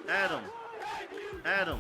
Adam. Adam.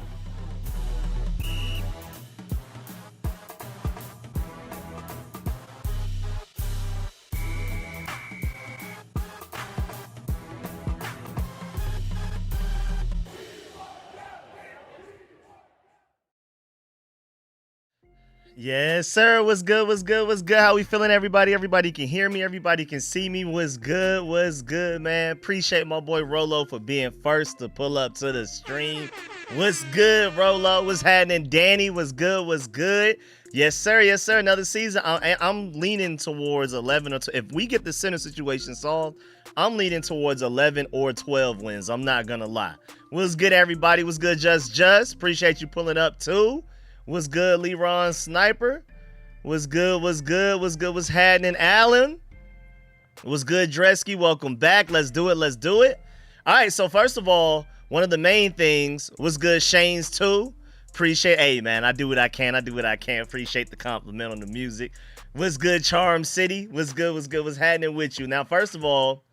Yes, sir. What's good? What's good? What's good? How we feeling, everybody? Everybody can hear me. Everybody can see me. What's good? What's good, man? Appreciate my boy Rolo for being first to pull up to the stream. What's good, Rolo? What's happening? Danny, what's good? What's good? Yes, sir. Yes, sir. Another season. I'm leaning towards 11 or 12. If we get the center situation solved, I'm leaning towards 11 or 12 wins. I'm not going to lie. What's good, everybody? What's good, Just? Appreciate you pulling up, too. What's good, Leron Sniper? What's good? What's good? What's good? What's happening, Allen? What's good, Dresky? Welcome back. Let's do it. Let's do it. All right. So first of all, one of the main things was good. Shane's too. Appreciate. Hey, man, I do what I can. I do what I can. Appreciate the compliment on the music. What's good, Charm City? What's good? What's good? What's happening with you? Now, first of all,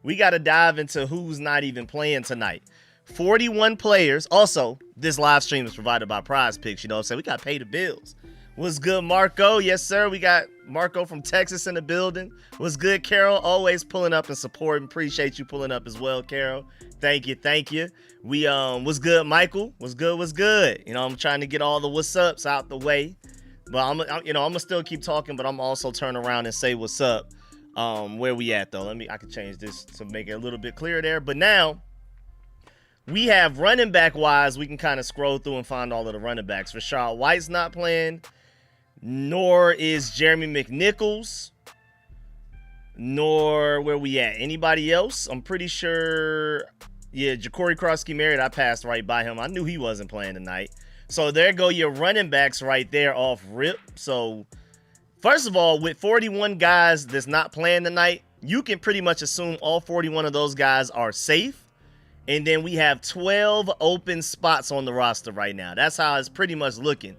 we got to dive into who's not even playing tonight. 41 players. Also, this live stream is provided by PrizePicks. You know what I'm saying? We got to pay the bills. What's good, Marco? Yes, sir. We got Marco from Texas in the building. What's good, Carol? Always pulling up and supporting. Appreciate you pulling up as well, Carol. Thank you. Thank you. We, what's good, Michael? What's good? What's good? You know, I'm trying to get all the what's ups out the way. But I'm going to still keep talking, but I'm also turn around and say what's up. Where we at, though? I can change this to make it a little bit clearer there. But now, we have running back wise, we can kind of scroll through and find all of the running backs. Rashad White's not playing, nor is Jeremy McNichols, nor where we at. Anybody else? I'm pretty sure, yeah, Ja'Cory Krosky married. I passed right by him. I knew he wasn't playing tonight. So there go your running backs right there off rip. So first of all, with 41 guys that's not playing tonight, you can pretty much assume all 41 of those guys are safe. And then we have 12 open spots on the roster right now. That's how it's pretty much looking.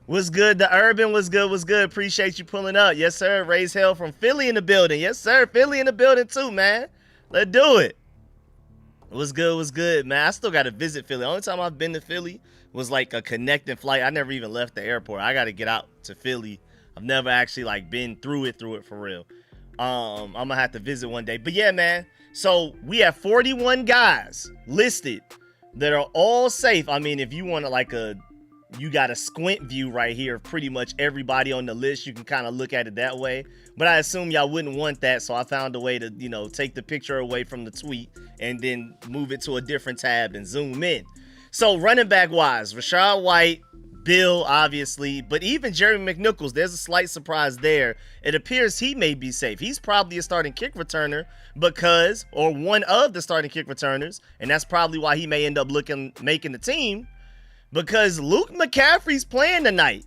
What's good, the Urban? What's good? What's good? Appreciate you pulling up. Yes, sir. Raise hell from Philly in the building. Yes, sir. Philly in the building too, man. Let's do it. What's good? What's good, man? I still got to visit Philly. The only time I've been to Philly was like a connecting flight. I never even left the airport. I got to get out to Philly. I've never actually like been through it for real. I'm going to have to visit one day. But yeah, man. So we have 41 guys listed that are all safe. I mean, if you want to you got a squint view right here of pretty much everybody on the list. You can kind of look at it that way. But I assume y'all wouldn't want that. So I found a way to, take the picture away from the tweet and then move it to a different tab and zoom in. So running back wise, Rashad White, Bill, obviously, but even Jeremy McNichols, there's a slight surprise there. It appears he may be safe. He's probably a starting kick returner or one of the starting kick returners, and that's probably why he may end up making the team, because Luke McCaffrey's playing tonight.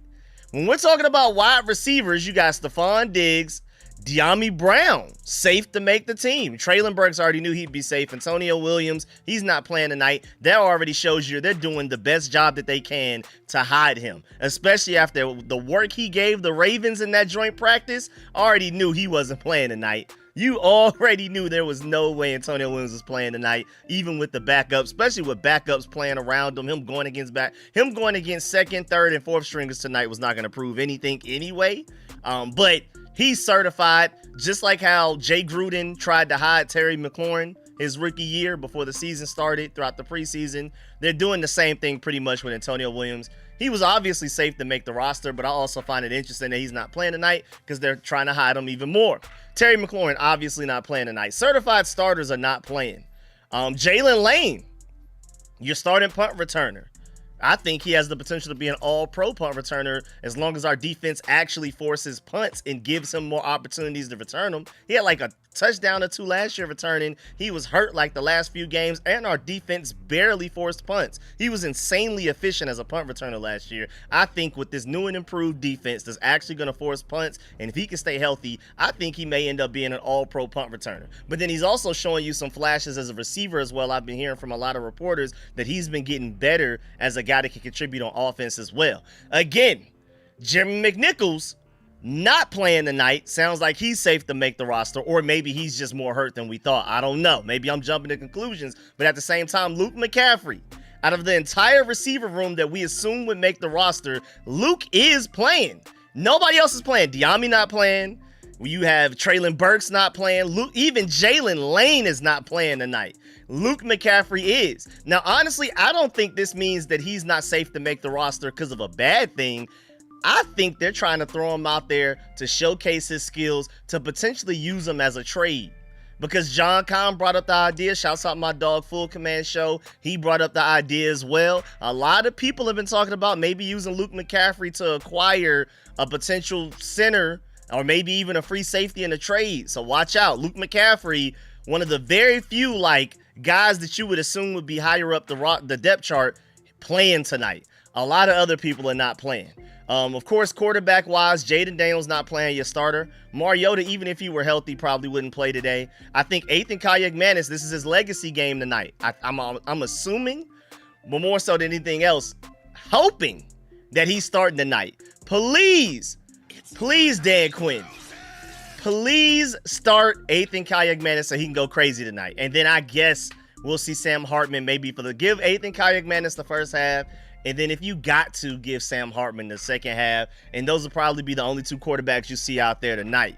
When we're talking about wide receivers, you got Stephon Diggs, De'Ami Brown, safe to make the team. Traylon Burks already knew he'd be safe. Antonio Williams, he's not playing tonight. That already shows you they're doing the best job that they can to hide him, especially after the work he gave the Ravens in that joint practice. Already knew he wasn't playing tonight. You already knew there was no way Antonio Williams was playing tonight, even with the backups, especially with backups playing around him. Him going against second, third, and fourth stringers tonight was not going to prove anything anyway. But he's certified, just like how Jay Gruden tried to hide Terry McLaurin his rookie year before the season started throughout the preseason. They're doing the same thing pretty much with Antonio Williams. He was obviously safe to make the roster, but I also find it interesting that he's not playing tonight because they're trying to hide him even more. Terry McLaurin obviously not playing tonight. Certified starters are not playing. Jalen Lane, your starting punt returner. I think he has the potential to be an all-pro punt returner as long as our defense actually forces punts and gives him more opportunities to return them. He had like a touchdown or two last year returning. He was hurt like the last few games, and our defense barely forced punts. He was insanely efficient as a punt returner last year. I think with this new and improved defense that's actually going to force punts, and if he can stay healthy, I think he may end up being an all-pro punt returner. But then he's also showing you some flashes as a receiver as well. I've been hearing from a lot of reporters that he's been getting better as a guy that can contribute on offense as well. Again, Jeremy McNichols, not playing tonight. Sounds like he's safe to make the roster, or maybe he's just more hurt than we thought. I don't know. Maybe I'm jumping to conclusions, but at the same time, Luke McCaffrey, out of the entire receiver room that we assume would make the roster, Luke is playing. Nobody else is playing. Diami not playing. You have Traylon Burks not playing. Luke, even Jalen Lane is not playing tonight. Luke McCaffrey is. Now, honestly, I don't think this means that he's not safe to make the roster because of a bad thing. I think they're trying to throw him out there to showcase his skills, to potentially use him as a trade. Because John Kahn brought up the idea. Shouts out my dog, Full Command Show. He brought up the idea as well. A lot of people have been talking about maybe using Luke McCaffrey to acquire a potential center, or maybe even a free safety in a trade. So watch out. Luke McCaffrey, one of the very few guys that you would assume would be higher up the depth chart, playing tonight. A lot of other people are not playing. Of course, quarterback-wise, Jaden Daniels not playing, your starter. Mariota, even if he were healthy, probably wouldn't play today. I think Ethan Kayakmanis, this is his legacy game tonight. I'm assuming, but more so than anything else, hoping that he's starting tonight. Please, Dan Quinn, please start Ethan Kayakmanis so he can go crazy tonight. And then I guess we'll see Sam Hartman maybe give Ethan Kayakmanis the first half. And then if you got to, give Sam Hartman the second half. And those will probably be the only two quarterbacks you see out there tonight.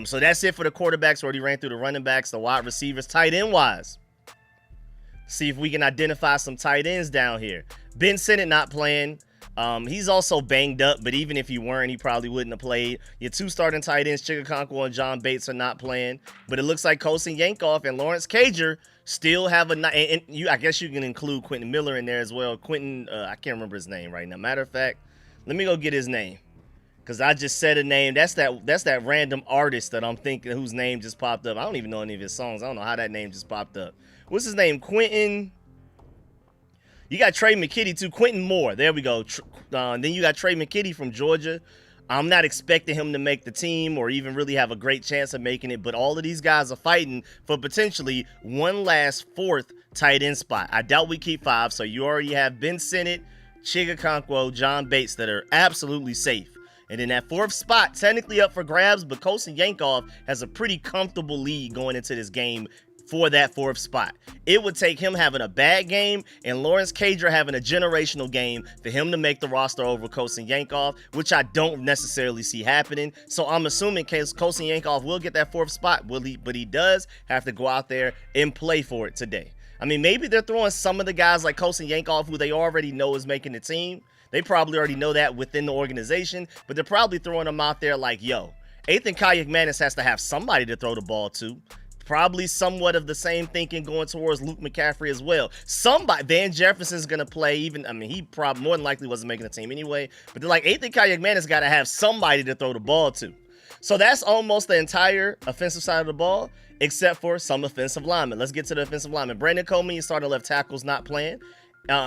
So that's it for the quarterbacks. Already ran through the running backs, the wide receivers, tight end wise. See if we can identify some tight ends down here. Ben Sinnott not playing. He's also banged up, but even if he weren't, he probably wouldn't have played. Your two starting tight ends, Chigakonkwo and John Bates, are not playing. But it looks like Colson Yankoff and Lawrence Cager still have I guess you can include Quentin Miller in there as well. Quentin, I can't remember his name right now. Matter of fact, let me go get his name, because I just said a name. That's that random artist that I'm thinking whose name just popped up. I don't even know any of his songs. I don't know how that name just popped up. What's his name? Quentin. You got Trey McKitty too. Quentin Moore. There we go. Then you got Trey McKitty from Georgia. I'm not expecting him to make the team or even really have a great chance of making it, but all of these guys are fighting for potentially one last fourth tight end spot. I doubt we keep five, so you already have Ben Sinnott, Chigakonkwo, John Bates that are absolutely safe. And then that fourth spot, technically up for grabs, but Colson Yankoff has a pretty comfortable lead going into this game for that fourth spot. It would take him having a bad game and Lawrence Cager having a generational game for him to make the roster over Colson Yankoff, which I don't necessarily see happening. So I'm assuming Colson Yankoff will get that fourth spot, but he does have to go out there and play for it today. I mean, maybe they're throwing some of the guys like Colson Yankoff, who they already know is making the team. They probably already know that within the organization, but they're probably throwing them out there like, yo, Ethan Kayakmanis has to have somebody to throw the ball to. Probably somewhat of the same thinking going towards Luke McCaffrey as well. Somebody, Van Jefferson's going to play he probably more than likely wasn't making the team anyway. But they're like, Ethan Kayakmanis got to have somebody to throw the ball to. So that's almost the entire offensive side of the ball, except for some offensive linemen. Let's get to the offensive linemen. Brandon Coleman, your starting left tackle's not playing.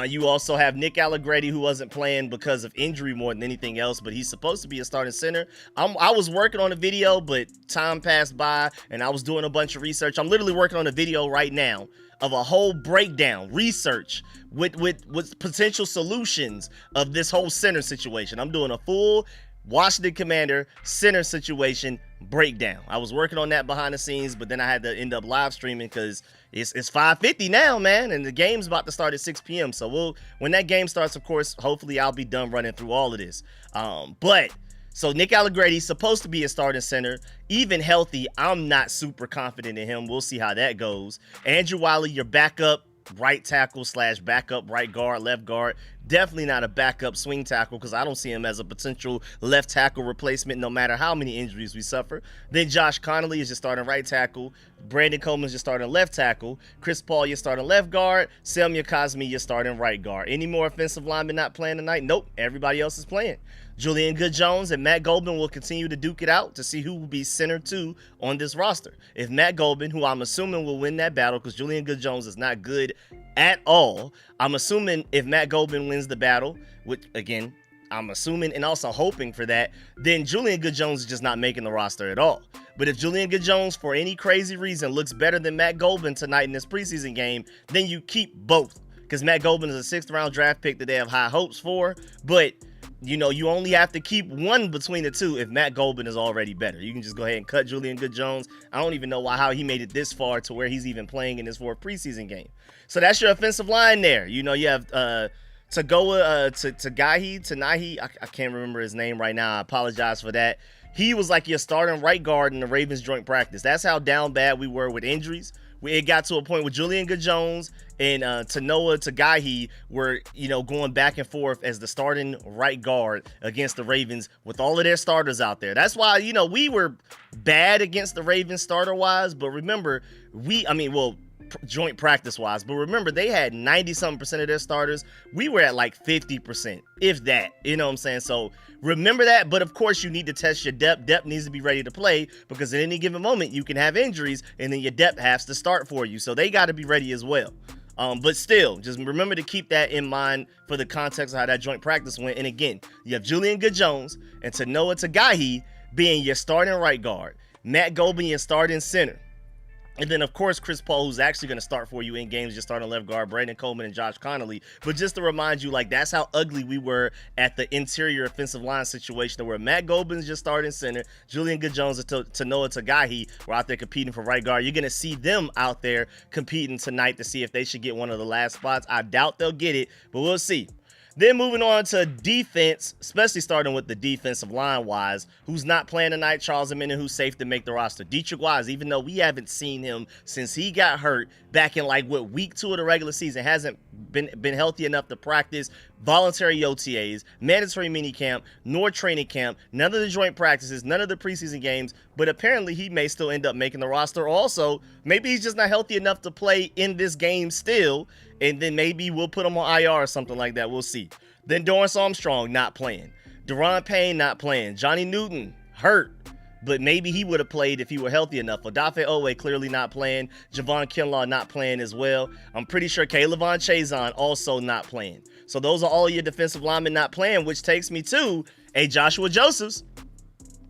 You also have Nick Allegretti, who wasn't playing because of injury more than anything else, but he's supposed to be a starting center. I was working on a video, but time passed by, and I was doing a bunch of research. I'm literally working on a video right now of a whole breakdown, research with potential solutions of this whole center situation. I'm doing a full Washington Commander center situation breakdown. I was working on that behind the scenes, but then I had to end up live streaming because it's 5:50 now, man, and the game's about to start at 6 p.m. So when that game starts, of course, hopefully I'll be done running through all of this. So Nick Allegretti's supposed to be a starting center. Even healthy, I'm not super confident in him. We'll see how that goes. Andrew Wiley, your backup right tackle / backup right guard, left guard. Definitely not a backup swing tackle, because I don't see him as a potential left tackle replacement no matter how many injuries we suffer. Then Josh Connolly is your starting right tackle. Brandon Coleman is your starting left tackle. Chris Paul, your starting left guard. Selmia Cosme, your starting right guard. Any more offensive linemen not playing tonight? Nope. Everybody else is playing. Julian Good-Jones and Matt Goldman will continue to duke it out to see who will be center 2 on this roster. If Matt Goldman, who I'm assuming will win that battle because Julian Good-Jones is not good at all, I'm assuming if Matt Goldman wins the battle, which again, I'm assuming and also hoping for that, then Julian Good-Jones is just not making the roster at all. But if Julian Good-Jones, for any crazy reason, looks better than Matt Goldman tonight in this preseason game, then you keep both. Because Matt Goldman is a 6th round draft pick that they have high hopes for. But you know, you only have to keep one between the two if Matt Golden is already better. You can just go ahead and cut Julian Good-Jones. I don't even know how he made it this far to where he's even playing in his fourth preseason game. So that's your offensive line there. You know, you have Tagahi, I can't remember his name right now. I apologize for that. He was like your starting right guard in the Ravens joint practice. That's how down bad we were with injuries. It got to a point with Julian Good-Jones and Tagahi were, you know, going back and forth as the starting right guard against the Ravens with all of their starters out there. That's why, you know, we were bad against the Ravens starter-wise, but remember, joint practice-wise, but remember, they had 90-something% of their starters. We were at like 50%, if that, you know what I'm saying? So remember that, but of course, you need to test your depth. Depth needs to be ready to play because at any given moment, you can have injuries, and then your depth has to start for you. So they got to be ready as well. But still, just remember to keep that in mind for the context of how that joint practice went. And again, you have Julian Good-Jones and Tagahi being your starting right guard, Matt Golden your starting center. And then, of course, Chris Paul, who's actually going to start for you in games, just starting left guard, Brandon Coleman and Josh Connolly. But just to remind you, like, that's how ugly we were at the interior offensive line situation where Matt Golden's just starting center, Julian Good-Jones and Tagahi were out there competing for right guard. You're going to see them out there competing tonight to see if they should get one of the last spots. I doubt they'll get it, but we'll see. Then moving on to defense, especially starting with the defensive line-wise, who's not playing tonight, Charles Amena, who's safe to make the roster. Dietrich Wise, even though we haven't seen him since he got hurt back in week 2 of the regular season, hasn't been healthy enough to practice voluntary OTAs, mandatory minicamp, nor training camp, none of the joint practices, none of the preseason games, but apparently he may still end up making the roster. Also, maybe he's just not healthy enough to play in this game still, and then maybe we'll put him on IR or something like that. We'll see. Then Dorrance Armstrong not playing. Deron Payne not playing. Johnny Newton hurt, but maybe he would have played if he were healthy enough. Odafe Owe clearly not playing. Javon Kinlaw not playing as well. I'm pretty sure Kayvon Chazon also not playing. So those are all your defensive linemen not playing, which takes me to a Joshua Josephs.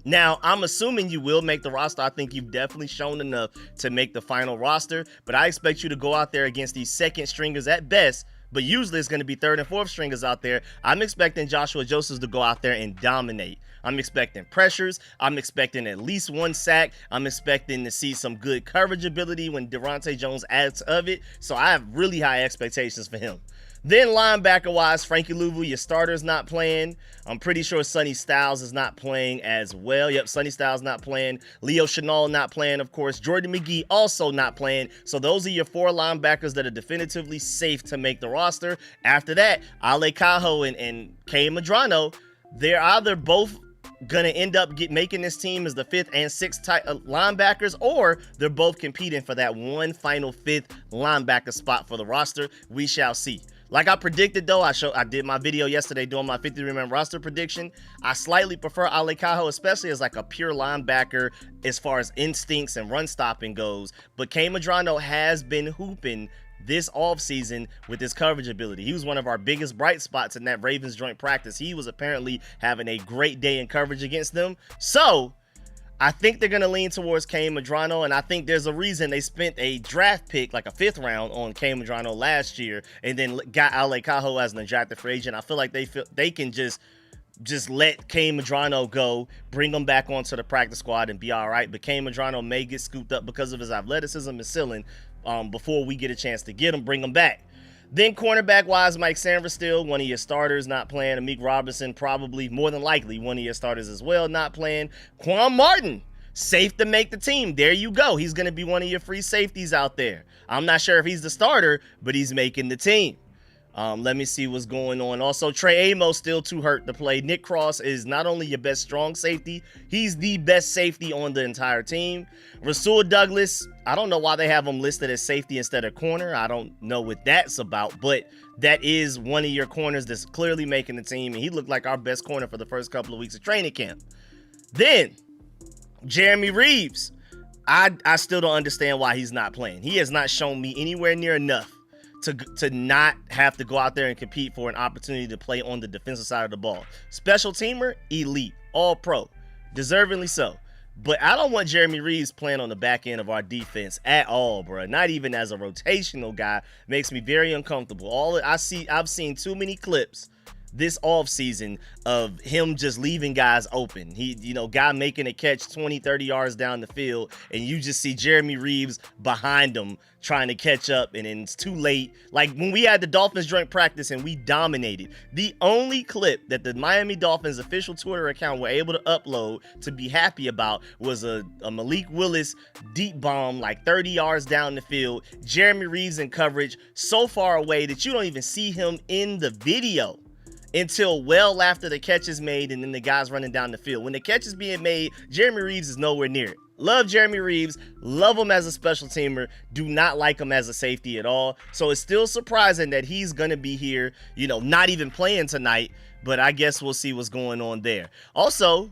Now, I'm assuming you will make the roster. I think you've definitely shown enough to make the final roster, but I expect you to go out there against these second stringers at best, but usually it's going to be third and fourth stringers out there. I'm expecting Joshua Josephs to go out there and dominate. I'm expecting pressures. I'm expecting at least one sack. I'm expecting to see some good coverage ability when Devontae Jones adds of it. So I have really high expectations for him. Then linebacker-wise, Frankie Louvu, your starter's not playing. I'm pretty sure Sonny Styles is not playing as well. Yep, Sonny Styles not playing. Leo Chenal not playing, of course. Jordan McGee also not playing. So those are your 4 linebackers that are definitively safe to make the roster. After that, Ale Cajo and Kay Medrano, they're either both going to end up making this team as the 5th and 6th linebackers, or they're both competing for that one final 5th linebacker spot for the roster. We shall see. Like I predicted, though, I did my video yesterday doing my 53-man roster prediction. I slightly prefer Ale Cajo, especially as like a pure linebacker as far as instincts and run stopping goes. But Kay Medrano has been hooping this offseason with his coverage ability. He was one of our biggest bright spots in that Ravens joint practice. He was apparently having a great day in coverage against them. So I think they're going to lean towards Kay Medrano, and I think there's a reason they spent a draft pick, like a 5th round, on Kay Medrano last year, and then got Ale Cajo as an undrafted free agent. I feel like they can just let Kay Medrano go, bring him back onto the practice squad, and be all right. But Kay Medrano may get scooped up because of his athleticism and ceiling before we get a chance to get him, bring him back. Then cornerback-wise, Mike Sanford still one of your starters not playing. Amik Robinson probably, more than likely, one of your starters as well not playing. Quan Martin, safe to make the team. There you go. He's going to be one of your free safeties out there. I'm not sure if he's the starter, but he's making the team. Let me see what's going on. Also, Trey Amos still too hurt to play. Nick Cross is not only your best strong safety, he's the best safety on the entire team. Rasul Douglas, I don't know why they have him listed as safety instead of corner. I don't know what that's about, but that is one of your corners that's clearly making the team, and he looked like our best corner for the first couple of weeks of training camp. Then, Jeremy Reeves, I still don't understand why he's not playing. He has not shown me anywhere near enough to not have to go out there and compete for an opportunity to play on the defensive side of the ball. Special teamer, elite, all pro, deservingly so. But I don't want Jeremy Reeves playing on the back end of our defense at all, bro. Not even as a rotational guy. Makes me very uncomfortable. I've seen too many clips this offseason of him just leaving guys open. He, guy making a catch 20, 30 yards down the field, and you just see Jeremy Reeves behind him trying to catch up, and then it's too late. Like when we had the Dolphins joint practice and we dominated, the only clip that the Miami Dolphins official Twitter account were able to upload to be happy about was a Malik Willis deep bomb like 30 yards down the field. Jeremy Reeves in coverage so far away that you don't even see him in the video until well after the catch is made and then the guy's running down the field. When the catch is being made, Jeremy Reeves is nowhere near it. Love Jeremy Reeves, love him as a special teamer, do not like him as a safety at all. So it's still surprising that he's going to be here, not even playing tonight, but I guess we'll see what's going on there. Also,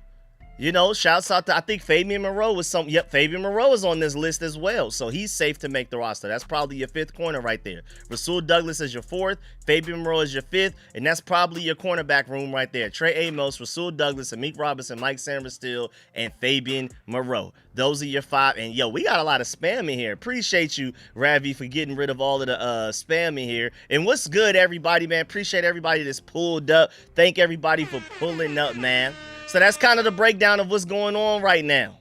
shouts out to, I think Fabian Moreau was Fabian Moreau is on this list as well. So he's safe to make the roster. That's probably your 5th corner right there. Rasul Douglas is your 4th. Fabian Moreau is your 5th. And that's probably your cornerback room right there. Trey Amos, Rasul Douglas, Amik Robinson, Mike Sainristil, and Fabian Moreau. Those are your 5. And we got a lot of spam in here. Appreciate you, Ravi, for getting rid of all of the spam in here. And what's good, everybody, man? Appreciate everybody that's pulled up. Thank everybody for pulling up, man. So that's kind of the breakdown of what's going on right now.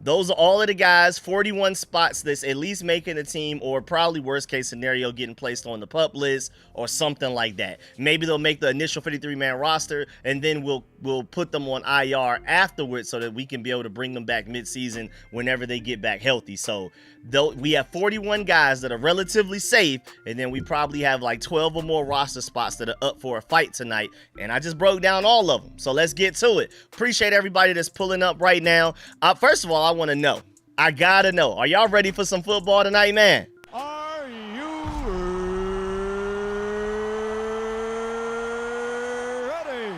Those are all of the guys, 41 spots that's at least making the team, or probably worst case scenario getting placed on the PUP list or something like that. Maybe they'll make the initial 53-man roster and then we'll put them on IR afterwards so that we can be able to bring them back midseason whenever they get back healthy. So we have 41 guys that are relatively safe, and then we probably have like 12 or more roster spots that are up for a fight tonight. And I just broke down all of them. So let's get to it. Appreciate everybody that's pulling up right now. First of all, I want to know. I gotta know. Are y'all ready for some football tonight, man? Are you ready?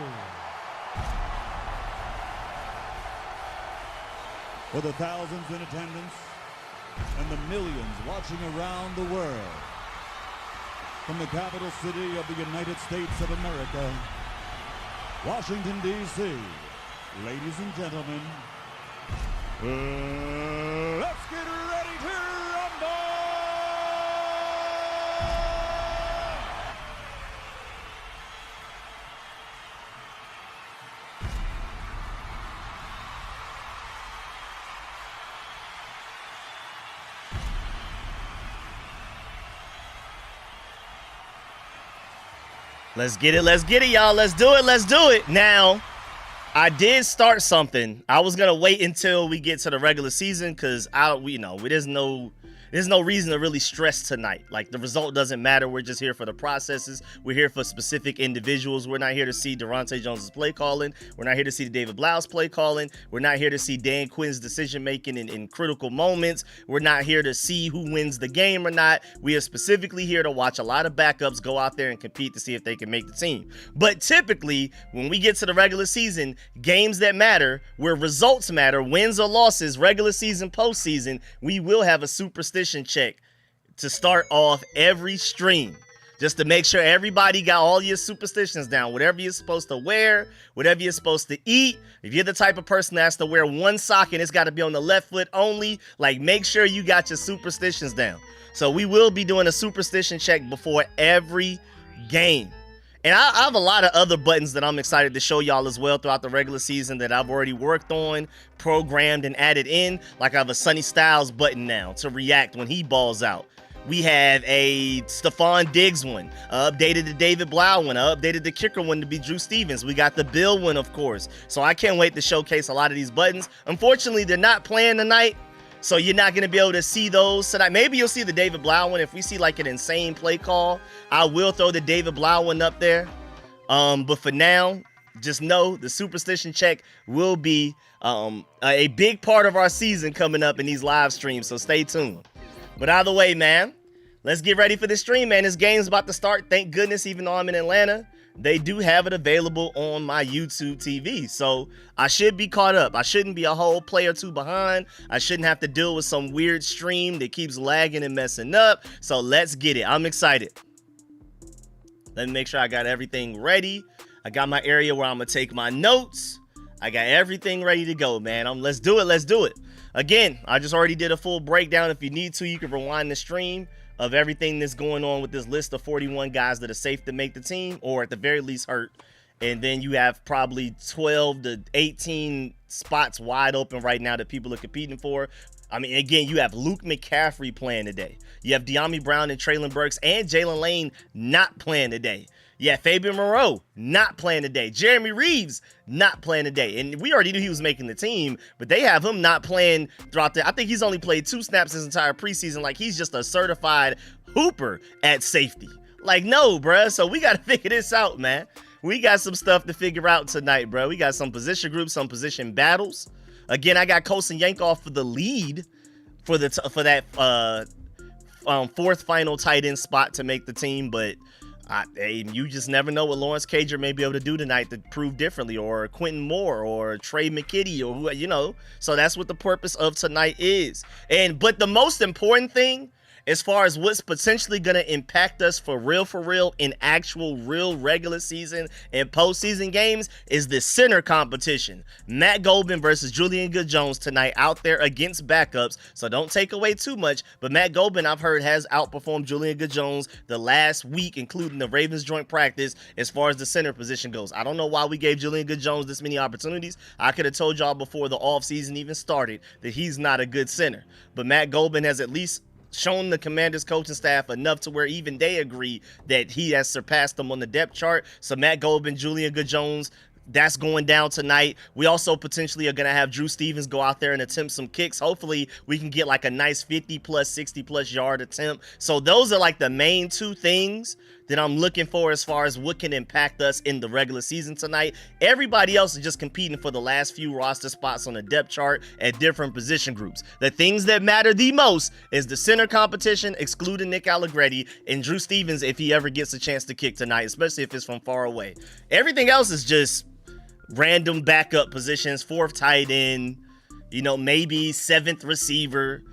For the thousands in attendance and the millions watching around the world, from the capital city of the United States of America, Washington, D.C., ladies and gentlemen, let's get ready to rumble! Let's get it, y'all. Let's do it. Now, I did start something. I was gonna wait until we get to the regular season because there's no reason to really stress tonight. Like, the result doesn't matter. We're just here for the processes. We're here for specific individuals. We're not here to see Durante Jones's play calling. We're not here to see David Blau's play calling. We're not here to see Dan Quinn's decision making in critical moments. We're not here to see who wins the game or not. We are specifically here to watch a lot of backups go out there and compete to see if they can make the team. But typically, when we get to the regular season, games that matter, where results matter, wins or losses, regular season, postseason, we will have a superstition check to start off every stream, just to make sure everybody got all your superstitions down. Whatever you're supposed to wear, whatever you're supposed to eat. If you're the type of person that has to wear one sock and it's got to be on the left foot only, like, make sure you got your superstitions down. So we will be doing a superstition check before every game. And I have a lot of other buttons that I'm excited to show y'all as well throughout the regular season that I've already worked on, programmed, and added in. Like, I have a Sonny Styles button now to react when he balls out. We have a Stephon Diggs one. I updated the David Blau one. I updated the kicker one to be Drew Stevens. We got the Bill one, of course. So I can't wait to showcase a lot of these buttons. Unfortunately, they're not playing tonight, so you're not going to be able to see those tonight. Maybe you'll see the David Blau one. If we see like an insane play call, I will throw the David Blau one up there. But for now, just know the superstition check will be a big part of our season coming up in these live streams, so stay tuned. But either way, man, let's get ready for this stream, man. This game's about to start. Thank goodness, even though I'm in Atlanta, they do have it available on my YouTube TV. So I should be caught up. I shouldn't be a whole play or two behind. I shouldn't have to deal with some weird stream that keeps lagging and messing up. So let's get it. I'm excited. Let me make sure I got everything ready. I got my area where I'm going to take my notes. I got everything ready to go, man. Let's do it. Let's do it. Again, I just already did a full breakdown. If you need to, you can rewind the stream. of everything that's going on with this list of 41 guys that are safe to make the team, or at the very least hurt. And then you have probably 12 to 18 spots wide open right now that people are competing for. I mean, again, you have Luke McCaffrey playing today. You have De'Ami Brown and Traylon Burks and Jalen Lane not playing today. Yeah, Fabian Moreau not playing today. Jeremy Reeves not playing today. And we already knew he was making the team, but they have him not playing throughout I think he's only played 2 snaps his entire preseason. Like, he's just a certified hooper at safety. Like, no, bruh. So we got to figure this out, man. We got some stuff to figure out tonight, bro. We got some position groups, some position battles. Again, I got Kosin Yankoff for the lead for that fourth final tight end spot to make the team, but you just never know what Lawrence Cager may be able to do tonight to prove differently, or Quentin Moore, or Trey McKitty, or who, you know. So that's what the purpose of tonight is. But the most important thing, as far as what's potentially going to impact us for real in actual real regular season and postseason games, is the center competition. Matt Goldman versus Julian Good-Jones tonight out there against backups. So don't take away too much, but Matt Goldman, I've heard, has outperformed Julian Good-Jones the last week, including the Ravens joint practice, as far as the center position goes. I don't know why we gave Julian Good-Jones this many opportunities. I could have told y'all before the offseason even started that he's not a good center. But Matt Goldman has at least shown the Commanders coaching staff enough to where even they agree that he has surpassed them on the depth chart. So Matt Goldman, Julian Good-Jones, that's going down tonight. We also potentially are going to have Drew Stevens go out there and attempt some kicks. Hopefully we can get like a nice 50-plus, 60-plus yard attempt. So those are like the main 2 things that I'm looking for as far as what can impact us in the regular season tonight. Everybody else is just competing for the last few roster spots on the depth chart at different position groups. The things that matter the most is the center competition, excluding Nick Allegretti, and Drew Stevens if he ever gets a chance to kick tonight, especially if it's from far away. Everything else is just random backup positions, 4th tight end, you know, maybe 7th receiver,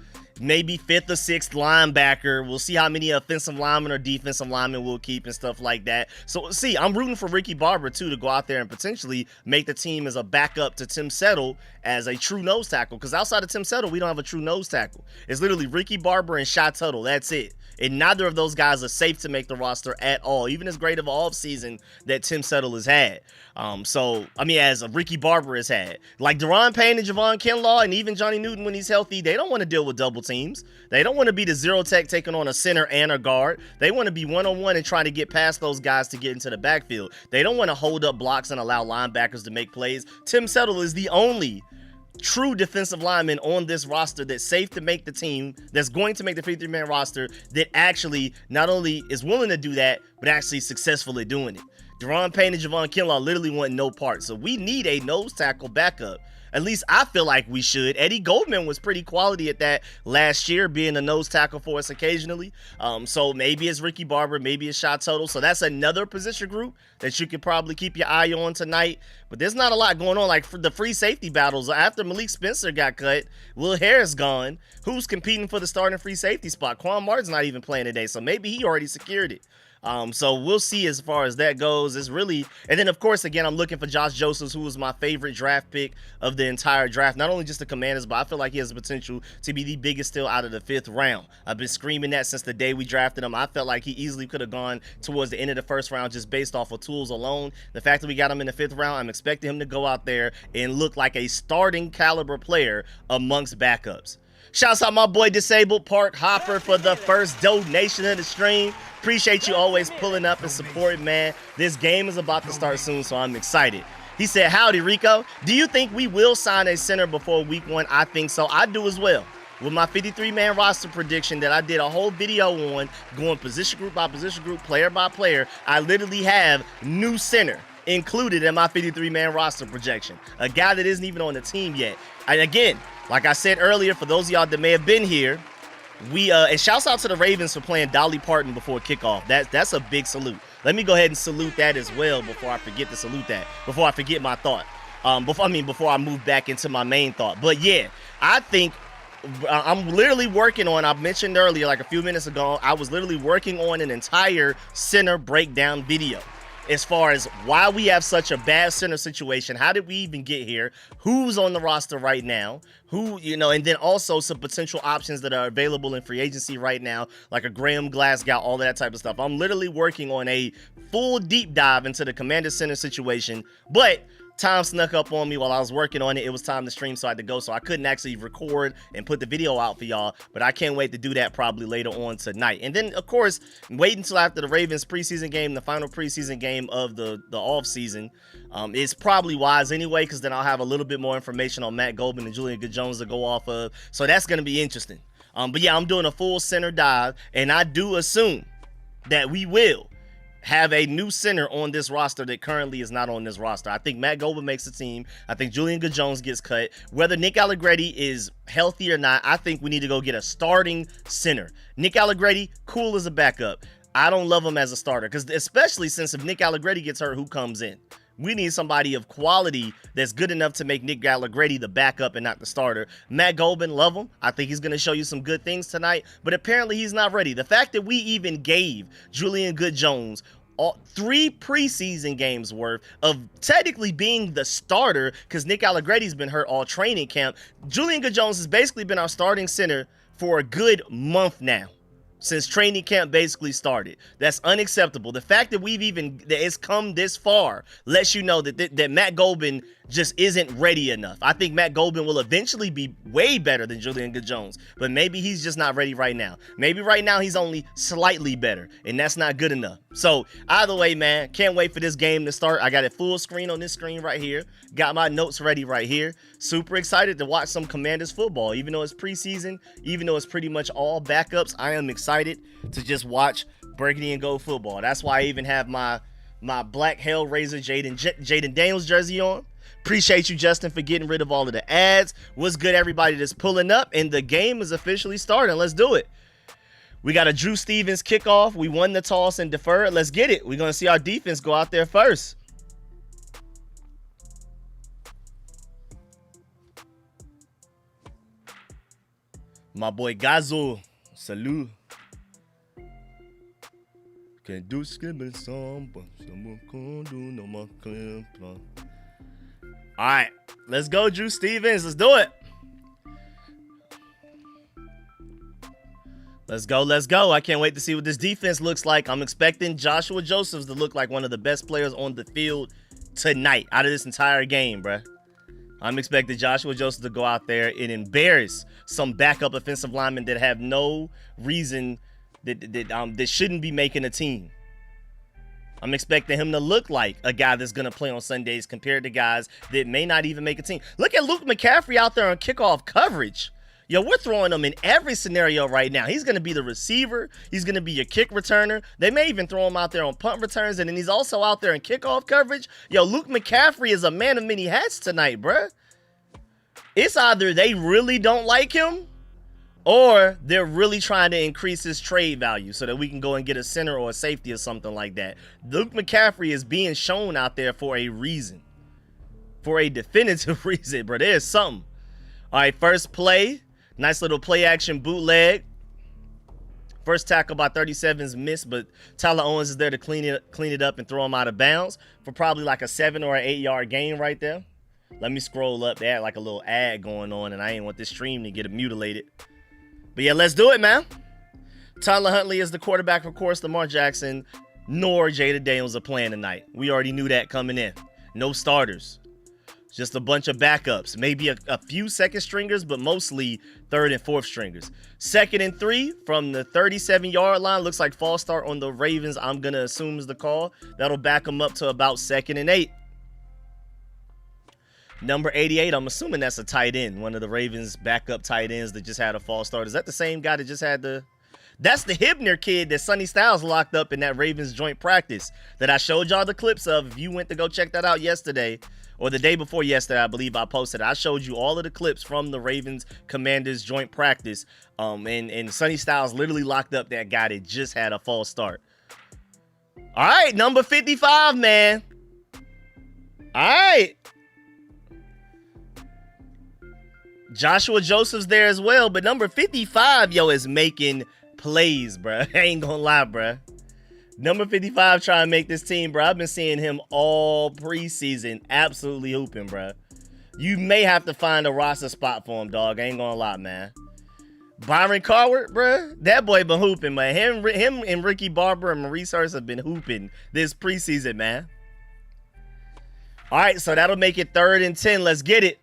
maybe 5th or 6th linebacker. We'll see how many offensive linemen or defensive linemen we'll keep and stuff like that. So see, I'm rooting for Ricky Barber too to go out there and potentially make the team as a backup to Tim Settle as a true nose tackle, because outside of Tim Settle, we don't have a true nose tackle. It's literally Ricky Barber and Shy Tuttle. That's it. And neither of those guys are safe to make the roster at all, even as great of an offseason that Tim Settle has had. As Ricky Barber has had. Like Daron Payne and Javon Kinlaw and even Johnny Newton when he's healthy, they don't want to deal with double teams. They don't want to be the zero tech taking on a center and a guard. They want to be one-on-one and trying to get past those guys to get into the backfield. They don't want to hold up blocks and allow linebackers to make plays. Tim Settle is the only true defensive lineman on this roster that's safe to make the team, that's going to make the 53-man roster, that actually not only is willing to do that, but actually successful at doing it. Daron Payne and Javon Kinlaw literally want no part. So we need a nose tackle backup. At least I feel like we should. Eddie Goldman was pretty quality at that last year, being a nose tackle for us occasionally. So maybe it's Ricky Barber, maybe it's Shot Total. So that's another position group that you could probably keep your eye on tonight. But there's not a lot going on. Like for the free safety battles, after Malik Spencer got cut, Will Harris gone. Who's competing for the starting free safety spot? Quan Martin's not even playing today, so maybe he already secured it. So we'll see as far as that goes. It's really, and then of course, again, I'm looking for Josh Josephs, who was my favorite draft pick of the entire draft. Not only just the Commanders, but I feel like he has the potential to be the biggest steal out of the 5th round. I've been screaming that since the day we drafted him. I felt like he easily could have gone towards the end of the 1st round just based off of tools alone. The fact that we got him in the 5th round, I'm expecting him to go out there and look like a starting caliber player amongst backups. Shouts out my boy Disabled Park Hopper for the first donation of the stream. Appreciate you always pulling up and supporting, man. This game is about to start soon, so I'm excited. He said, howdy, Rico. Do you think we will sign a center before week 1? I think so. I do as well. With my 53-man roster prediction that I did a whole video on, going position group by position group, player by player, I literally have new center included in my 53-man roster projection. A guy that isn't even on the team yet. And again, like I said earlier, for those of y'all that may have been here, and shouts out to the Ravens for playing Dolly Parton before kickoff. That's a big salute. Let me go ahead and salute that as well before I forget to salute that. Before I forget my thought. Before I move back into my main thought. But yeah, I think I'm literally working on, I mentioned earlier, like a few minutes ago, I was literally working on an entire center breakdown video. as far as why we have such a bad center situation. How did we even get here? Who's on the roster right now? Who, and then also some potential options that are available in free agency right now, like a Graham Glasgow, all that type of stuff. I'm literally working on a full deep dive into the Commander center situation, but time snuck up on me while I was working on it. It was time to stream, so I had to go. So I couldn't actually record and put the video out for y'all, but I can't wait to do that probably later on tonight. And then, of course, wait until after the Ravens preseason game, the final preseason game of the offseason. It's probably wise anyway, because then I'll have a little bit more information on Matt Goldman and Julian Good-Jones to go off of. So that's going to be interesting. But yeah, I'm doing a full center dive, and I do assume that we will have a new center on this roster that currently is not on this roster. I think Matt Goldman makes the team. I think Julian Good-Jones gets cut. Whether Nick Allegretti is healthy or not, I think we need to go get a starting center. Nick Allegretti, cool as a backup. I don't love him as a starter, because especially since if Nick Allegretti gets hurt, who comes in? We need somebody of quality that's good enough to make Nick Allegretti the backup and not the starter. Matt Goldman, love him. I think he's going to show you some good things tonight, but apparently he's not ready. The fact that we even gave Julian Good-Jones 3 preseason games worth of technically being the starter, because Nick Allegretti's been hurt all training camp. Julian Good-Jones has basically been our starting center for a good month now, since training camp basically started. That's unacceptable. The fact that it's come this far lets you know that Matt Goldman just isn't ready enough. I think Matt Goldman will eventually be way better than Julian Good-Jones, but maybe he's just not ready right now. Maybe right now he's only slightly better, and that's not good enough. So either way, man, can't wait for this game to start. I got it full screen on this screen right here. Got my notes ready right here. Super excited to watch some Commanders football. Even though it's preseason, even though it's pretty much all backups, I am excited to just watch burgundy and gold football. That's why I even have my black Hellraiser Jaden Daniels jersey on. Appreciate you, Justin, for getting rid of all of the ads. What's good, everybody that's pulling up? And the game is officially starting. Let's do it. We got a Drew Stevens kickoff. We won the toss and deferred. Let's get it. We're going to see our defense go out there first. My boy Gazo. Salute. Can't do skipping some, but someone can do no more clear plan. All right, let's go, Drew Stevens. Let's do it. Let's go, let's go. I can't wait to see what this defense looks like. I'm expecting Joshua Josephs to look like one of the best players on the field tonight out of this entire game, bruh. I'm expecting Joshua Josephs to go out there and embarrass some backup offensive linemen that have no reason that shouldn't be making a team. I'm expecting him to look like a guy that's going to play on Sundays compared to guys that may not even make a team. Look at Luke McCaffrey out there on kickoff coverage. Yo, we're throwing him in every scenario right now. He's going to be the receiver. He's going to be your kick returner. They may even throw him out there on punt returns, and then he's also out there in kickoff coverage. Yo, Luke McCaffrey is a man of many hats tonight, bruh. It's either they really don't like him, or they're really trying to increase his trade value so that we can go and get a center or a safety or something like that. Luke McCaffrey is being shown out there for a reason. For a definitive reason, bro. There's something. All right, first play. Nice little play action bootleg. First tackle by 37's missed, but Tyler Owens is there to clean it up and throw him out of bounds for probably like a 7 or an 8 yard gain right there. Let me scroll up. They had like a little ad going on, and I ain't want this stream to get mutilated. But yeah, let's do it, man. Tyler Huntley is the quarterback, of course. Lamar Jackson nor Jaden Daniels are playing tonight. We already knew that coming in. No starters. Just a bunch of backups. Maybe a few second stringers, but mostly third and fourth stringers. 2nd and 3 from the 37-yard line. Looks like false start on the Ravens, I'm going to assume is the call. That'll back them up to about 2nd and 8. Number 88, I'm assuming that's a tight end. One of the Ravens' backup tight ends that just had a false start. Is that the same guy that just had the... That's the Hibner kid that Sonny Styles locked up in that Ravens joint practice that I showed y'all the clips of. If you went to go check that out yesterday, or the day before yesterday, I believe I posted it. I showed you all of the clips from the Ravens Commanders joint practice. And Sonny Styles literally locked up that guy that just had a false start. All right, number 55, man. All right. Joshua Joseph's there as well, but number 55, yo, is making plays, bruh. I ain't gonna lie, bruh. Number 55 trying to make this team, bro. I've been seeing him all preseason absolutely hooping, bro. You may have to find a roster spot for him, dog. I ain't gonna lie, man. Byron Carward, bro. That boy been hooping, man. Him and Ricky Barber and Maurice Hurst have been hooping this preseason, man. All right, so that'll make it 3rd and 10. Let's get it.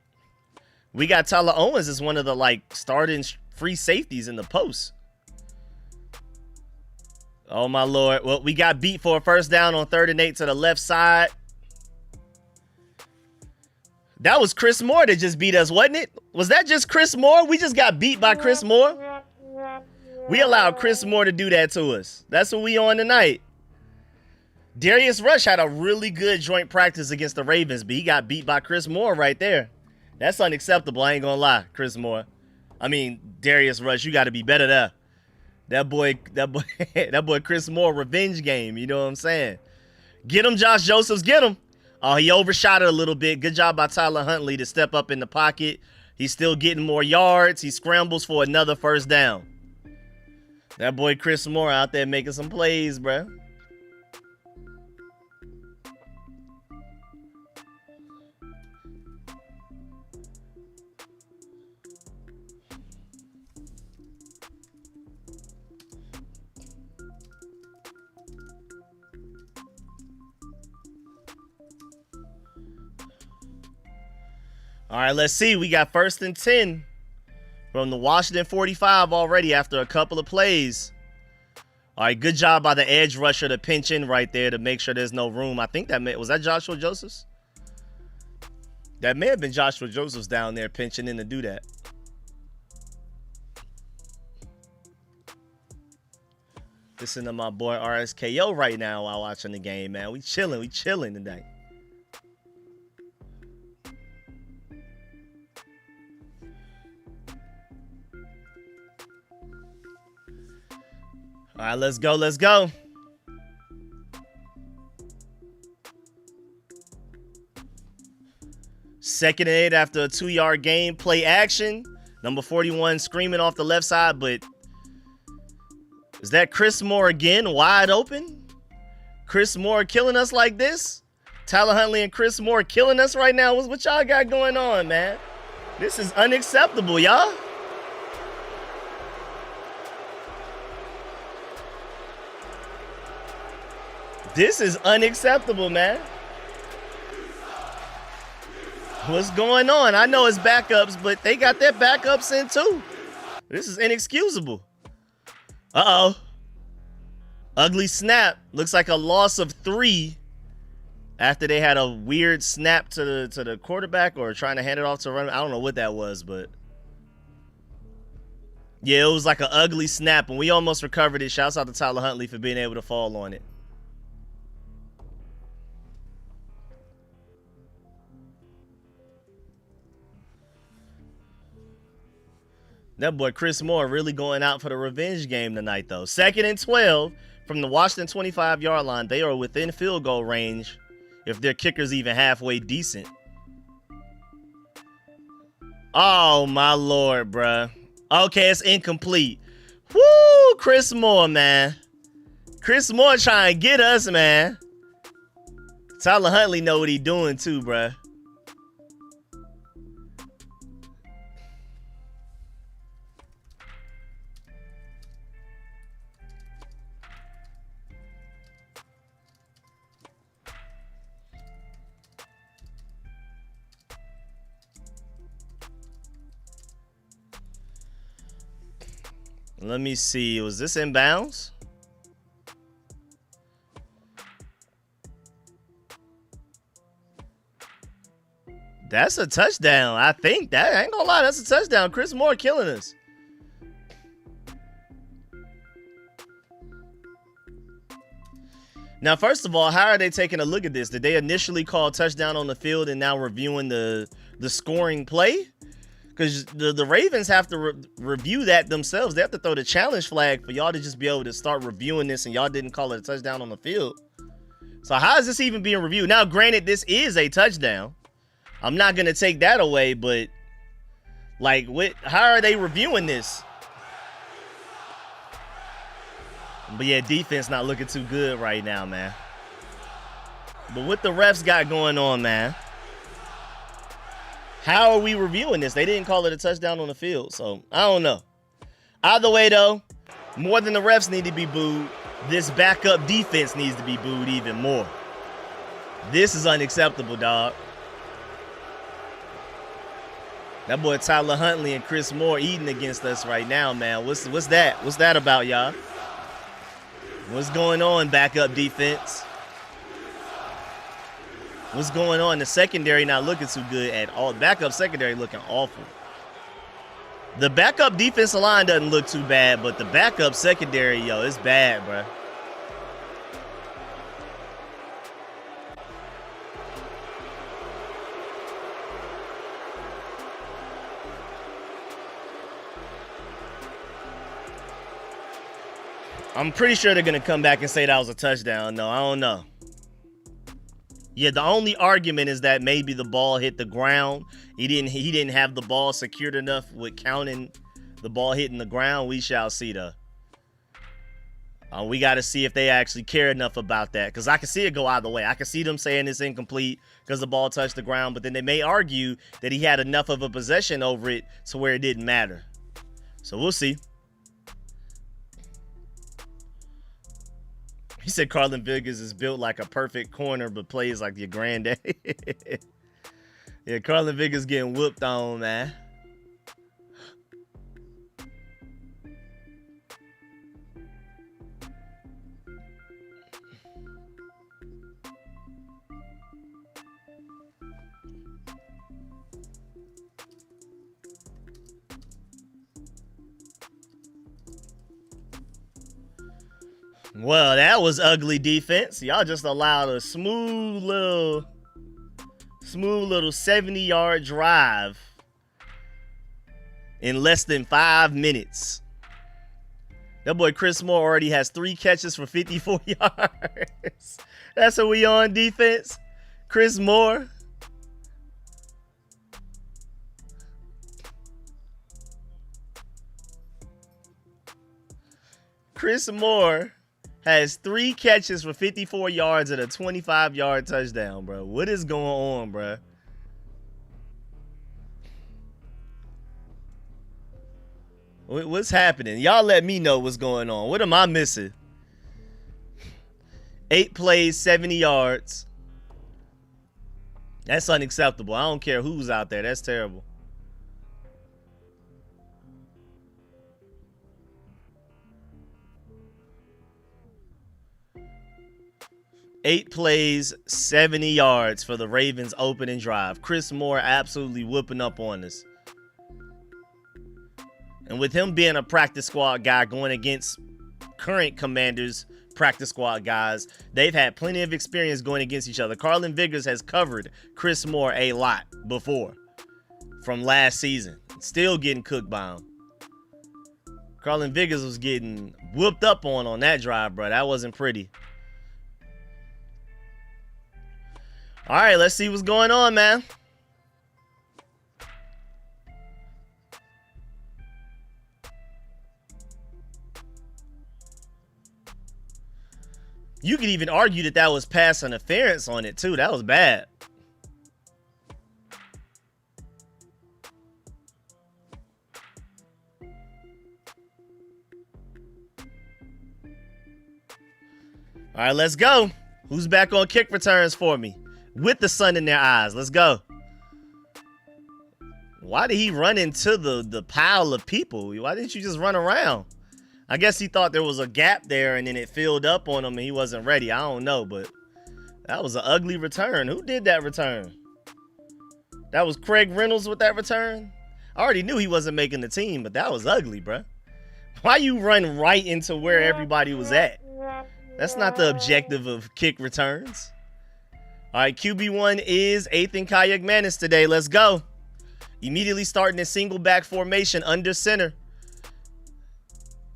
We got Tyler Owens as one of the, like, starting free safeties in the post. Oh, my Lord. Well, we got beat for a first down on 3rd and 8 to the left side. That was Chris Moore that just beat us, wasn't it? Was that just Chris Moore? We just got beat by Chris Moore? We allowed Chris Moore to do that to us. That's what we on tonight. Darius Rush had a really good joint practice against the Ravens, but he got beat by Chris Moore right there. That's unacceptable. I ain't gonna lie, Chris Moore. I mean, Darius Rush, you got to be better there. That boy, Chris Moore, revenge game. You know what I'm saying? Get him, Josh Josephs, get him. Oh, he overshot it a little bit. Good job by Tyler Huntley to step up in the pocket. He's still getting more yards. He scrambles for another first down. That boy Chris Moore out there making some plays, bruh. All right, let's see. We got 1st and 10 from the Washington 45 already after a couple of plays. All right, good job by the edge rusher to pinch in right there to make sure there's no room. I think was that Joshua Josephs? That may have been Joshua Josephs down there pinching in to do that. Listen to my boy RSKO right now while watching the game, man. We chilling today. All right, let's go. 2nd and 8 after a 2-yard gain. Play action. Number 41 screaming off the left side, but is that Chris Moore again? Wide open? Chris Moore killing us like this? Tyler Huntley and Chris Moore killing us right now? What y'all got going on, man? This is unacceptable, y'all. This is unacceptable, man. What's going on? I know it's backups, but they got their backups in too. This is inexcusable. Uh-oh. Ugly snap. Looks like a loss of 3 after they had a weird snap to the quarterback or trying to hand it off to run. I don't know what that was, but yeah, it was like an ugly snap, and we almost recovered it. Shouts out to Tyler Huntley for being able to fall on it. That boy Chris Moore really going out for the revenge game tonight, though. 2nd and 12 from the Washington 25-yard line. They are within field goal range if their kicker's even halfway decent. Oh, my Lord, bruh. Okay, it's incomplete. Woo, Chris Moore, man. Chris Moore trying to get us, man. Tyler Huntley know what he doing, too, bruh. Let me see. Was this inbounds? That's a touchdown. I think that. I ain't gonna lie. That's a touchdown. Chris Moore killing us. Now, first of all, how are they taking a look at this? Did they initially call touchdown on the field and now reviewing the scoring play? Because the Ravens have to review that themselves. They have to throw the challenge flag for y'all to just be able to start reviewing this, and y'all didn't call it a touchdown on the field. So how is this even being reviewed? Now, granted, this is a touchdown. I'm not going to take that away, but, like, how are they reviewing this? But yeah, defense not looking too good right now, man. But what the refs got going on, man? How are we reviewing this? They didn't call it a touchdown on the field, so I don't know. Either way, though, more than the refs need to be booed, this backup defense needs to be booed even more. This is unacceptable, dog. That boy Tyler Huntley and Chris Moore eating against us right now, man. What's that? What's that about, y'all? What's going on, backup defense? What's going on? The secondary not looking too good at all. Backup secondary looking awful. The backup defensive line doesn't look too bad, but the backup secondary, yo, it's bad, bro. I'm pretty sure they're going to come back and say that was a touchdown. No, I don't know. Yeah, the only argument is that maybe the ball hit the ground. He didn't have the ball secured enough with counting the ball hitting the ground. We shall see, though. We got to see if they actually care enough about that, because I can see it go either way. I can see them saying it's incomplete because the ball touched the ground, but then they may argue that he had enough of a possession over it to where it didn't matter. So we'll see. He said Carlin Vickers is built like a perfect corner, but plays like your granddaddy. Yeah, Carlin Vickers getting whooped on, man. Well, that was ugly defense. Y'all just allowed a smooth little 70-yard drive in less than 5 minutes. That boy Chris Moore already has 3 catches for 54 yards. That's what we on defense. Chris Moore. Chris Moore has 3 catches for 54 yards and a 25-yard touchdown, bro. What is going on, bro? What's happening? Y'all let me know what's going on. What am I missing? 8 plays, 70 yards. That's unacceptable. I don't care who's out there. That's terrible. Eight plays, 70 yards for the Ravens opening drive. Chris Moore absolutely whooping up on us. And with him being a practice squad guy going against current Commanders practice squad guys, they've had plenty of experience going against each other. Carlin Vickers has covered Chris Moore a lot before from last season. Still getting cooked by him. Carlin Vickers was getting whooped up on that drive, bro. That wasn't pretty. All right, let's see what's going on, man. You could even argue that was pass interference on it, too. That was bad. All right, let's go. Who's back on kick returns for me? With the sun in their eyes. Let's go. Why did he run into the pile of people? Why didn't you just run around? I guess he thought there was a gap there and then it filled up on him and he wasn't ready. I don't know, but that was an ugly return. Who did that return? That was Craig Reynolds with that return? I already knew he wasn't making the team, but that was ugly, bro. Why you run right into where everybody was at? That's not the objective of kick returns. All right, QB1 is Ethan Kayak Manis today. Let's go. Immediately starting in single back formation under center.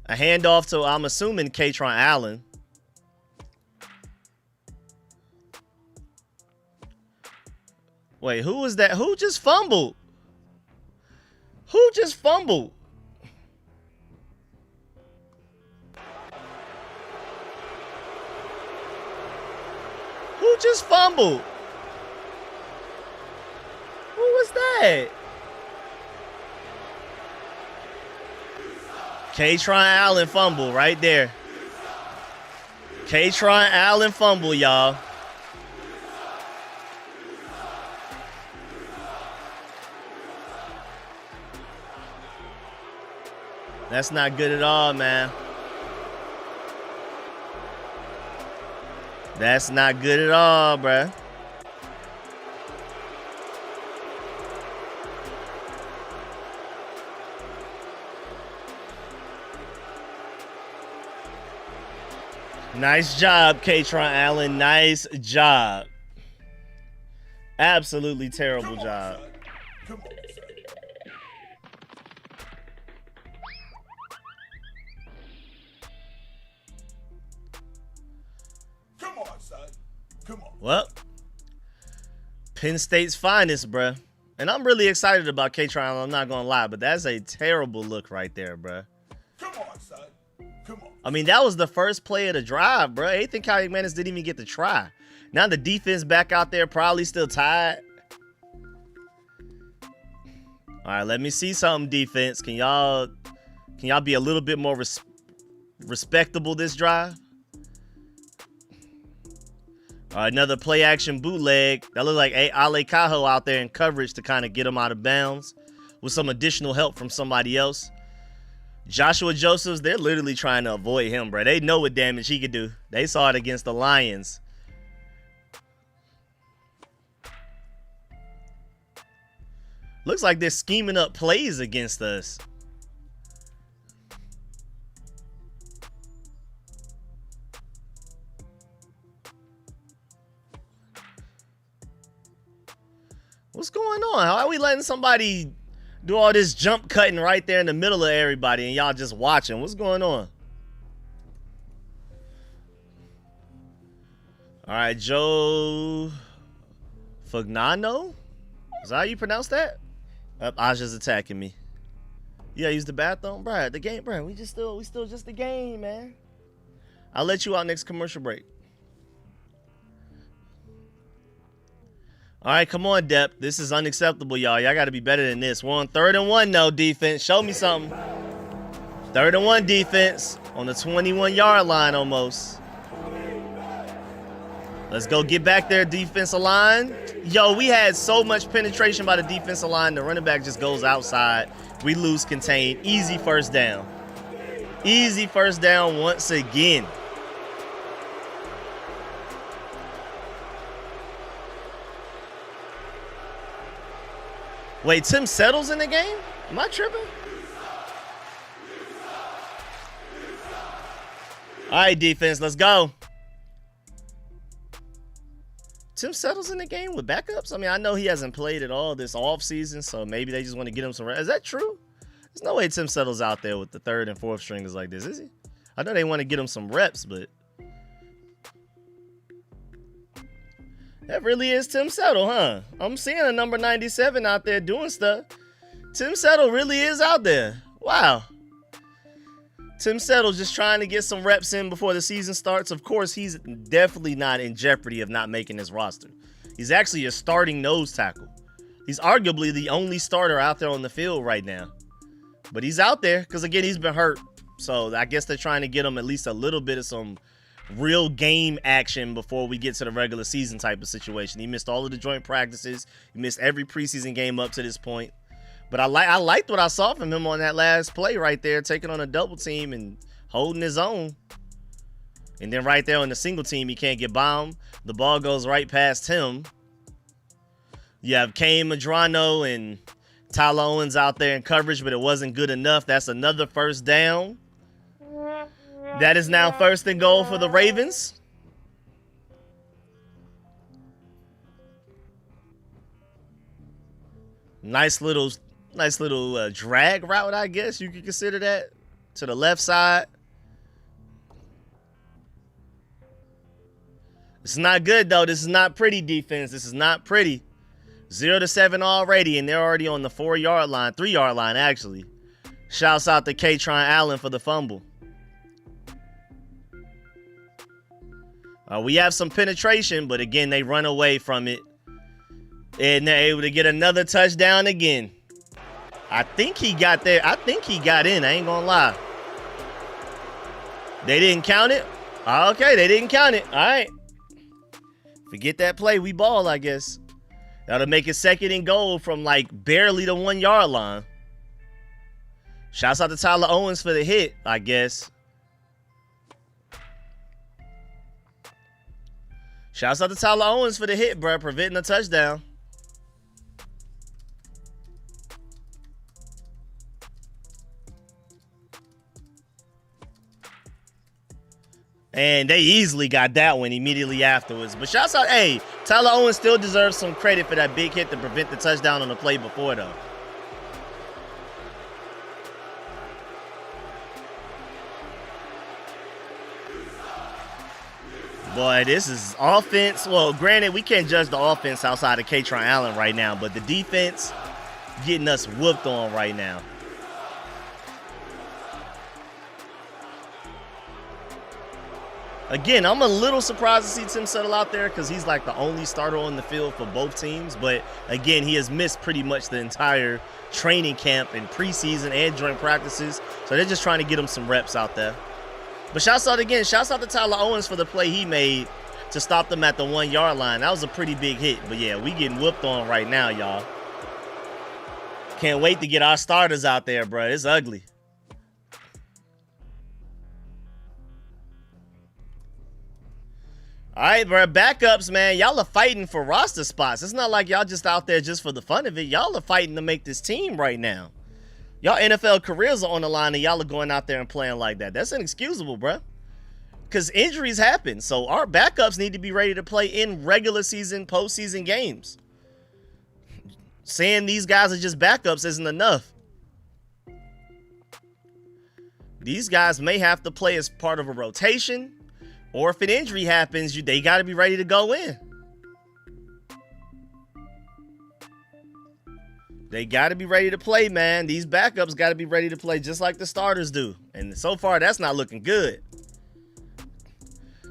A handoff to, I'm assuming, Katron Allen. Wait, who was that? Who just fumbled? Who just fumbled? Who just fumbled? Who was that? K-Tron Allen fumble right there. K-Tron Allen fumble, y'all. That's not good at all, man. That's not good at all, bruh. Nice job, K-Tron Allen. Nice job. Absolutely terrible job. Come on, son. Come on, son. Come on. Well, Penn State's finest, bruh. And I'm really excited about K-Tron Allen, I'm not going to lie, but that's a terrible look right there, bruh. Come on, son. Come on. I mean, that was the first play of the drive, bro. Ethan Kaliakmanis didn't even get to try. Now the defense back out there probably still tied. All right, let me see something, defense. Can y'all be a little bit more respectable this drive? All right, another play action bootleg. That looked like Ale Cajo out there in coverage to kind of get him out of bounds with some additional help from somebody else. Joshua Josephs, they're literally trying to avoid him, bro. They know what damage he could do. They saw it against the Lions. Looks like they're scheming up plays against us. What's going on? How are we letting somebody do all this jump cutting right there in the middle of everybody and y'all just watching? What's going on? All right, Joe Fagnano? Is that how you pronounce that? Aja's attacking me. Yeah, use the bathroom, bro. The game, bro. We still just the game, man. I'll let you out next commercial break. All right, come on, Depp. This is unacceptable, y'all. Y'all got to be better than this. We're on 3rd and 1, no defense. Show me something. 3rd and 1 defense on the 21-yard line almost. Let's go get back there, defensive line. Yo, we had so much penetration by the defensive line. The running back just goes outside. We lose contain. Easy first down. Easy first down once again. Wait, Tim Settle's in the game? Am I tripping? All right, defense, let's go. Tim Settle's in the game with backups? I mean, I know he hasn't played at all this offseason, so maybe they just want to get him some rest. Is that true? There's no way Tim Settle's out there with the 3rd and 4th stringers like this, is he? I know they want to get him some reps, but that really is Tim Settle, huh? I'm seeing a number 97 out there doing stuff. Tim Settle really is out there. Wow. Tim Settle just trying to get some reps in before the season starts. Of course, he's definitely not in jeopardy of not making his roster. He's actually a starting nose tackle. He's arguably the only starter out there on the field right now. But he's out there because, again, he's been hurt. So I guess they're trying to get him at least a little bit of some real game action before we get to the regular season type of situation. He missed all of the joint practices. He missed every preseason game up to this point. But I liked what I saw from him on that last play right there, taking on a double team and holding his own. And then right there on the single team, he can't get bombed. The ball goes right past him. You have Kane Madrano and Tyler Owens out there in coverage, but it wasn't good enough. That's another first down. That is now 1st and goal for the Ravens. Nice little drag route, I guess you could consider that, to the left side. It's not good, though. This is not pretty, defense. This is not pretty. 0-7 already, and they're already on the 4-yard line, 3-yard line, actually. Shouts out to K-Tron Allen for the fumble. We have some penetration, but again, they run away from it. And they're able to get another touchdown again. I think he got there. I think he got in. I ain't gonna lie. They didn't count it? Okay, they didn't count it. All right. Forget that play. We ball, I guess. That'll make it 2nd and goal from like barely the 1 yard line. Shouts out to Tyler Owens for the hit, I guess. Shouts out to Tyler Owens for the hit, bro, preventing a touchdown. And they easily got that one immediately afterwards. But shouts out, hey, Tyler Owens still deserves some credit for that big hit to prevent the touchdown on the play before, though. Boy, this is offense. Well, granted, we can't judge the offense outside of Kaytron Allen right now, but the defense getting us whooped on right now. Again, I'm a little surprised to see Tim Settle out there because he's like the only starter on the field for both teams. But again, he has missed pretty much the entire training camp and preseason and joint practices. So they're just trying to get him some reps out there. But shouts out to Tyler Owens for the play he made to stop them at the 1 yard line. That was a pretty big hit. But yeah, we getting whooped on right now, y'all. Can't wait to get our starters out there, bro. It's ugly. All right, bro, backups, man. Y'all are fighting for roster spots. It's not like y'all just out there just for the fun of it. Y'all are fighting to make this team right now. Y'all NFL careers are on the line, and y'all are going out there and playing like that. That's inexcusable, bro. Because injuries happen. So our backups need to be ready to play in regular season, postseason games. Saying these guys are just backups isn't enough. These guys may have to play as part of a rotation. Or if an injury happens, they got to be ready to go in. They got to be ready to play, man. These backups got to be ready to play just like the starters do. And so far, that's not looking good.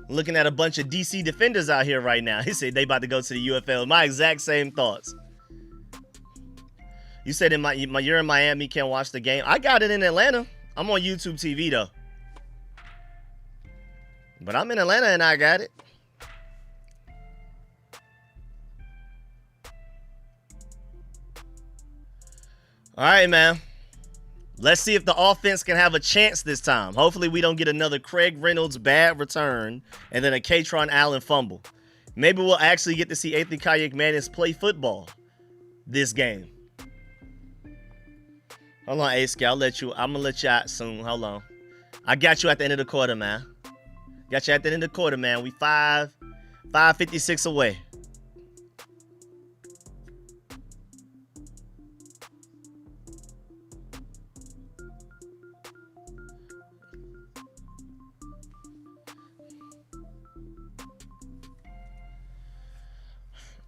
Looking at a bunch of DC defenders out here right now. He said they about to go to the UFL. My exact same thoughts. You said you're in Miami, can't watch the game. I got it in Atlanta. I'm on YouTube TV, though. But I'm in Atlanta and I got it. All right, man. Let's see if the offense can have a chance this time. Hopefully we don't get another Craig Reynolds bad return and then a Kaytron Allen fumble. Maybe we'll actually get to see Anthony Kayak-Manis play football this game. Hold on, A-Scout. I'm going to let you out soon. Hold on. I got you at the end of the quarter, man. Got you at the end of the quarter, man. We 5:56 away.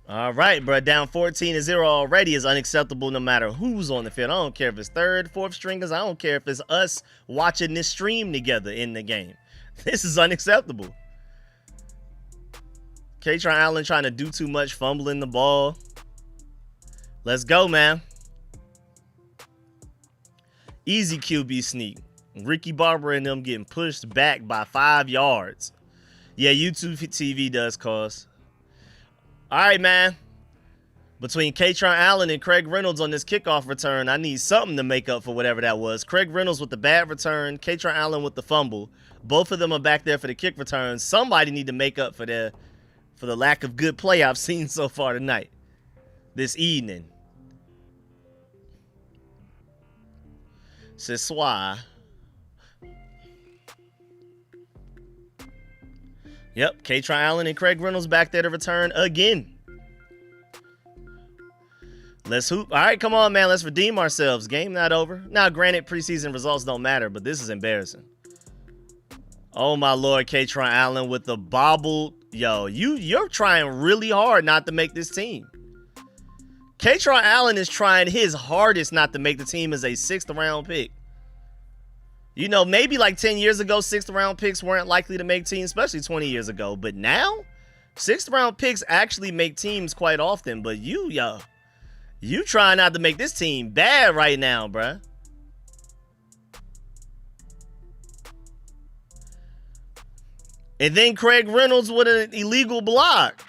All right, bro. Down 14-0 already is unacceptable no matter who's on the field. I don't care if it's third, fourth stringers. I don't care if it's us watching this stream together in the game. This is unacceptable. Kaytron Allen trying to do too much, fumbling the ball. Let's go, man. Easy QB sneak. Ricky Barber and them getting pushed back by 5 yards. Yeah, YouTube TV does cause. All right, man. Between Kaytron Allen and Craig Reynolds on this kickoff return, I need something to make up for whatever that was. Craig Reynolds with the bad return, Kaytron Allen with the fumble. Both of them are back there for the kick return. Somebody need to make up for the lack of good play I've seen so far tonight, this evening. C'est soir. Yep, Kaytron Allen and Craig Reynolds back there to return again. Let's hoop. All right, come on, man. Let's redeem ourselves. Game not over. Now, granted, preseason results don't matter, but this is embarrassing. Oh, my Lord, Kaytron Allen with the bobble. Yo, you're trying really hard not to make this team. Kaytron Allen is trying his hardest not to make the team as a 6th round pick. You know, maybe like 10 years ago, 6th round picks weren't likely to make teams, especially 20 years ago. But now, 6th round picks actually make teams quite often. But you trying not to make this team bad right now, bruh. And then Craig Reynolds with an illegal block.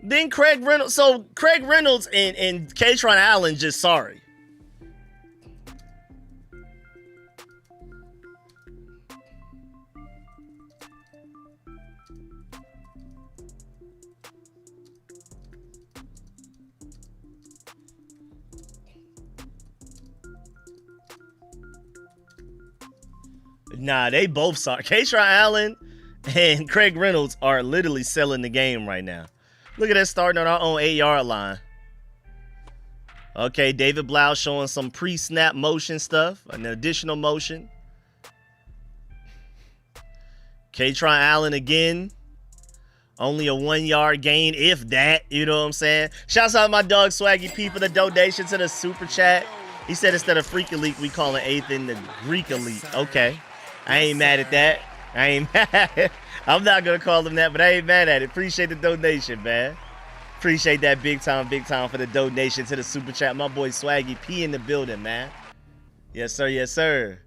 Then Craig Reynolds. So Craig Reynolds and Kaytron Allen just sorry. Nah, they both sorry. Kaytron Allen and Craig Reynolds are literally selling the game right now. Look at us starting on our own 8-yard line. Okay, David Blau showing some pre-snap motion stuff, an additional motion. Kaytron Allen again. Only a 1-yard gain, if that. You know what I'm saying? Shouts out to my dog Swaggy P for the donation to the super chat. He said instead of Freak Elite, we call it 8th in the Greek Elite. Okay. I ain't mad at that. I ain't mad. I'm not going to call him that, but I ain't mad at it. Appreciate the donation, man. Appreciate that big time for the donation to the super chat. My boy Swaggy P in the building, man. Yes, sir. Yes, sir.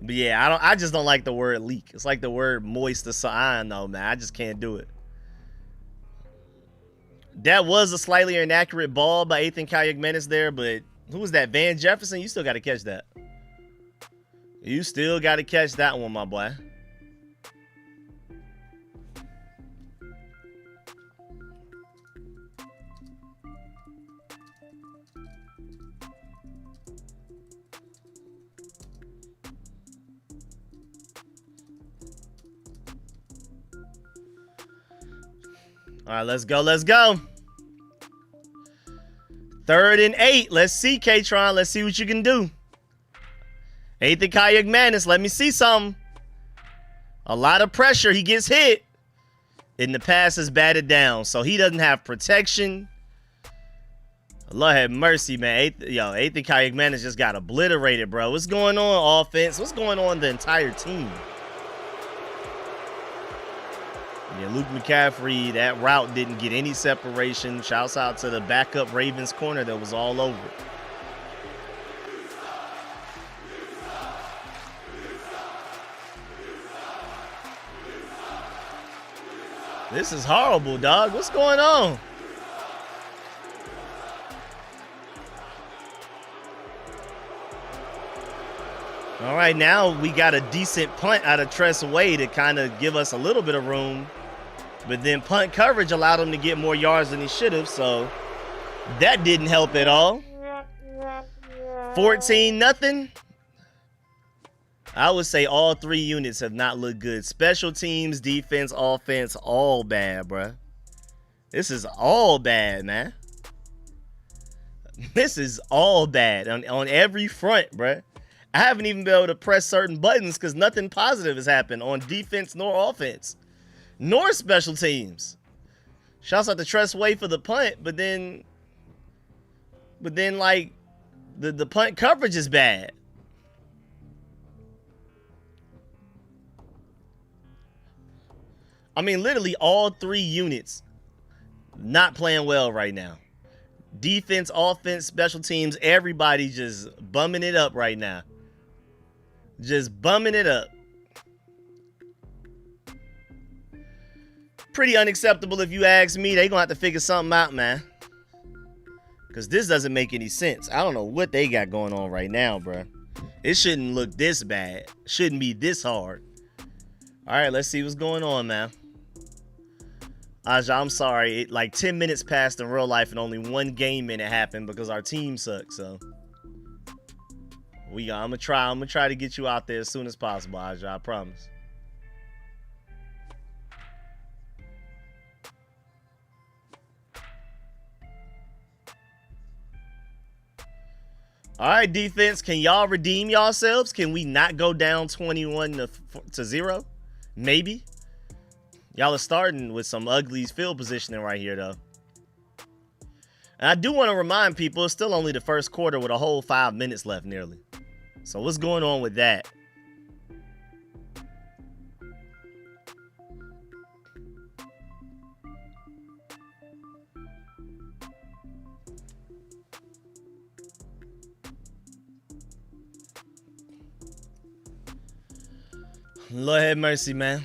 But yeah, I just don't like the word leak. It's like the word moist or something. I don't know, man. I just can't do it. That was a slightly inaccurate ball by Ethan Kayagmenis there, but who was that? Van Jefferson? You still got to catch that. You still got to catch that one, my boy. All right, let's go. Let's go. 3rd and 8. Let's see, Kaytron. Let's see what you can do. 8th and Kayagmenis. Let me see something. A lot of pressure. He gets hit. And the pass is batted down. So he doesn't have protection. Lord have mercy, man. 8th and Kayagmenis just got obliterated, bro. What's going on, offense? What's going on the entire team? Yeah, Luke McCaffrey, that route didn't get any separation. Shouts out to the backup Ravens corner that was all over it. This is horrible, dog. What's going on? All right, now we got a decent punt out of Tress Way to kind of give us a little bit of room. But then punt coverage allowed him to get more yards than he should have, so that didn't help at all. 14-0. I would say all 3 units have not looked good. Special teams, defense, offense, all bad, bruh. This is all bad, man. This is all bad on every front, bruh. I haven't even been able to press certain buttons because nothing positive has happened on defense nor offense, nor special teams. Shouts out to Tress Way for the punt, but then like the punt coverage is bad. I mean, literally all 3 units not playing well right now. Defense, offense, special teams, everybody just bumming it up right now. Just bumming it up. Pretty unacceptable if you ask me. They gonna have to figure something out, man. Because this doesn't make any sense. I don't know what they got going on right now, bro. It shouldn't look this bad. Shouldn't be this hard. All right, let's see what's going on, man. Aja, I'm sorry. Like 10 minutes passed in real life and only 1 game minute happened because our team sucks, so. I'm gonna try to get you out there as soon as possible, Aja, I promise. All right, defense, can y'all redeem yourselves? Can we not go down 21-0? Maybe. Y'all are starting with some ugly field positioning right here, though. And I do want to remind people, it's still only the first quarter with a whole 5 minutes left nearly. So what's going on with that? Lord have mercy, man.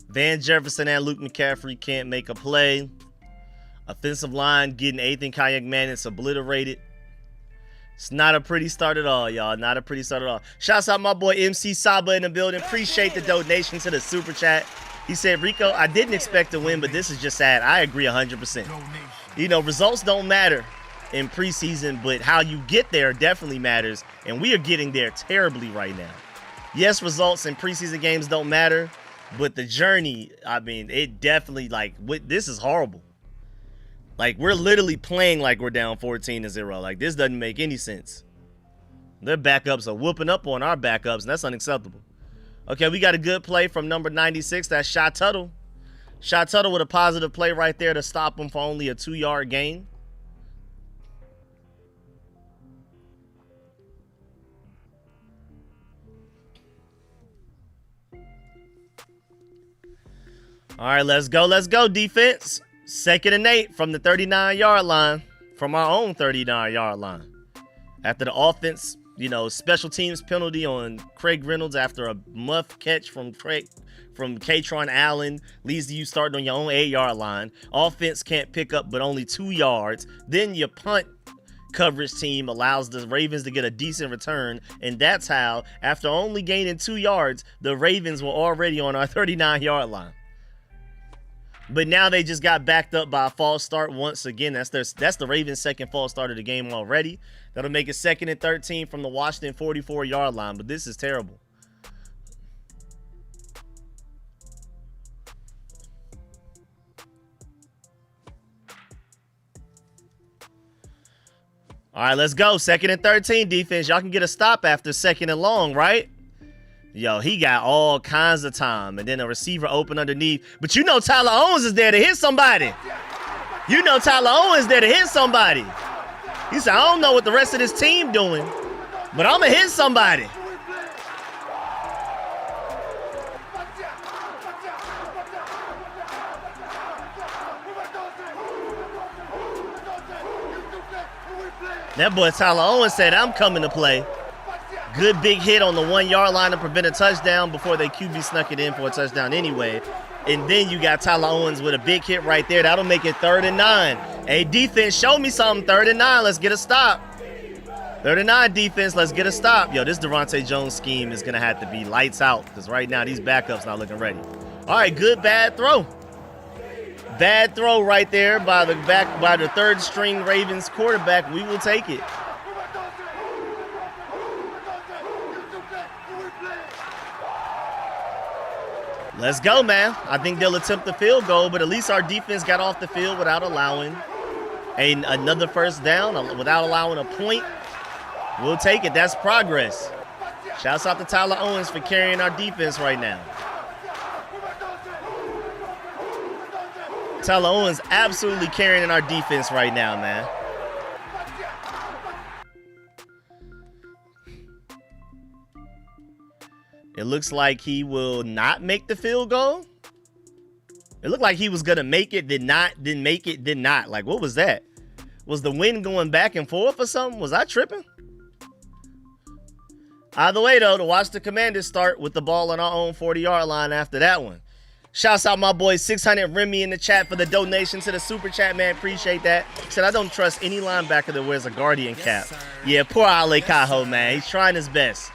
Van Jefferson and Luke McCaffrey can't make a play. Offensive line getting Ethan Kayak-Mannix obliterated. It's not a pretty start at all, y'all. Not a pretty start at all. Shouts out my boy MC Saba in the building. Appreciate the donation to the super chat. He said, Rico, I didn't expect to win, but this is just sad. I agree 100%. You know, results don't matter in preseason, but how you get there definitely matters. And we are getting there terribly right now. Yes, results in preseason games don't matter, but the journey, I mean, it definitely, like, this is horrible. Like, we're literally playing like we're down 14-0. Like, this doesn't make any sense. Their backups are whooping up on our backups, and that's unacceptable. Okay, we got a good play from number 96. That's Shot Tuttle. Shot Tuttle with a positive play right there to stop him for only a 2-yard gain. All right, let's go. Let's go, defense. 2nd and 8 from the 39-yard line, from our own 39-yard line. After the offense, you know, special teams penalty on Craig Reynolds after a muff catch from Katron Allen leads to you starting on your own 8-yard line. Offense can't pick up but only 2 yards. Then your punt coverage team allows the Ravens to get a decent return, and that's how, after only gaining 2 yards, the Ravens were already on our 39-yard line. But now they just got backed up by a false start once again. That's the Ravens' second false start of the game already. That'll make it 2nd and 13 from the Washington 44-yard line. But this is terrible. All right, let's go. 2nd and 13, defense. Y'all can get a stop after 2nd and long, right? Yo, he got all kinds of time. And then a receiver open underneath. But you know Tyler Owens is there to hit somebody. You know Tyler Owens there to hit somebody. He said, I don't know what the rest of this team doing, but I'm going to hit somebody. That boy Tyler Owens said, I'm coming to play. Good big hit on the 1-yard line to prevent a touchdown before they QB snuck it in for a touchdown anyway. And then you got Tyler Owens with a big hit right there. That'll make it 3rd and 9. Hey, defense, show me something. 3rd and 9. Let's get a stop. 3rd and 9, defense. Let's get a stop. Yo, this Devontae Jones scheme is going to have to be lights out because right now these backups not looking ready. All right, good bad throw. Bad throw right there by the 3rd string Ravens quarterback. We will take it. Let's go, man. I think they'll attempt the field goal, but at least our defense got off the field without allowing another first down, without allowing a point. We'll take it. That's progress. Shouts out to Tyler Owens for carrying our defense right now. Tyler Owens absolutely carrying our defense right now, man. It looks like he will not make the field goal. It looked like he was going to make it, did not, didn't make it, did not. Like, what was that? Was the wind going back and forth or something? Was I tripping? Either way, though, to watch the Commanders start with the ball on our own 40-yard line after that one. Shouts out my boy 600 Remy in the chat for the donation to the super chat, man. Appreciate that. Said, I don't trust any linebacker that wears a Guardian cap. Yeah, poor Ale Cajo, man. He's trying his best.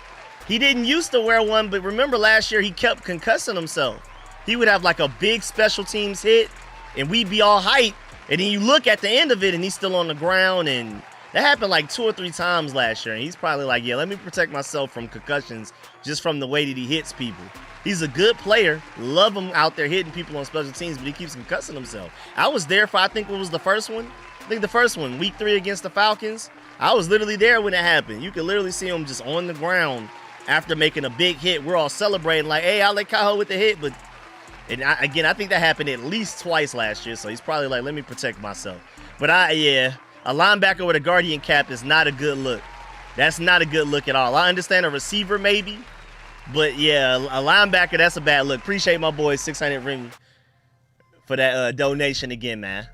He didn't used to wear one, but remember last year he kept concussing himself. He would have like a big special teams hit, and we'd be all hyped. And then you look at the end of it, and he's still on the ground. And that happened like 2 or 3 times last year. And he's probably like, yeah, let me protect myself from concussions just from the way that he hits people. He's a good player. Love him out there hitting people on special teams, but he keeps concussing himself. I was there for, I think, what was the first one? I think the first one, week 3 against the Falcons. I was literally there when it happened. You could literally see him just on the ground after making a big hit. We're all celebrating like, hey, Ale Cajo with the hit, but And again, I think that happened at least twice last year, so he's probably like, let me protect myself. But yeah, a linebacker with a Guardian cap is not a good look. That's not a good look at all. I understand a receiver maybe, but yeah, a linebacker, that's a bad look. Appreciate my boy 600 Remy for that donation again, man.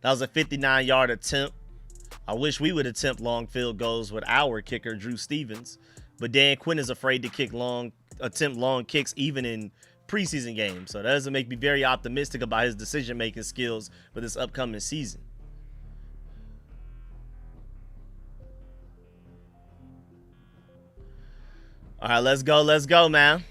That was a 59-yard attempt. I wish we would attempt long field goals with our kicker, Drew Stevens. But Dan Quinn is afraid to attempt long kicks even in preseason games. So that doesn't make me very optimistic about his decision-making skills for this upcoming season. All right, let's go, man.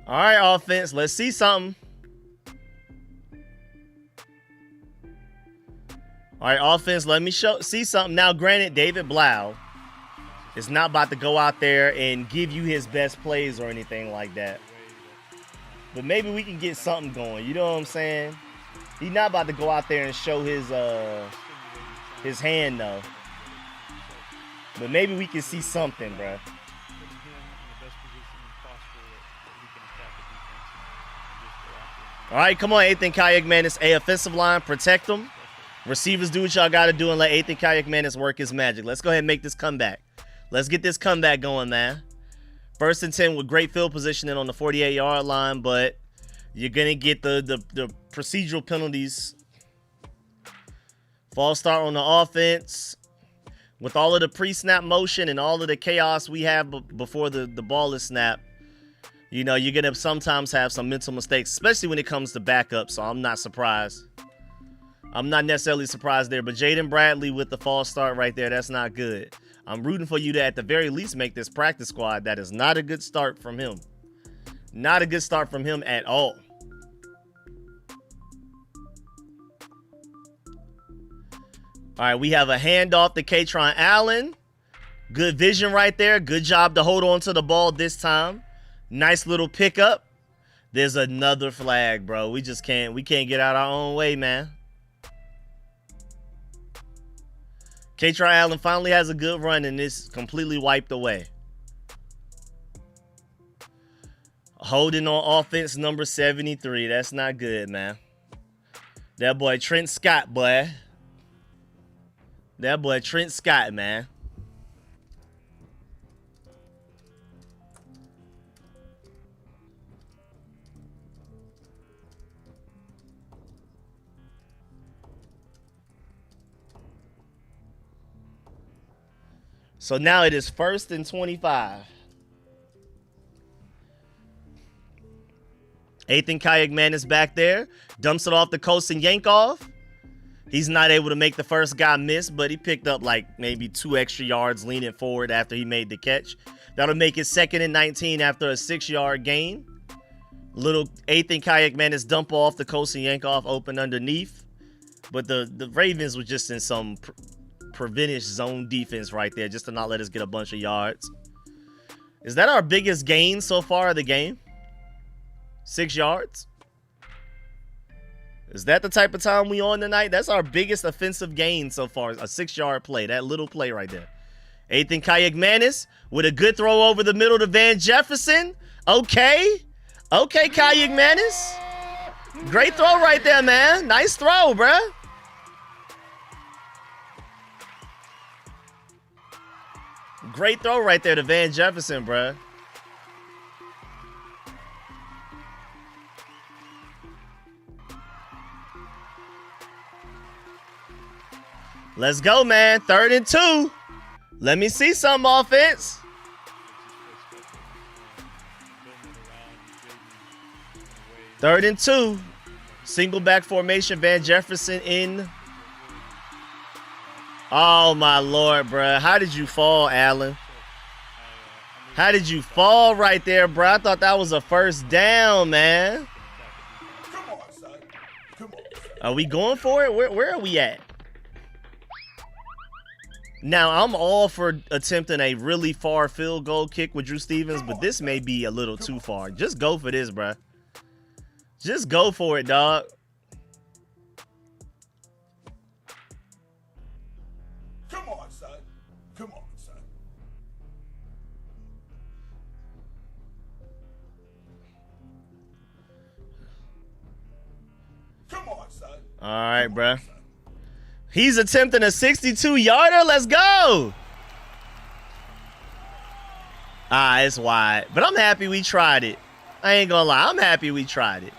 All right, offense, let's see something. All right, offense, let me see something. Now, granted, David Blau is not about to go out there and give you his best plays or anything like that. But maybe we can get something going. You know what I'm saying? He's not about to go out there and show his hand, though. But maybe we can see something, bro. All right, come on, Ethan Kayak Manis. A offensive line, protect them. Receivers, do what y'all got to do and let Ethan Kayak Manis work his magic. Let's go ahead and make this comeback. Let's get this comeback going, man. 1st and 10 with great field positioning on the 48-yard line, but you're going to get the procedural penalties. False start on the offense. With all of the pre-snap motion and all of the chaos we have before the ball is snapped, you know, you're going to sometimes have some mental mistakes, especially when it comes to backup, so I'm not surprised. I'm not necessarily surprised there, but Jaden Bradley with the false start right there, that's not good. I'm rooting for you to, at the very least, make this practice squad. That is not a good start from him. Not a good start from him at all. All right, we have a handoff to Katron Allen. Good vision right there. Good job to hold on to the ball this time. Nice little pickup. There's another flag, bro. We can't get out our own way, man. Katron Allen finally has a good run and it's completely wiped away. Holding on offense number 73. That's not good, man. That boy Trent Scott, boy. That boy Trent Scott, man. So now it is 1st and 25. Ethan Kayak Manis back there. Dumps it off the coast and Yankov. He's not able to make the first guy miss, but he picked up like maybe 2 extra yards leaning forward after he made the catch. That'll make it 2nd and 19 after a 6-yard gain. Little Ethan Kayak Manis dump off the coast and Yankov open underneath. But the Ravens were just in some preventish zone defense right there just to not let us get a bunch of yards. Is that our biggest gain so far of the game? 6 yards? Is that the type of time we on tonight? That's our biggest offensive gain so far. A 6-yard play. That little play right there. Ethan Kayak Manis with a good throw over the middle to Van Jefferson. Okay. Okay, Kayak Manis. Great throw right there, man. Nice throw, bruh. Great throw right there to Van Jefferson, bruh. Let's go, man. 3rd and 2. Let me see some offense. Third and 2. Single back formation. Van Jefferson in. Oh, my Lord, bruh. How did you fall, Allen? How did you fall right there, bruh? I thought that was a 1st down, man. Come on, son. Come on. Are we going for it? Where are we at? Now, I'm all for attempting a really far field goal kick with Drew Stevens, but this may be a little too far. Just go for this, bruh. Just go for it, dog. Come on, son. Come on, son. Come on, son. All right, bruh. He's attempting a 62-yarder. Let's go. Ah, it's wide. But I'm happy we tried it. I ain't gonna lie. I'm happy we tried it.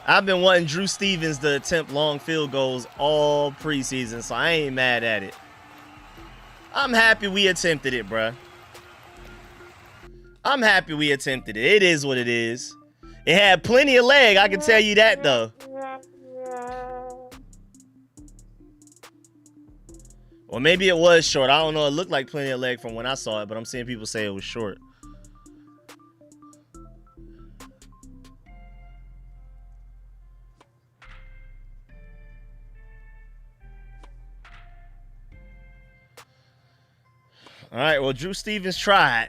I've been wanting Drew Stevens to attempt long field goals all preseason, so I ain't mad at it. I'm happy we attempted it, bruh. I'm happy we attempted it. It is what it is. It had plenty of leg. I can tell you that, though. Or maybe it was short. I don't know. It looked like plenty of leg from when I saw it, but I'm seeing people say it was short. All right, well, Drew Stevens tried.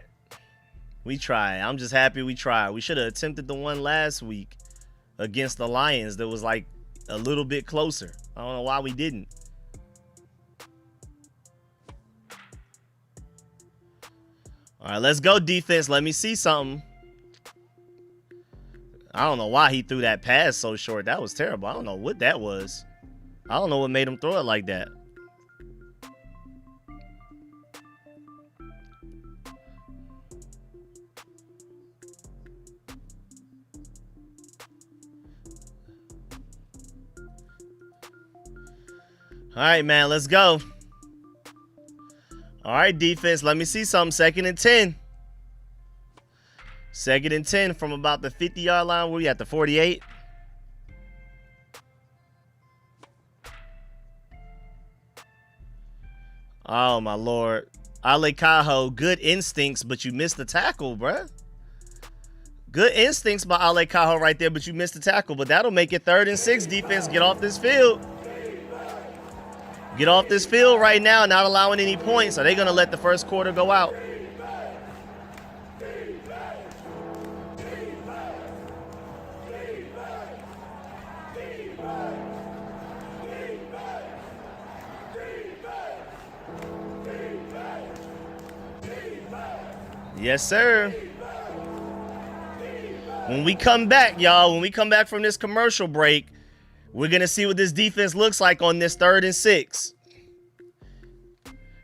We tried. I'm just happy we tried. We should have attempted the one last week against the Lions that was like a little bit closer. I don't know why we didn't. All right, let's go, defense. Let me see something. I don't know why he threw that pass so short. That was terrible. I don't know what that was. I don't know what made him throw it like that. All right, man, let's go. All right, defense, let me see something. 2nd and 10. 2nd and 10 from about the 50-yard line. Where we at, the 48? Oh, my Lord. Ale Cajo, good instincts, but you missed the tackle, bruh. Good instincts by Ale Cajo right there, but you missed the tackle. But that'll make it 3rd and 6, defense. Get off this field. Get off this field right now, not allowing any points. Are they going to let the first quarter go out? Yes, sir. When we come back, y'all, when we come back from this commercial break, we're going to see what this defense looks like on this 3rd and 6.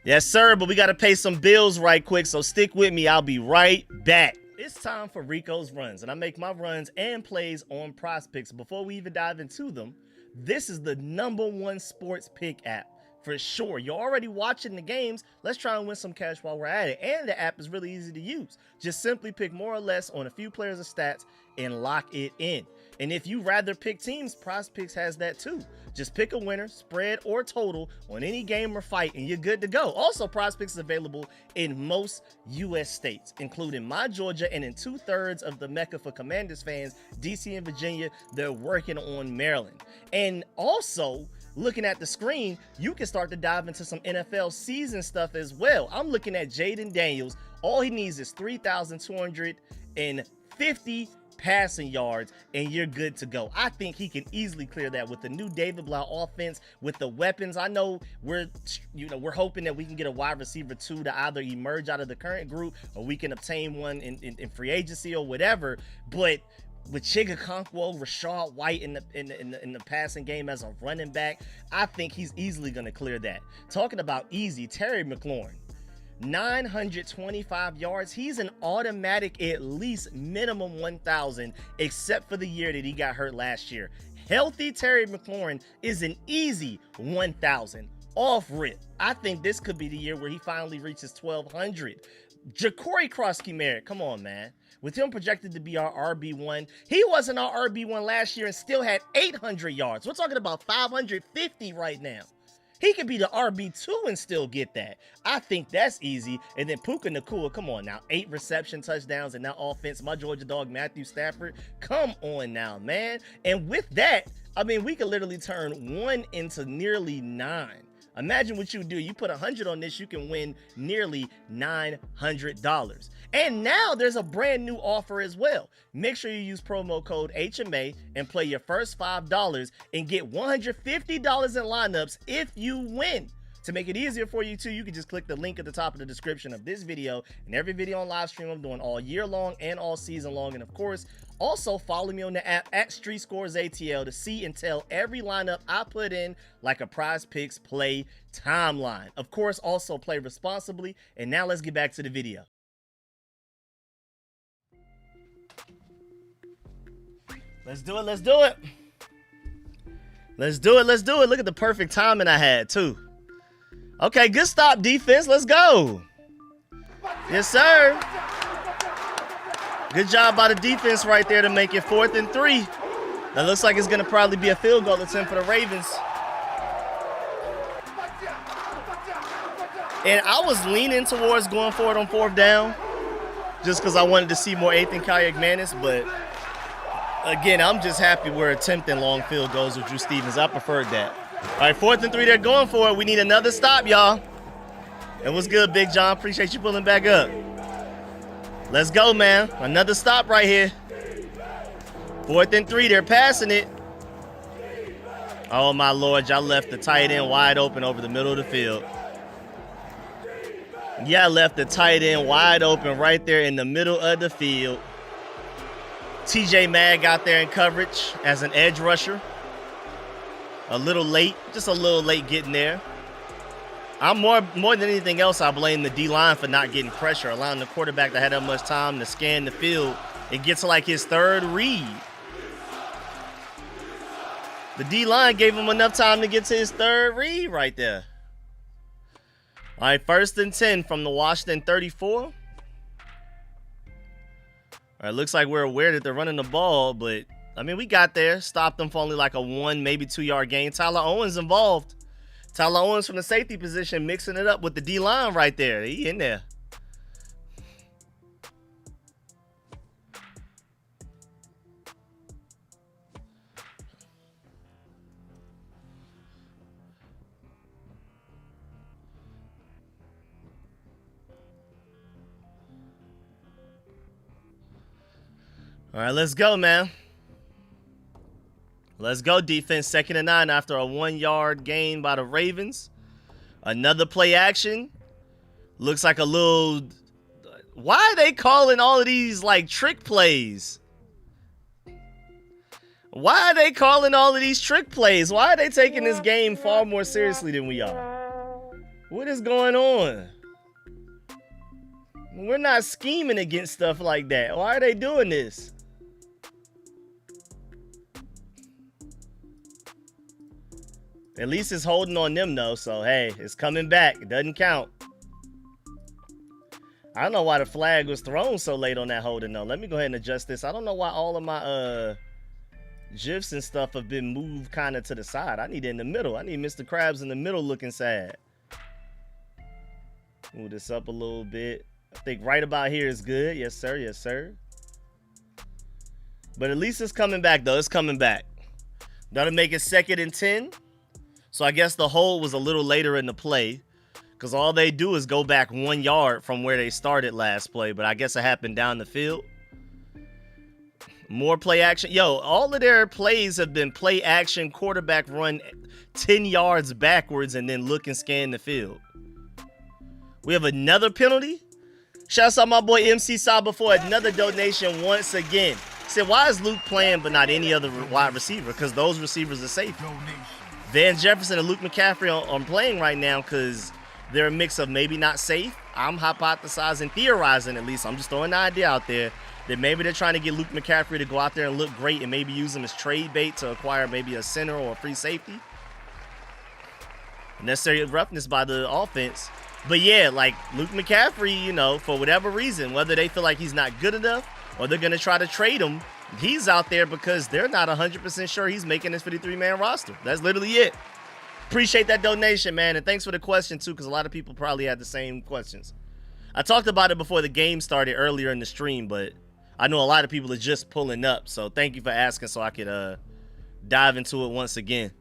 Yes, sir, but we got to pay some bills right quick, so stick with me. I'll be right back. It's time for Rico's Runs, and I make my runs and plays on PrizePicks. Before we even dive into them, this is the #1 sports pick app. For sure. You're already watching the games. Let's try and win some cash while we're at it. And the app is really easy to use. Just simply pick more or less on a few players of stats and lock it in. And if you rather pick teams, PrizePicks has that too. Just pick a winner, spread, or total on any game or fight, and you're good to go. Also, PrizePicks is available in most U.S. states, including my Georgia, and in 2/3 of the Mecca for Commanders fans, D.C. and Virginia. They're working on Maryland. And also, looking at the screen, you can start to dive into some NFL season stuff as well. I'm looking at Jaden Daniels. All he needs is 3,250 passing yards, and you're good to go. I think he can easily clear that with the new David Blau offense, with the weapons. I know we're hoping that we can get a wide receiver 2 to either emerge out of the current group, or we can obtain one in free agency or whatever. But with Chigakonkwo, Rashad White in the passing game as a running back, I think he's easily going to clear that. Talking about easy, Terry McLaurin, 925 yards. He's an automatic at least minimum 1,000, except for the year that he got hurt last year. Healthy Terry McLaurin is an easy 1,000 off rip. I think this could be the year where he finally reaches 1,200. Ja'Cory Krosky-Merritt, come on, man. With him projected to be our RB1, he wasn't our RB1 last year and still had 800 yards. We're talking about 550 right now. He could be the RB2 and still get that. I think that's easy. And then Puka Nacua, come on now. 8 reception touchdowns in that offense. My Georgia dog, Matthew Stafford. Come on now, man. And with that, I mean, we could literally turn 1 into nearly 9. Imagine what you do. You put 100 on this, you can win nearly $900. And now there's a brand new offer as well. Make sure you use promo code HMA and play your first $5 and get $150 in lineups if you win. To make it easier for you too, you can just click the link at the top of the description of this video and every video on live stream I'm doing all year long and all season long. And of course, also follow me on the app at StreetScores ATL to see and tell every lineup I put in like a PrizePicks play timeline. Of course, also play responsibly. And now let's get back to the video. Let's do it. Let's do it. Let's do it. Let's do it. Look at the perfect timing I had too. Okay, good stop defense. Let's go. Yes, sir. Good job by the defense right there to make it 4th and 3. That looks like it's going to probably be a field goal attempt for the Ravens. And I was leaning towards going for it on 4th down just because I wanted to see more 8th and kayak madness. But again, I'm just happy we're attempting long field goals with Drew Stevens. I preferred that. All right, 4th and 3, they're going for it. We need another stop, y'all. And what's good, Big John? Appreciate you pulling back up. Let's go, man. Another stop right here. 4th and 3, they're passing it. Oh, my Lord, y'all left the tight end wide open over the middle of the field. Yeah, left the tight end wide open right there in the middle of the field. TJ Mag got there in coverage as an edge rusher. A little late, just a little late getting there. I'm more than anything else, I blame the D-line for not getting pressure, allowing the quarterback to have that much time to scan the field and get to like his 3rd read. The D-line gave him enough time to get to his 3rd read right there. All right, 1st and 10 from the Washington 34. All right, looks like we're aware that they're running the ball, but I mean, we got there, stopped them for only like a 1, maybe 2-yard gain. Tyler Owens involved. Tyler Owens from the safety position mixing it up with the D-line right there. He in there. All right, let's go, man. Let's go, defense. 2nd and 9 after a 1-yard gain by the Ravens. Another play action. Looks like a little... Why are they calling all of these, like, trick plays? Why are they calling all of these trick plays? Why are they taking this game far more seriously than we are? What is going on? We're not scheming against stuff like that. Why are they doing this? At least it's holding on them, though. So, hey, it's coming back. It doesn't count. I don't know why the flag was thrown so late on that holding, though. Let me go ahead and adjust this. I don't know why all of my GIFs and stuff have been moved kind of to the side. I need it in the middle. I need Mr. Krabs in the middle looking sad. Move this up a little bit. I think right about here is good. Yes, sir. Yes, sir. But at least it's coming back, though. It's coming back. That'll make it 2nd and 10. So I guess the hold was a little later in the play because all they do is go back 1 yard from where they started last play. But I guess it happened down the field. More play action. Yo, all of their plays have been play action, quarterback run 10 yards backwards and then look and scan the field. We have another penalty. Shouts out my boy MC Saba for another donation once again. Said, why is Luke playing but not any other wide receiver? Because those receivers are safe. Van Jefferson and Luke McCaffrey are playing right now because they're a mix of maybe not safe. I'm hypothesizing, theorizing at least. I'm just throwing the idea out there that maybe they're trying to get Luke McCaffrey to go out there and look great and maybe use him as trade bait to acquire maybe a center or a free safety. Necessary roughness by the offense. But yeah, like Luke McCaffrey, you know, for whatever reason, whether they feel like he's not good enough or they're going to try to trade him, he's out there because they're not 100% sure he's making this 53-man roster. That's literally it. Appreciate that donation, man. And thanks for the question, too, because a lot of people probably had the same questions. I talked about it before the game started earlier in the stream, but I know a lot of people are just pulling up. So thank you for asking so I could dive into it once again.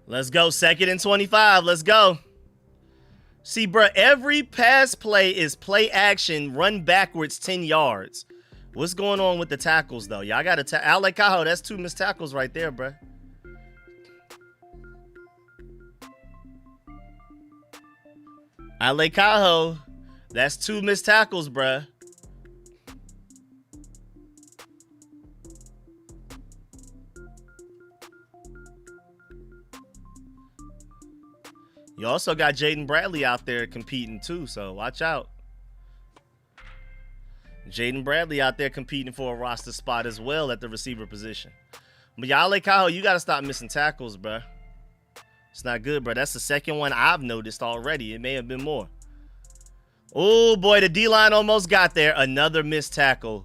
Let's go. 2nd and 25. Let's go. See, bro, every pass play is play action, run backwards 10 yards. What's going on with the tackles, though? Y'all got to Ale Cajo, that's 2 missed tackles right there, bro. Ale Cajo, that's 2 missed tackles, bro. You also got Jaden Bradley out there competing too, so watch out. Jaden Bradley out there competing for a roster spot as well at the receiver position. But Ale Cajo, you got to stop missing tackles, bro. It's not good, bro. That's the 2nd one I've noticed already. It may have been more. Oh, boy, the D-line almost got there. Another missed tackle.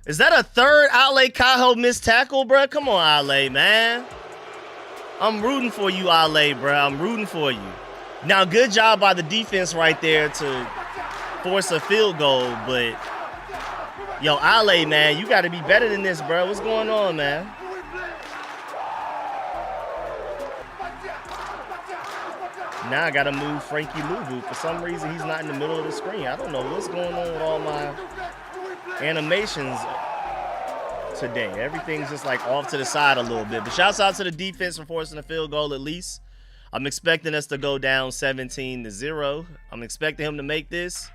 Is that a 3rd Ale Cajo missed tackle, bro? Come on, Ale, man. I'm rooting for you, Ale, bro. I'm rooting for you. Now, good job by the defense right there to force a field goal, but yo, Ale, man, you got to be better than this, bro. What's going on, man? Now I got to move Frankie Louvu. For some reason, he's not in the middle of the screen. I don't know what's going on with all my animations today. Everything's just like off to the side a little bit. But shouts out to the defense for forcing a field goal at least. I'm expecting us to go down 17-0. I'm expecting him to make this.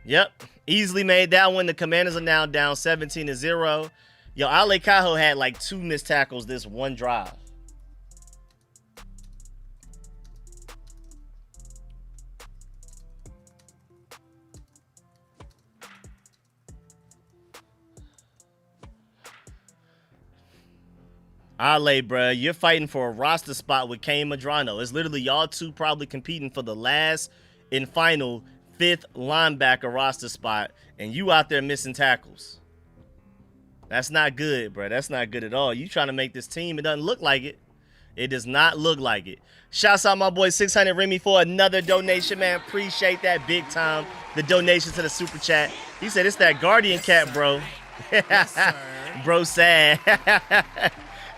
Yep, easily made that one. The Commanders are now down 17-0. Yo, Ale Cajo had like 2 missed tackles this one drive. Ale, bruh, you're fighting for a roster spot with Kane Madrano. It's literally y'all 2 probably competing for the last and final 5th linebacker roster spot, and you out there missing tackles. That's not good, bruh. That's not good at all. You trying to make this team. It doesn't look like it. It does not look like it. Shouts out my boy 600 Remy for another donation, man. Appreciate that big time. The donation to the super chat. He said it's that Guardian cap, bro. Yes, bro, sad.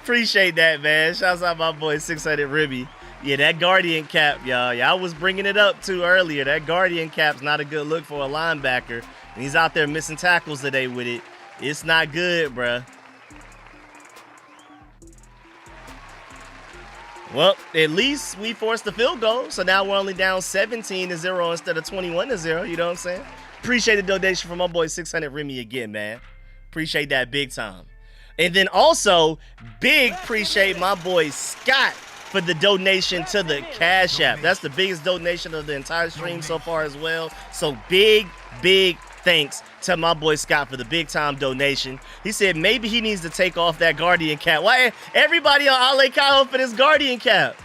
Appreciate that, man. Shouts out my boy 600 Ribby. Yeah, that Guardian cap, y'all. Y'all was bringing it up too earlier. That Guardian cap's not a good look for a linebacker. And he's out there missing tackles today with it. It's not good, bruh. Well, at least we forced the field goal. So now we're only down 17-0 instead of 21-0. You know what I'm saying? Appreciate the donation from my boy 600 Remy again, man. Appreciate that big time. And then also, big appreciate my boy Scott for the donation to the Cash App. That's the biggest donation of the entire stream so far as well. So big thanks to my boy Scott for the big time donation. He said maybe he needs to take off that Guardian cap. Why everybody on Ale Cajo for this Guardian cap?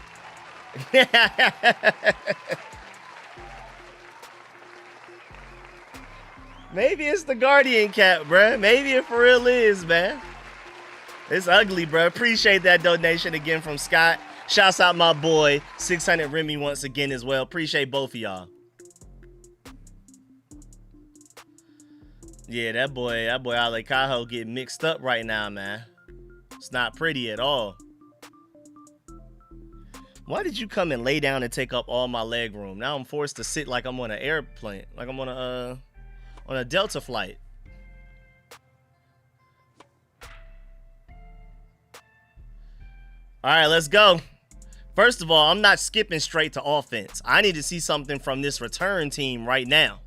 Maybe it's the Guardian cap, bruh. Maybe it for real is, man. It's ugly, bro. Appreciate that donation again from Scott. Shouts out my boy 600 Remy once again as well. Appreciate both of y'all. Yeah, that boy Ale Cajo getting mixed up right now, man. It's not pretty at all. Why did you come and lay down and take up all my leg room? Now I'm forced to sit like I'm on an airplane, like I'm on a Delta flight. All right, let's go. First of all, I'm not skipping straight to offense. I need to see something from this return team right now.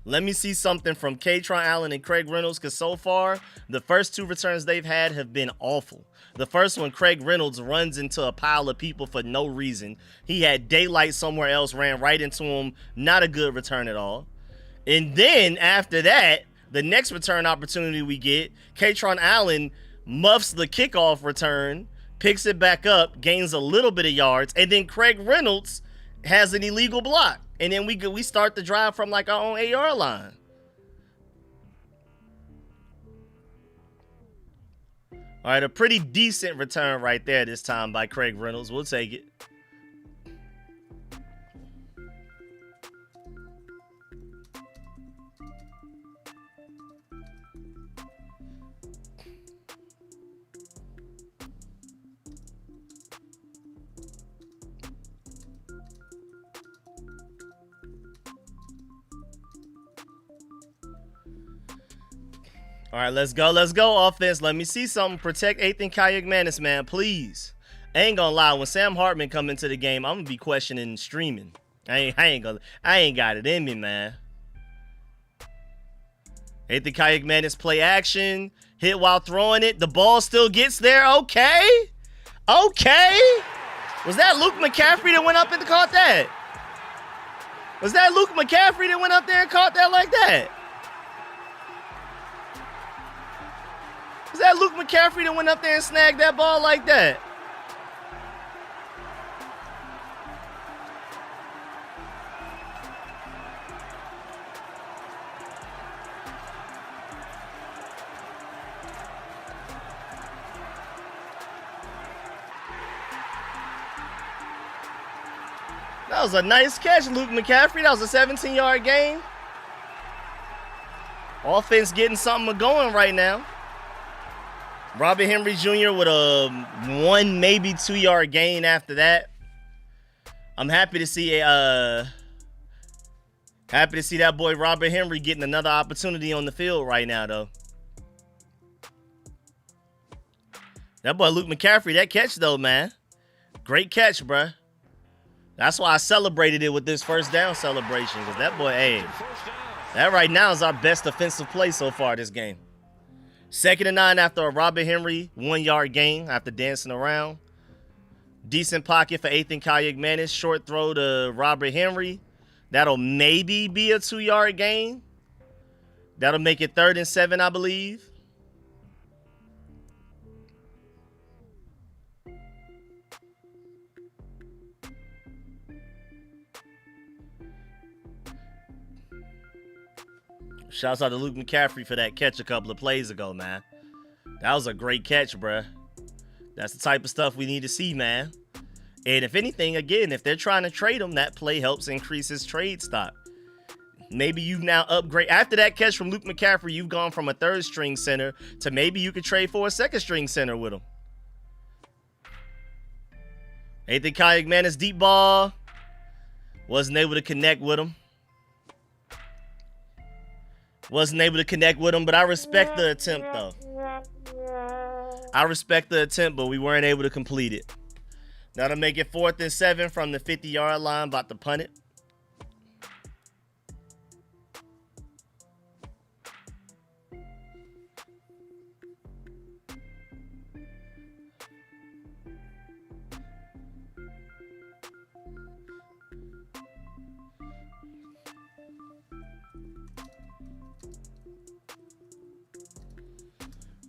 Let me see something from Katron Allen and Craig Reynolds, because so far, the first 2 returns they've had have been awful. The first one, Craig Reynolds runs into a pile of people for no reason. He had daylight somewhere else, ran right into him. Not a good return at all. And then after that, the next return opportunity we get, Katron Allen muffs the kickoff return, picks it back up, gains a little bit of yards, and then Craig Reynolds has an illegal block. And then we start the drive from like our own AR line. All right, a pretty decent return right there this time by Craig Reynolds. We'll take it. All right, let's go. Let's go, offense. Let me see something. Protect Ethan Kayakmanis, man, please. I ain't gonna lie. When Sam Hartman come into the game, I'm gonna be questioning streaming. I ain't got it in me, man. Ethan Kayakmanis play action. Hit while throwing it. The ball still gets there. Okay. Okay. Was that Luke McCaffrey that went up and caught that? Was that Luke McCaffrey that went up there and caught that like that? Was that Luke McCaffrey that went up there and snagged that ball like that? That was a nice catch, Luke McCaffrey. That was a 17-yard gain. Offense getting something going right now. Robert Henry Jr. with a 1, maybe 2-yard gain after that. I'm happy to see that boy Robert Henry getting another opportunity on the field right now, though. That boy Luke McCaffrey, that catch though, man. Great catch, bruh. That's why I celebrated it with this first down celebration, because that boy, hey, that right now is our best offensive play so far this game. 2nd and 9 after a Robert Henry 1-yard gain after dancing around. Decent pocket for Ethan Kayakmanis. Short throw to Robert Henry. That'll maybe be a 2-yard gain. That'll make it 3rd and 7, I believe. Shouts out to Luke McCaffrey for that catch a couple of plays ago, man. That was a great catch, bruh. That's the type of stuff we need to see, man. And if anything, again, if they're trying to trade him, that play helps increase his trade stock. Maybe you've now upgraded. After that catch from Luke McCaffrey, you've gone from a 3rd-string center to maybe you could trade for a 2nd-string center with him. Ethan Kayakmanis deep ball. Wasn't able to connect with him. Wasn't able to connect with him, but I respect the attempt, though. I respect the attempt, but we weren't able to complete it. That'll make it 4th and 7 from the 50-yard line. About to punt it.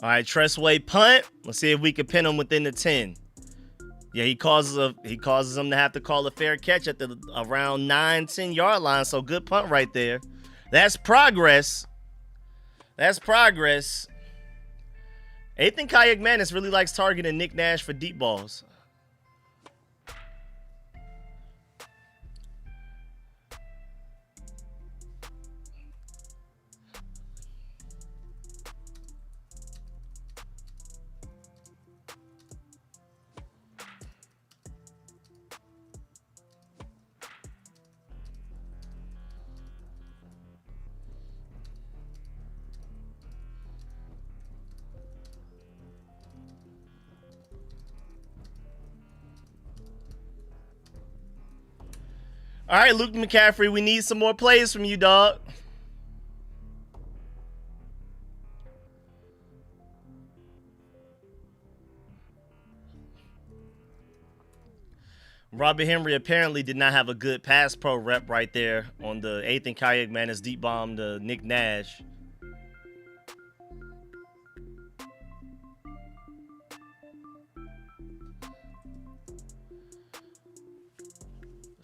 All right, Tressway punt. Let's see if we can pin him within the 10. Yeah, he causes them to have to call a fair catch at the around 9-10-yard line. So good punt right there. That's progress. That's progress. Ethan Kayakmanis really likes targeting Nick Nash for deep balls. All right, Luke McCaffrey, we need some more plays from you, dog. Robert Henry apparently did not have a good pass pro rep right there on the Ethan Kayakmanis deep bomb to Nick Nash.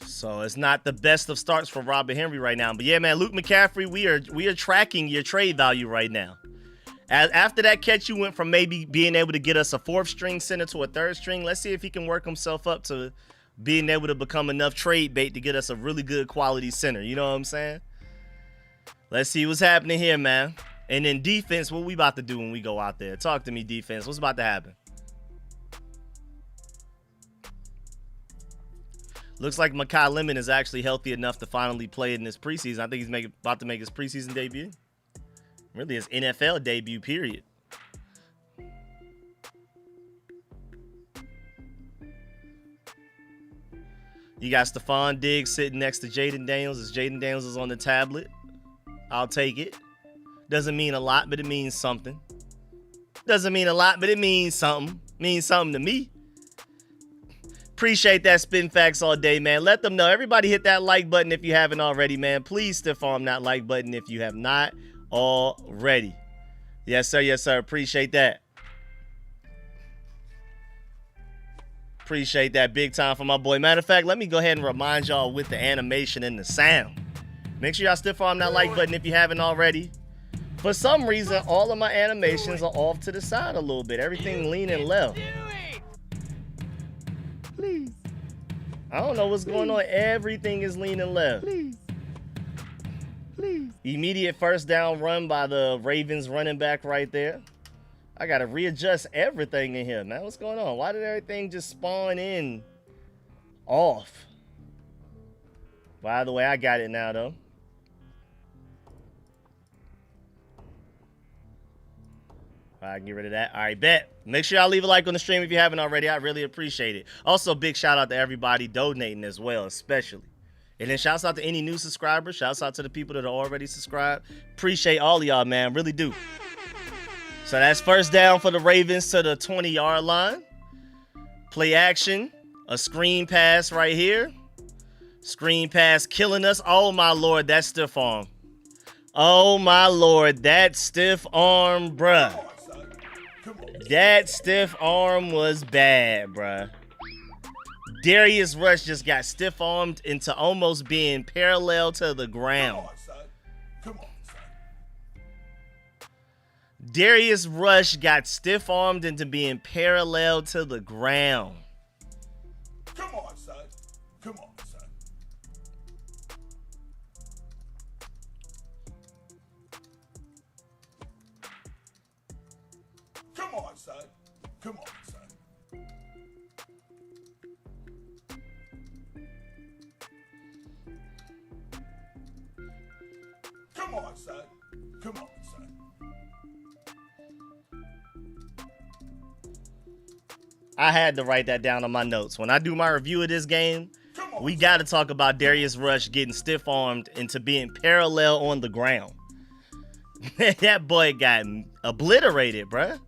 So it's not the best of starts for Robert Henry right now. But yeah, man, Luke McCaffrey, we are tracking your trade value right now. After that catch, you went from maybe being able to get us a 4th-string center to a 3rd-string. Let's see if he can work himself up to being able to become enough trade bait to get us a really good quality center. You know what I'm saying? Let's see what's happening here, man. And then defense, what we about to do when we go out there? Talk to me, defense. What's about to happen? Looks like Mekhi Lemon is actually healthy enough to finally play in this preseason. I think he's about to make his preseason debut. Really his NFL debut, period. You got Stephon Diggs sitting next to Jaden Daniels as Jaden Daniels is on the tablet. I'll take it. Doesn't mean a lot, but it means something. Doesn't mean a lot, but it means something. Means something to me. Appreciate that spin facts all day, man. Let them know. Everybody hit that like button if you haven't already, man. Please stiff arm that like button if you have not already. Yes, sir. Yes, sir. Appreciate that. Appreciate that big time for my boy. Matter of fact, let me go ahead and remind y'all with the animation and the sound. Make sure y'all stiff arm that like button if you haven't already. For some reason, all of my animations are off to the side a little bit. Everything leaning left. Please. I don't know what's going on. Everything is leaning left. Please. Please. Immediate first down run by the Ravens running back right there. I got to readjust everything in here, man. What's going on? Why did everything just spawn in off? By the way, I got it now, though. All right, get rid of that. All right, bet. Make sure y'all leave a like on the stream if you haven't already. I really appreciate it. Also, big shout out to everybody donating as well, especially. And then shouts out to any new subscribers. Shouts out to the people that are already subscribed. Appreciate all of y'all, man. Really do. So that's first down for the Ravens to the 20-yard line. Play action. A screen pass right here. Screen pass killing us. Oh, my Lord. That's stiff arm. Oh, my Lord. That stiff arm, bruh. That stiff arm was bad, bruh. Darius Rush just got stiff armed into almost being parallel to the ground. Come on, son. Darius Rush got stiff armed into being parallel to the ground. Come on, son. Come on, son. Come on, son. Come on, son. Come on, son. Come on, son. I had to write that down on my notes. When I do my review of this game, we got to talk about Darius Rush getting stiff-armed into being parallel on the ground. That boy got obliterated, bruh.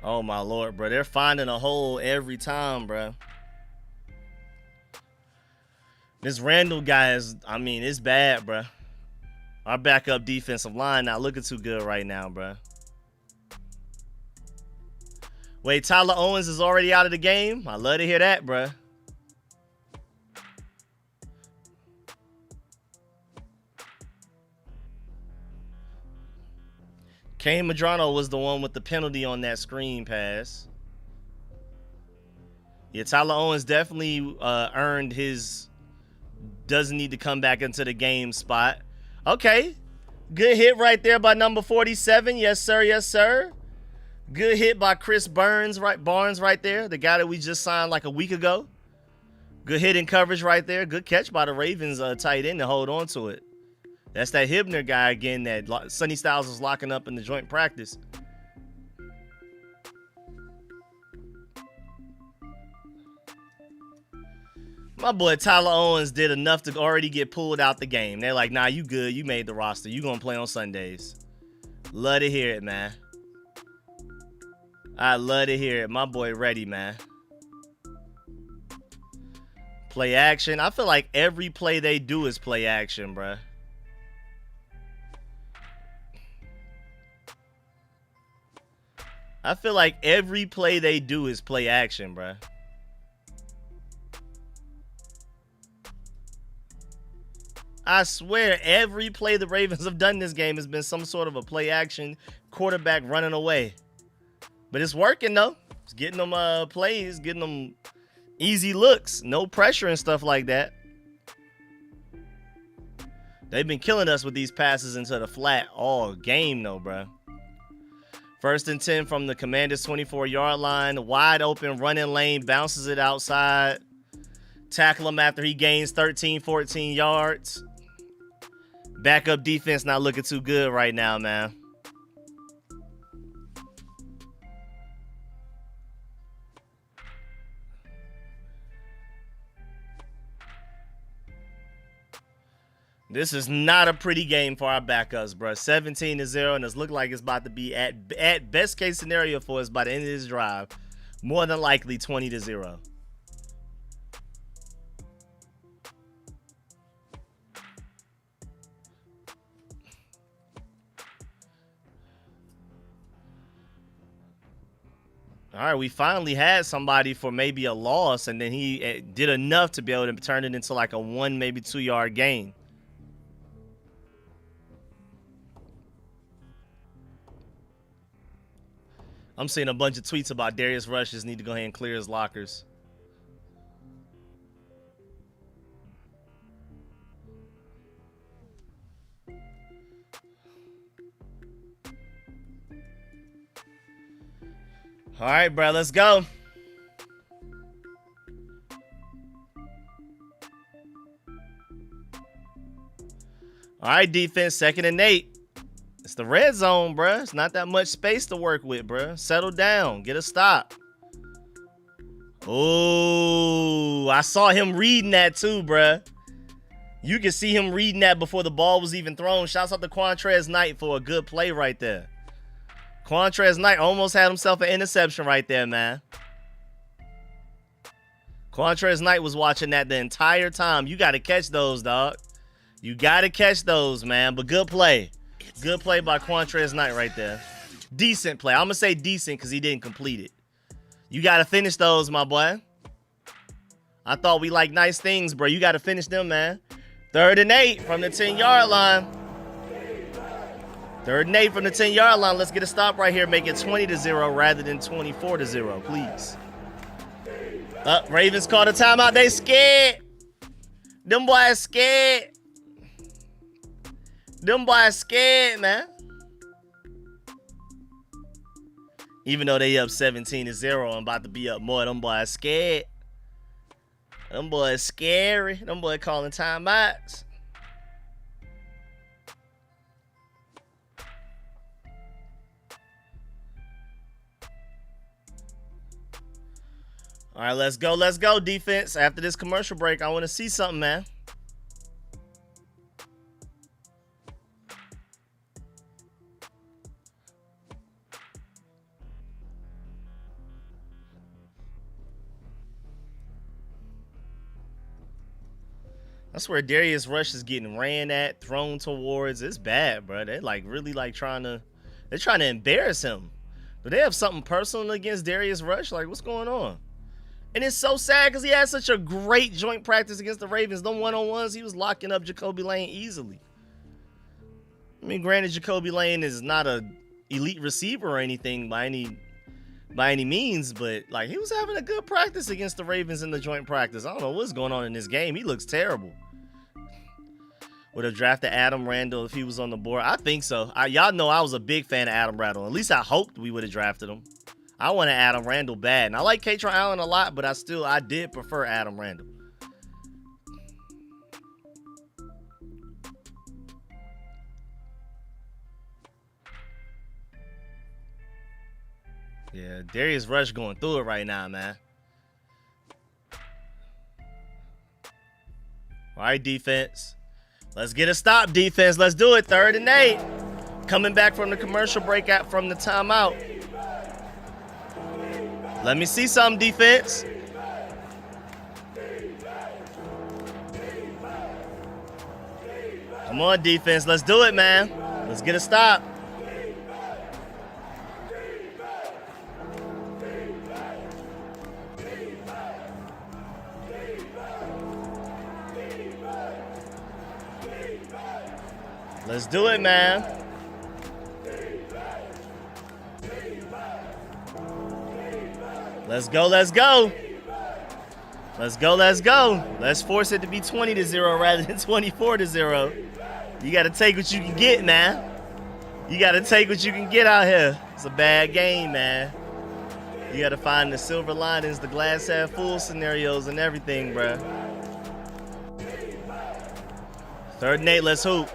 Oh, my Lord, bro. They're finding a hole every time, bruh. This Randall guy is, I mean, it's bad, bruh. Our backup defensive line not looking too good right now, bruh. Wait, Tyler Owens is already out of the game? I love to hear that, bruh. Kane Madrano was the one with the penalty on that screen pass. Yeah, Tyler Owens definitely earned his doesn't need to come back into the game spot. Okay. Good hit right there by number 47. Yes, sir. Yes, sir. Good hit by Chris Barnes right there, the guy that we just signed like a week ago. Good hit in coverage right there. Good catch by the Ravens tight end to hold on to it. That's that Hibner guy again that Sonny Styles was locking up in the joint practice. My boy Tyler Owens did enough to already get pulled out the game. They're like, nah, you good. You made the roster. You gonna play on Sundays. Love to hear it, man. I love to hear it. My boy ready, man. Play action. I feel like every play they do is play action, bruh. I feel like every play they do is play action, bruh. I swear every play the Ravens have done this game has been some sort of a play action quarterback running away. But it's working, though. It's getting them plays, getting them easy looks. No pressure and stuff like that. They've been killing us with these passes into the flat all game, though, bro. 1st and 10 from the Commanders' 24-yard line. Wide open running lane. Bounces it outside. Tackle him after he gains 13, 14 yards. Backup defense not looking too good right now, man. This is not a pretty game for our backups, bro. 17-0, and it's looking like it's about to be at best case scenario for us by the end of this drive. More than likely 20-0. All right, we finally had somebody for maybe a loss, and then he did enough to be able to turn it into like a 1, maybe 2 yard gain. I'm seeing a bunch of tweets about Darius Rush just need to go ahead and clear his lockers. All right, bro, let's go. All right, defense, 2nd and 8. It's the red zone, bruh. It's not that much space to work with, bruh. Settle down. Get a stop. Oh, I saw him reading that too, bruh. You can see him reading that before the ball was even thrown. Shouts out to Quantrez Knight for a good play right there. Quantrez Knight almost had himself an interception right there, man. Quantrez Knight was watching that the entire time. You got to catch those, dog. You got to catch those, man. But good play. Good play by Quantrez Knight right there. Decent play. I'm going to say decent because he didn't complete it. You got to finish those, my boy. I thought we liked nice things, bro. You got to finish them, man. 3rd and 8 from the 10-yard line. 3rd and 8 from the 10-yard line. Let's get a stop right here. Make it 20-0 rather than 24-0, please. Ravens called a timeout. They scared. Them boys scared. Them boys scared, man. Even though they up 17-0 and about to be up more, them boys scared. Them boys scary. Them boys calling timeouts. All right, let's go. Let's go, defense. After this commercial break, I want to see something, man. That's where Darius Rush is getting ran at, thrown towards. It's bad, bro. They're like really like they're trying to embarrass him. Do they have something personal against Darius Rush? Like, what's going on? And it's so sad because he had such a great joint practice against the Ravens. Them one-on-ones, he was locking up Jacoby Lane easily. I mean, granted, Jacoby Lane is not a elite receiver or anything by any means, but like he was having a good practice against the Ravens in the joint practice. I don't know what's going on in this game. He looks terrible. Would have drafted Adam Randall if he was on the board. I think so. Y'all know I was a big fan of Adam Randall. At least I hoped we would have drafted him. I wanted Adam Randall bad. And I like Katron Allen a lot, but I did prefer Adam Randall. Yeah, Darius Rush going through it right now, man. All right, defense. Let's get a stop, defense. Let's do it. 3rd and 8. Coming back from the commercial break out from the timeout. Let me see something, defense. Come on, defense. Let's do it, man. Let's get a stop. Let's do it, man. Let's go, let's go. Let's go, let's go. Let's force it to be 20-0 rather than 24-0. You got to take what you can get, man. You got to take what you can get out here. It's a bad game, man. You got to find the silver linings, the glass half full scenarios and everything, bro. 3rd and 8, let's hoop.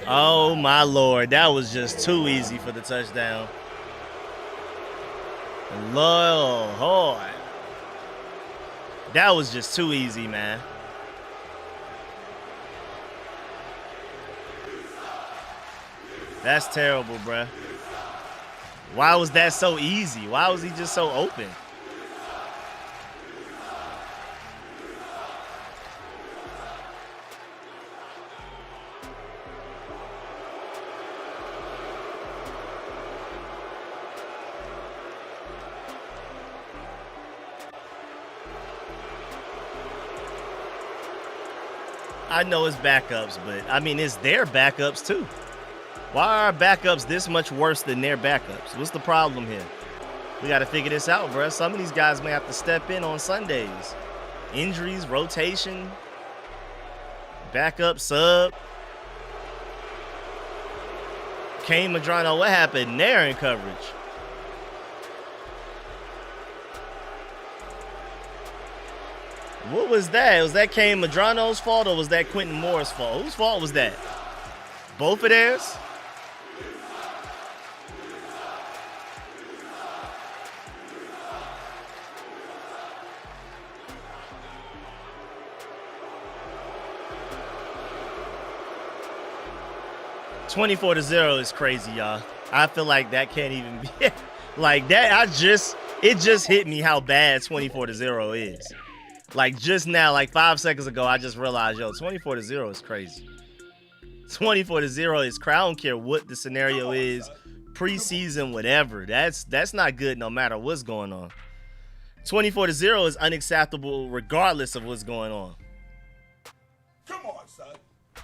Oh, my Lord. That was just too easy for the touchdown. Lord. That was just too easy, man. That's terrible, bruh. Why was that so easy? Why was he just so open? I know it's backups, but I mean, it's their backups too. Why are our backups this much worse than their backups? What's the problem here? We got to figure this out, bro. Some of these guys may have to step in on Sundays. Injuries, rotation, backup, sub. Kane Madrano, what happened there in coverage? What was that? Was that Kane Madrano's fault or was that Quentin Moore's fault? Whose fault was that? Both of theirs? $24-0 is crazy, y'all. I feel like that can't even be like that. It just hit me how bad 24-0 is. Like just now, like 5 seconds ago, I just realized, yo, 24-0 is crazy. 24-0 is crazy. I don't care what the scenario is, preseason, whatever. That's not good no matter what's going on. 24-0 is unacceptable regardless of what's going on. Come on, son.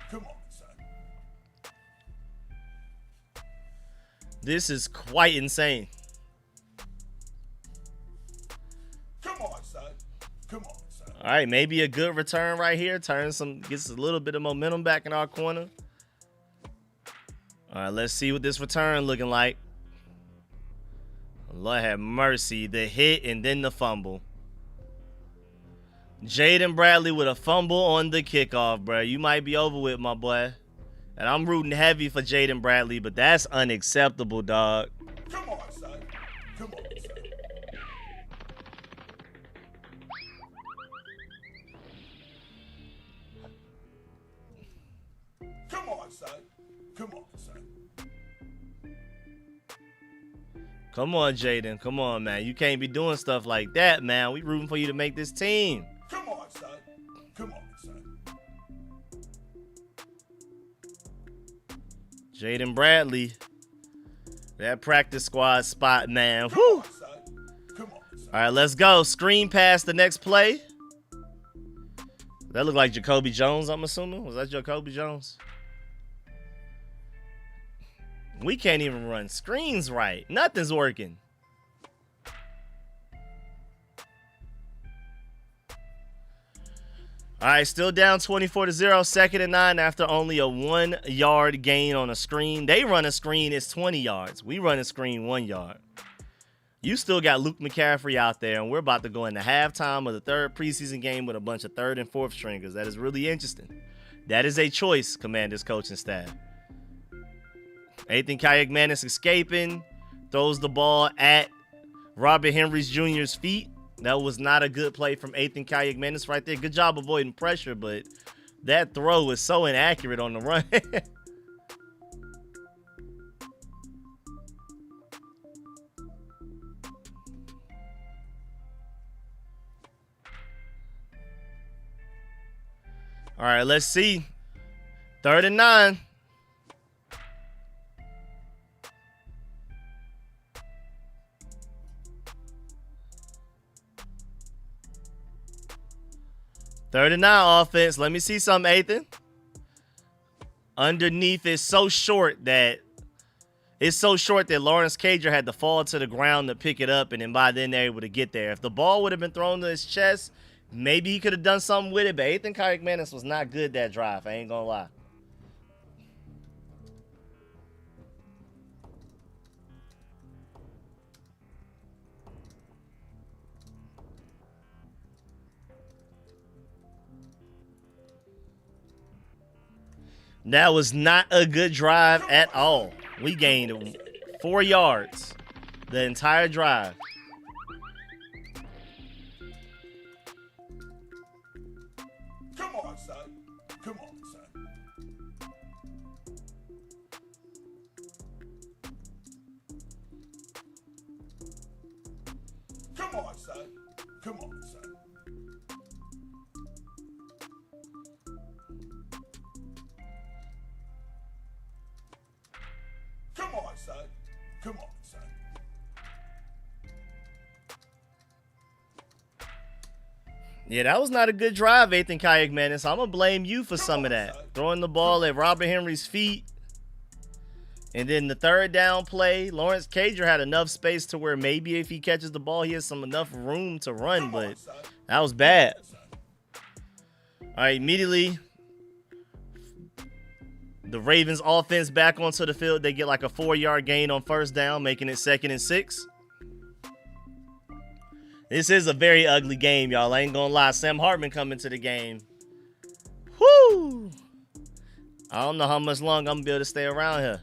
Come on, son. This is quite insane. Come on, son. Come on, son. All right, maybe a good return right here. Gets a little bit of momentum back in our corner. All right, let's see what this return looking like. Lord have mercy. The hit and then the fumble. Jaden Bradley with a fumble on the kickoff, bro. You might be over with, my boy. And I'm rooting heavy for Jaden Bradley, but that's unacceptable, dog. Come on, son. Come on, son. Come on, son. Come on, son. Come on, Jaden. Come on, man. You can't be doing stuff like that, man. We rooting for you to make this team. Come on, son. Come on, son. Jaden Bradley. That practice squad spot, man. Come Whew. on, son. Come on, son. All right, let's go. Screen pass the next play. That looked like Jacoby Jones, I'm assuming. Was that Jacoby Jones? We can't even run screens right. Nothing's working. All right, still down 24-0, 2nd and 9 after only a 1 yard gain on a screen. They run a screen, it's 20 yards. We run a screen 1 yard. You still got Luke McCaffrey out there, and we're about to go into halftime of the 3rd preseason game with a bunch of 3rd and 4th stringers. That is really interesting. That is a choice, Commanders coaching staff. Ethan Kayakmanis escaping, throws the ball at Robert Henry Jr.'s feet. That was not a good play from Ethan Kayakmanis right there. Good job avoiding pressure, but that throw was so inaccurate on the run. All right, let's see. 3rd and 9. Third and 9 offense. Let me see something, Ethan. Underneath is so short that Lawrence Cager had to fall to the ground to pick it up, and then by then they're able to get there. If the ball would have been thrown to his chest, maybe he could have done something with it, but Ethan Kayakmanis was not good that drive. I ain't gonna lie. That was not a good drive at all. We gained 4 yards the entire drive. Come on, son. Come on, son. Come on, son. Come on, son. Come on, son. Come on, son. Yeah, that was not a good drive, Ethan Kayak Madness. I'm going to blame you for some of that. Throwing the ball at Robert Henry's feet. And then the third down play, Lawrence Cager had enough space to where maybe if he catches the ball, he has enough room to run, but that was bad. All right, immediately, the Ravens offense back onto the field. They get like a 4-yard gain on first down, making it 2nd and 6. This is a very ugly game, y'all. I ain't gonna lie. Sam Hartman coming to the game. Whoo! I don't know how much longer I'm gonna be able to stay around here.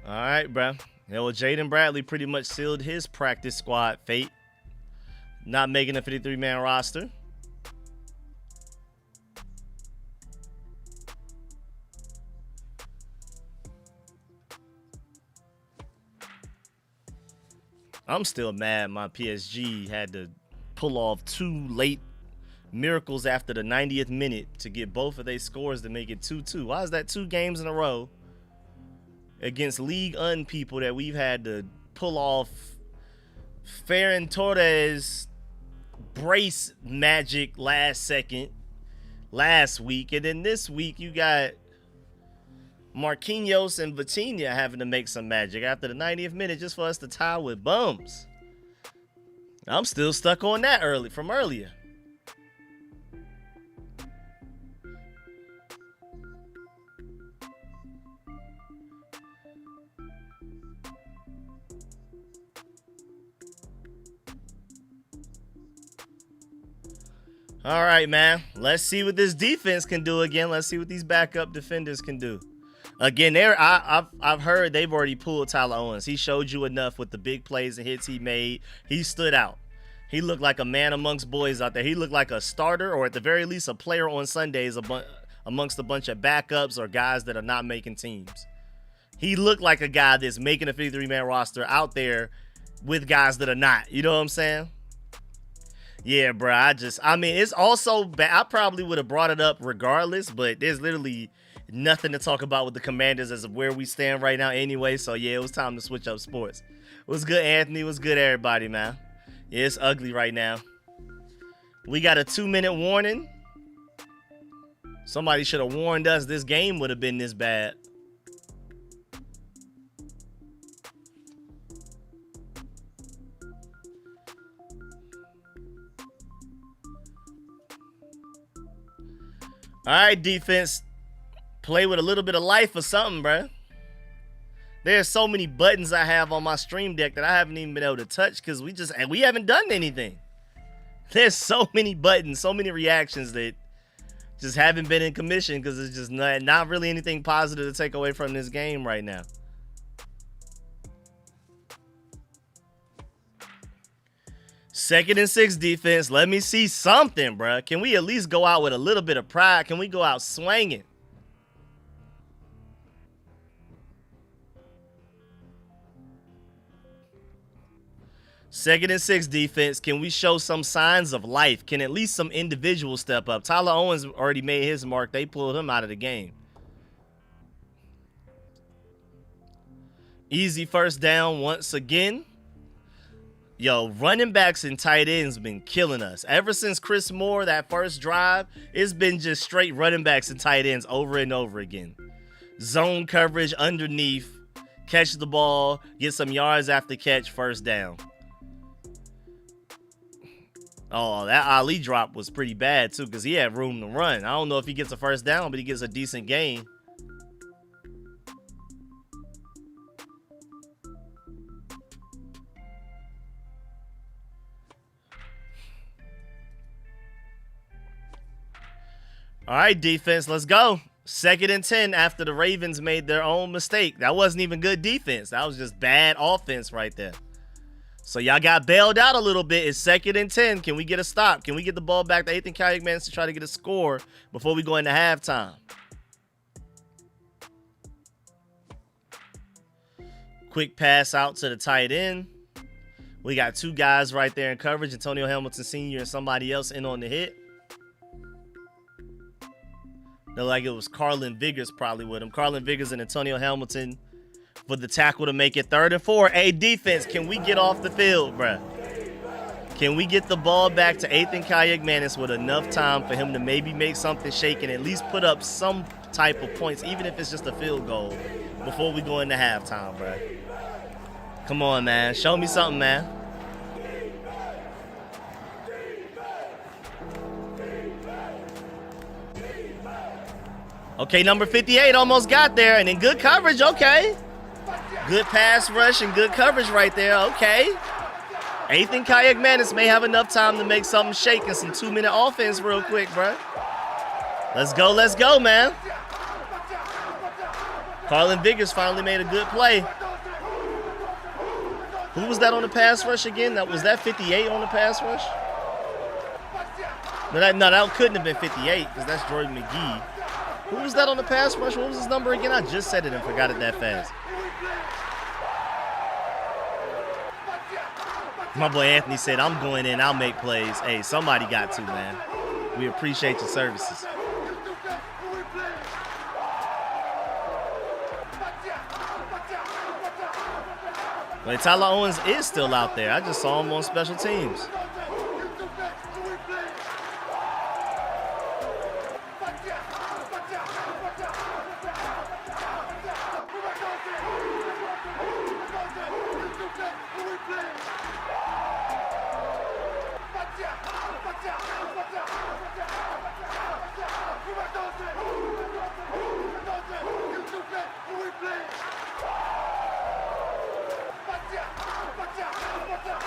All right, bro. Yeah, well, Jaden Bradley pretty much sealed his practice squad fate. Not making a 53-man roster. I'm still mad my PSG had to pull off 2 late miracles after the 90th minute to get both of their scores to make it 2-2. Why is that 2 games in a row against League Un people that we've had to pull off Ferran Torres brace magic last week, and then this week you got Marquinhos and Vitinha having to make some magic after the 90th minute just for us to tie with bums. I'm still stuck on that from earlier. All right, man. Let's see what this defense can do again. Let's see what these backup defenders can do. Again, I've heard they've already pulled Tyler Owens. He showed you enough with the big plays and hits he made. He stood out. He looked like a man amongst boys out there. He looked like a starter, or at the very least a player on Sundays amongst a bunch of backups or guys that are not making teams. He looked like a guy that's making a 53-man roster out there with guys that are not. You know what I'm saying? Yeah, bro. I mean, it's also bad. I probably would have brought it up regardless, but there's literally nothing to talk about with the Commanders as of where we stand right now anyway. So, yeah, it was time to switch up sports. What's good, Anthony? What's good, everybody, man? Yeah, it's ugly right now. We got a 2-minute warning. Somebody should have warned us this game would have been this bad. All right, defense. Play with a little bit of life or something, bro. There's so many buttons I have on my stream deck that I haven't even been able to touch because we haven't done anything. There's so many buttons, so many reactions that just haven't been in commission because it's just not really anything positive to take away from this game right now. Second and 6 defense. Let me see something, bro. Can we at least go out with a little bit of pride? Can we go out swinging? Second and 6 defense. Can we show some signs of life? Can at least some individuals step up? Tyler Owens already made his mark. They pulled him out of the game. Easy first down once again. Yo, running backs and tight ends been killing us. Ever since Chris Moore, that first drive, it's been just straight running backs and tight ends over and over again. Zone coverage underneath, catch the ball, get some yards after catch, first down. Oh, that Ali drop was pretty bad too because he had room to run. I don't know if he gets a first down, but he gets a decent gain. All right, defense, let's go. 2nd and 10 after the Ravens made their own mistake. That wasn't even good defense. That was just bad offense right there. So y'all got bailed out a little bit. It's 2nd and 10. Can we get a stop? Can we get the ball back to Ethan Kayakmanis to try to get a score before we go into halftime? Quick pass out to the tight end. We got 2 guys right there in coverage. Antonio Hamilton Sr. and somebody else in on the hit. Looked like it was Carlin Vigors probably with him. Carlin Vigors and Antonio Hamilton for the tackle to make it 3rd and 4. Hey, defense, can we get off the field, bruh? Can we get the ball back to Ethan Kayakmanis with enough time for him to maybe make something shake and at least put up some type of points, even if it's just a field goal, before we go into halftime, bruh? Come on, man. Show me something, man. Okay, number 58 almost got there, and in good coverage, okay. Good pass rush and good coverage right there, okay. Ethan Kayakmanis may have enough time to make something shake and some 2-minute offense real quick, bro. Let's go, man. Carlin Vigors finally made a good play. Who was that on the pass rush again? Was that 58 on the pass rush? No, that couldn't have been 58 because that's Jordan McGee. Who was that on the pass rush? What was his number again? I just said it and forgot it that fast. My boy Anthony said, I'm going in, I'll make plays. Hey, somebody got to, man. We appreciate your services. Wait, Tyler Owens is still out there. I just saw him on special teams.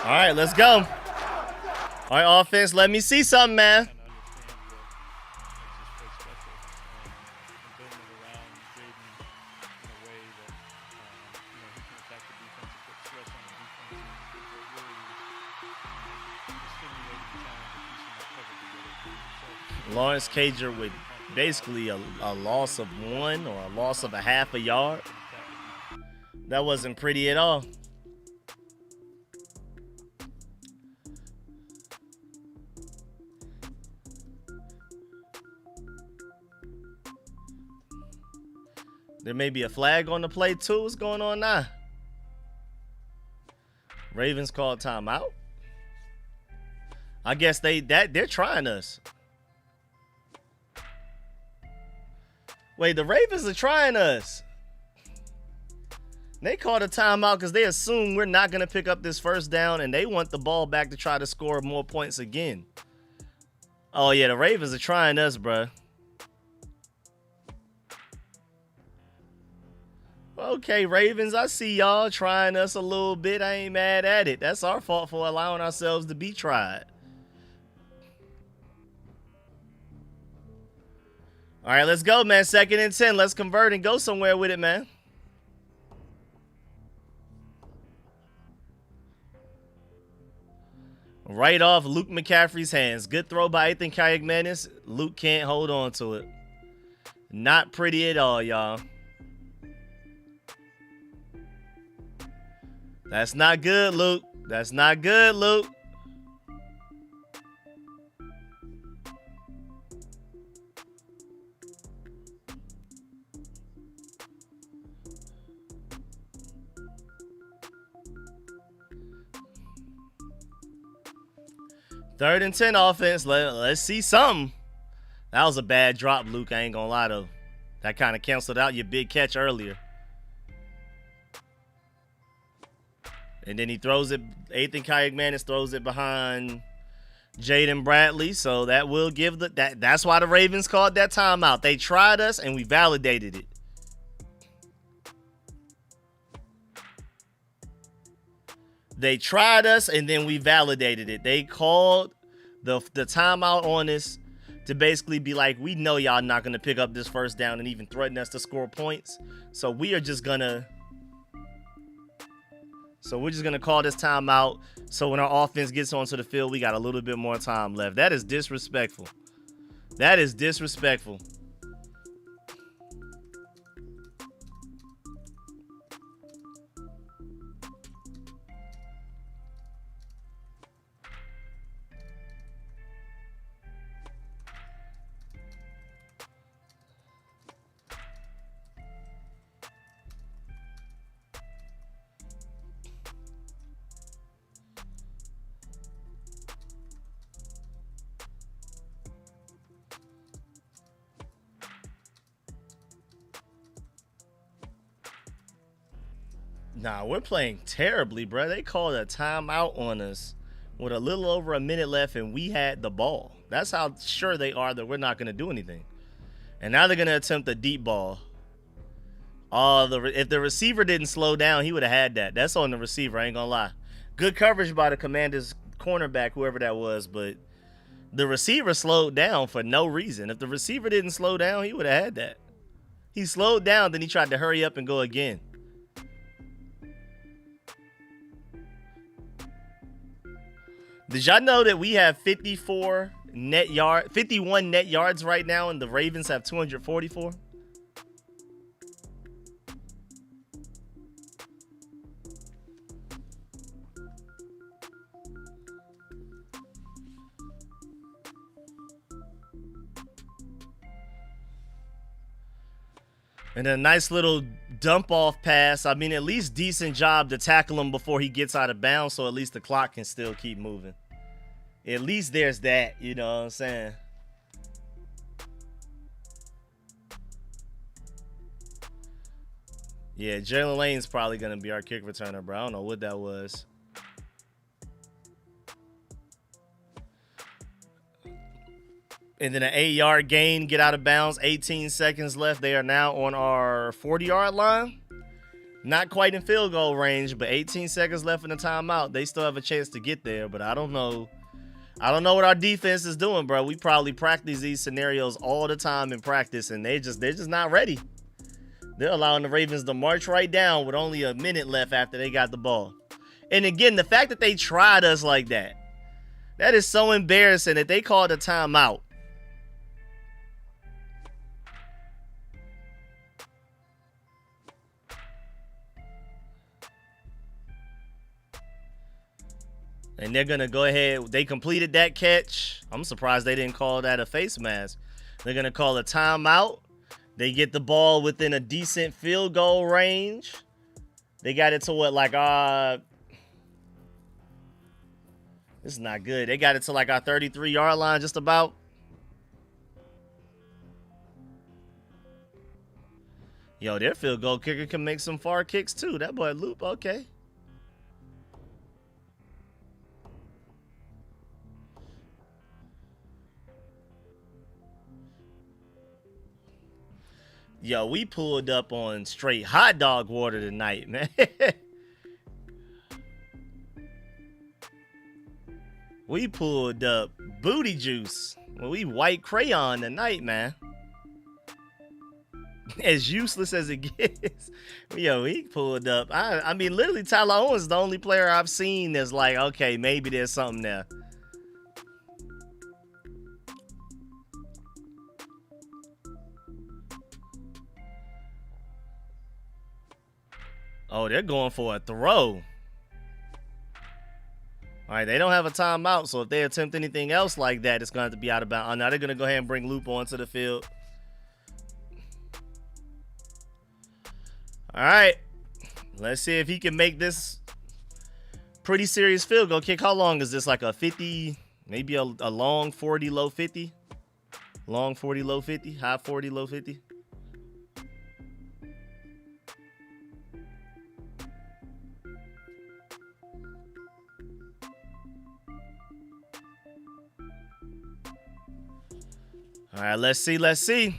All right, let's go. All right, offense, let me see something, man. Lawrence Cager with basically a loss of 1 or a loss of a half a yard. That wasn't pretty at all. There may be a flag on the play too. What's going on now? Ravens called timeout. I guess they're trying us. Wait, the Ravens are trying us. They called a timeout because they assume we're not going to pick up this first down and they want the ball back to try to score more points again. Oh, yeah, the Ravens are trying us, bruh. Okay, Ravens, I see y'all trying us a little bit. I ain't mad at it. That's our fault for allowing ourselves to be tried. All right, let's go, man. 2nd and 10. Let's convert and go somewhere with it, man. Right off Luke McCaffrey's hands. Good throw by Ethan Kayakmanis. Luke can't hold on to it. Not pretty at all, y'all. That's not good, Luke. That's not good, Luke. Third and 10 offense. Let's see something. That was a bad drop, Luke. I ain't gonna lie, though. That kind of canceled out your big catch earlier. And then he throws it. Ethan Kayakmanis throws it behind Jaden Bradley. So that will give that's why the Ravens called that timeout. They tried us and we validated it. They tried us and then we validated it. They called the timeout on us to basically be like, we know y'all not going to pick up this first down and even threaten us to score points. So we are just going to, we're just going to call this timeout. So when our offense gets onto the field, we got a little bit more time left. That is disrespectful. That is disrespectful. Nah, we're playing terribly, bro. They called a timeout on us with a little over a minute left, and we had the ball. That's how sure they are that we're not going to do anything. And now they're going to attempt a deep ball. If the receiver didn't slow down, he would have had that. That's on the receiver, I ain't going to lie. Good coverage by the Commanders cornerback, whoever that was, but the receiver slowed down for no reason. If the receiver didn't slow down, he would have had that. He slowed down, then he tried to hurry up and go again. Did y'all know that we have 51 net yards right now, and the Ravens have 244? And a nice little dump off pass. I mean, at least decent job to tackle him before he gets out of bounds, so at least the clock can still keep moving. At least there's that, you know what I'm saying? Yeah, Jalen Lane's probably going to be our kick returner, bro. I don't know what that was. And then an 8-yard gain, get out of bounds, 18 seconds left. They are now on our 40-yard line. Not quite in field goal range, but 18 seconds left in the timeout. They still have a chance to get there, but I don't know. I don't know what our defense is doing, bro. We probably practice these scenarios all the time in practice, and they're just not ready. They're allowing the Ravens to march right down with only a minute left after they got the ball. And again, the fact that they tried us like that is so embarrassing that they called a timeout. And they're going to go ahead. They completed that catch. I'm surprised they didn't call that a face mask. They're going to call a timeout. They get the ball within a decent field goal range. They got it to what, like, this is not good. They got it to like our 33-yard line just about. Yo, their field goal kicker can make some far kicks too. That boy Loop, okay. Yo, we pulled up on straight hot dog water tonight, man. We pulled up booty juice. Well, we white crayon tonight, man. As useless as it gets. Yo, we pulled up. I mean, literally, Tyler Owens is the only player I've seen that's like, okay, maybe there's something there. Oh, they're going for a throw. All right, they don't have a timeout, so if they attempt anything else like that, it's going to have to be out of bounds. Oh, now they're going to go ahead and bring Loop onto the field. All right, let's see if he can make this pretty serious field goal kick. How long is this? Like a 50, maybe a long 40, low 50? Long 40, low 50? High 40, low 50? All right, let's see.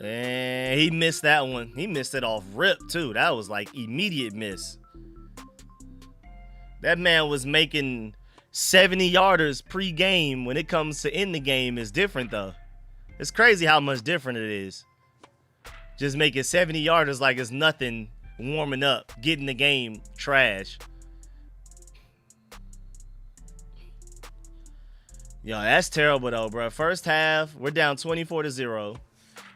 And he missed that one. He missed it off rip, too. That was like immediate miss. That man was making 70 yarders pre-game. When it comes to in the game, is different though. It's crazy how much different it is. Just making 70 yarders like it's nothing, warming up, getting the game trash. Yo, that's terrible though, bro. First half, we're down 24-0.